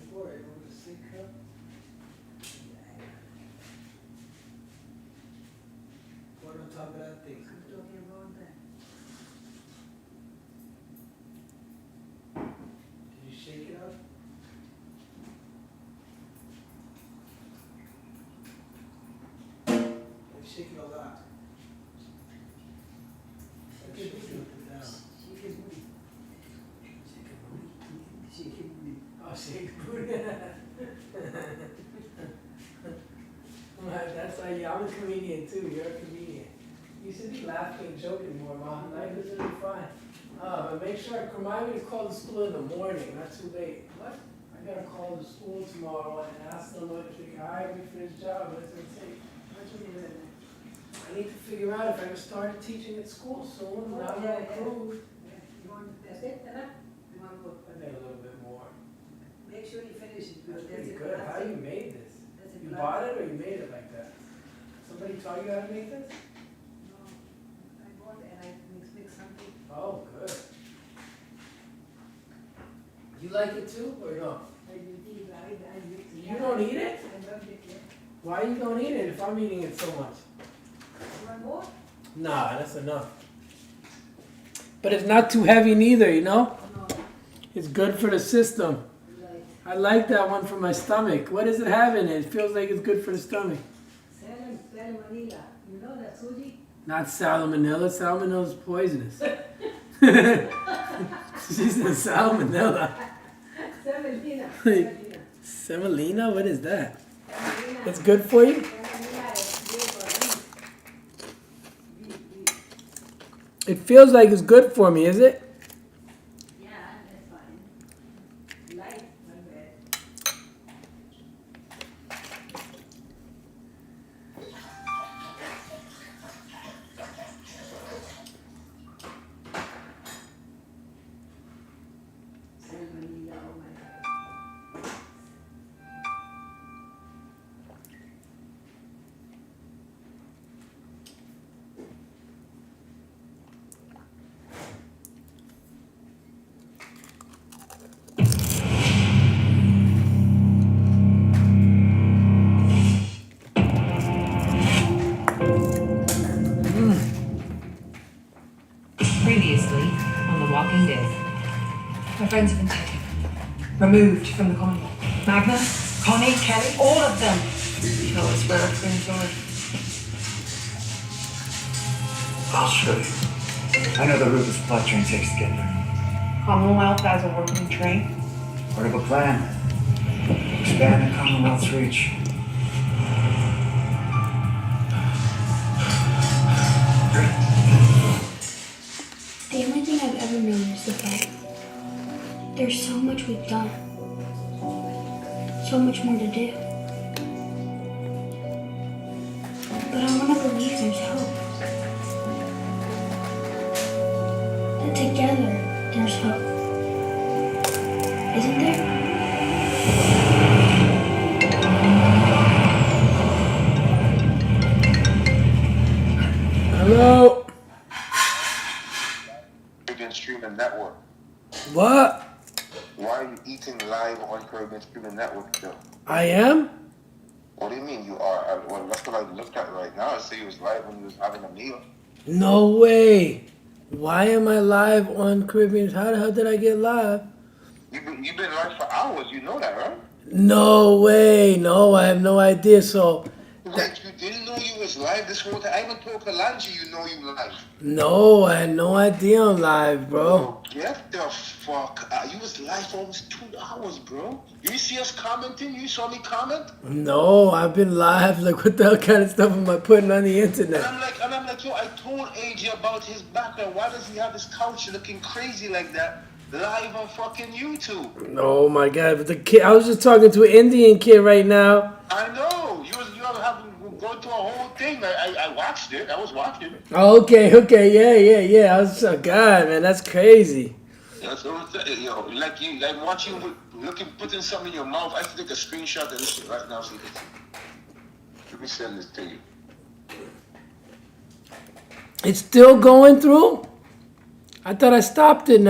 Before I go to sink cup. What on top of that thing? I'm talking about that. Did you shake it up? Shake it a lot. Shake it booty. Shake it booty. Shake it booty. Oh, shake booty. That's like, yeah, I'm a comedian too. You're a comedian. You should be laughing and joking more, Mom. Life is really fun. But make sure, remind me to call the school in the morning, not too late. What? I gotta call the school tomorrow and ask them what if they can hire me for this job. What's it gonna take? What you mean? I need to figure out if I can start teaching at school soon. Now I'm Yeah, on yeah. cruise. You want to test it, enough? You want to go? I think a little bit more. Make sure you finish it, That's because pretty that's good. a How you made this? That's a You plastic. bought it or you made it like that? Somebody taught you how to make this? No, I bought it and I mix something. Oh, good. You like it too, or no? I did, I mix it. You don't eat it? I loved it, yeah. Why you don't eat it if I'm eating it so much? You want more? Nah, that's enough. But it's not too heavy neither, you know? No, It's good for the system. like I like that one for my stomach. What does it have in it? It feels like it's good for the stomach. salmonella. You know that suji? Not salmonella. Salmonella's poisonous. She said salmonella. Semolina. Semolina? What is that? Semolina. It's good for you? Semolina is good for wheat. It feels like it's good for me, is it? Yeah, that's fine. Light, not bad. Salmonella, oh my God. Previously on The Walking Dead. My friends have been taken. Removed from the colony. Magna, Connie, Kelly, all of them. No, it's where it's been stored. I'll show you. I know the route the supply train takes to get there. Commonwealth has a working train. Part of a plan. Expand the Commonwealth's reach. The only thing I've ever known is the fight. There's so much we've done. So much more to do. But I want to believe there's hope. That together there's hope. Isn't there? Hello? Caribbean Streaming Network. What? Why are you eating live on Caribbean Streaming Network still? I am? What do you mean you are? Well, that's what I looked at right now. I see you was live when you was having a meal. No way. Why am I live on Caribbean? How the hell did I get live? You've been live for hours. You know that, right? No way. No, I have no idea. So Wait, you didn't know you was live this whole time? I even told Kalanji you know you live. No, I had no idea I'm live, bro. Bro, get the fuck out. You was live for almost 2 hours, bro. You see us commenting? You saw me comment? No, I've been live. Like, what the hell kind of stuff am I putting on the internet? And I'm like, yo, I told AJ about his background. Why does he have his couch looking crazy like that? Live on fucking YouTube. Oh my god, but the kid, I was just talking to an Indian kid right now. I know. You were having go through a whole thing. I watched it. I was watching. Oh, okay, yeah. I was, oh god, man, that's crazy. That's what I'm saying. Yo, like watching looking putting something in your mouth. I have to take a screenshot of this shit right now so you can see. Let me send this to you. It's still going through? I thought I stopped it now.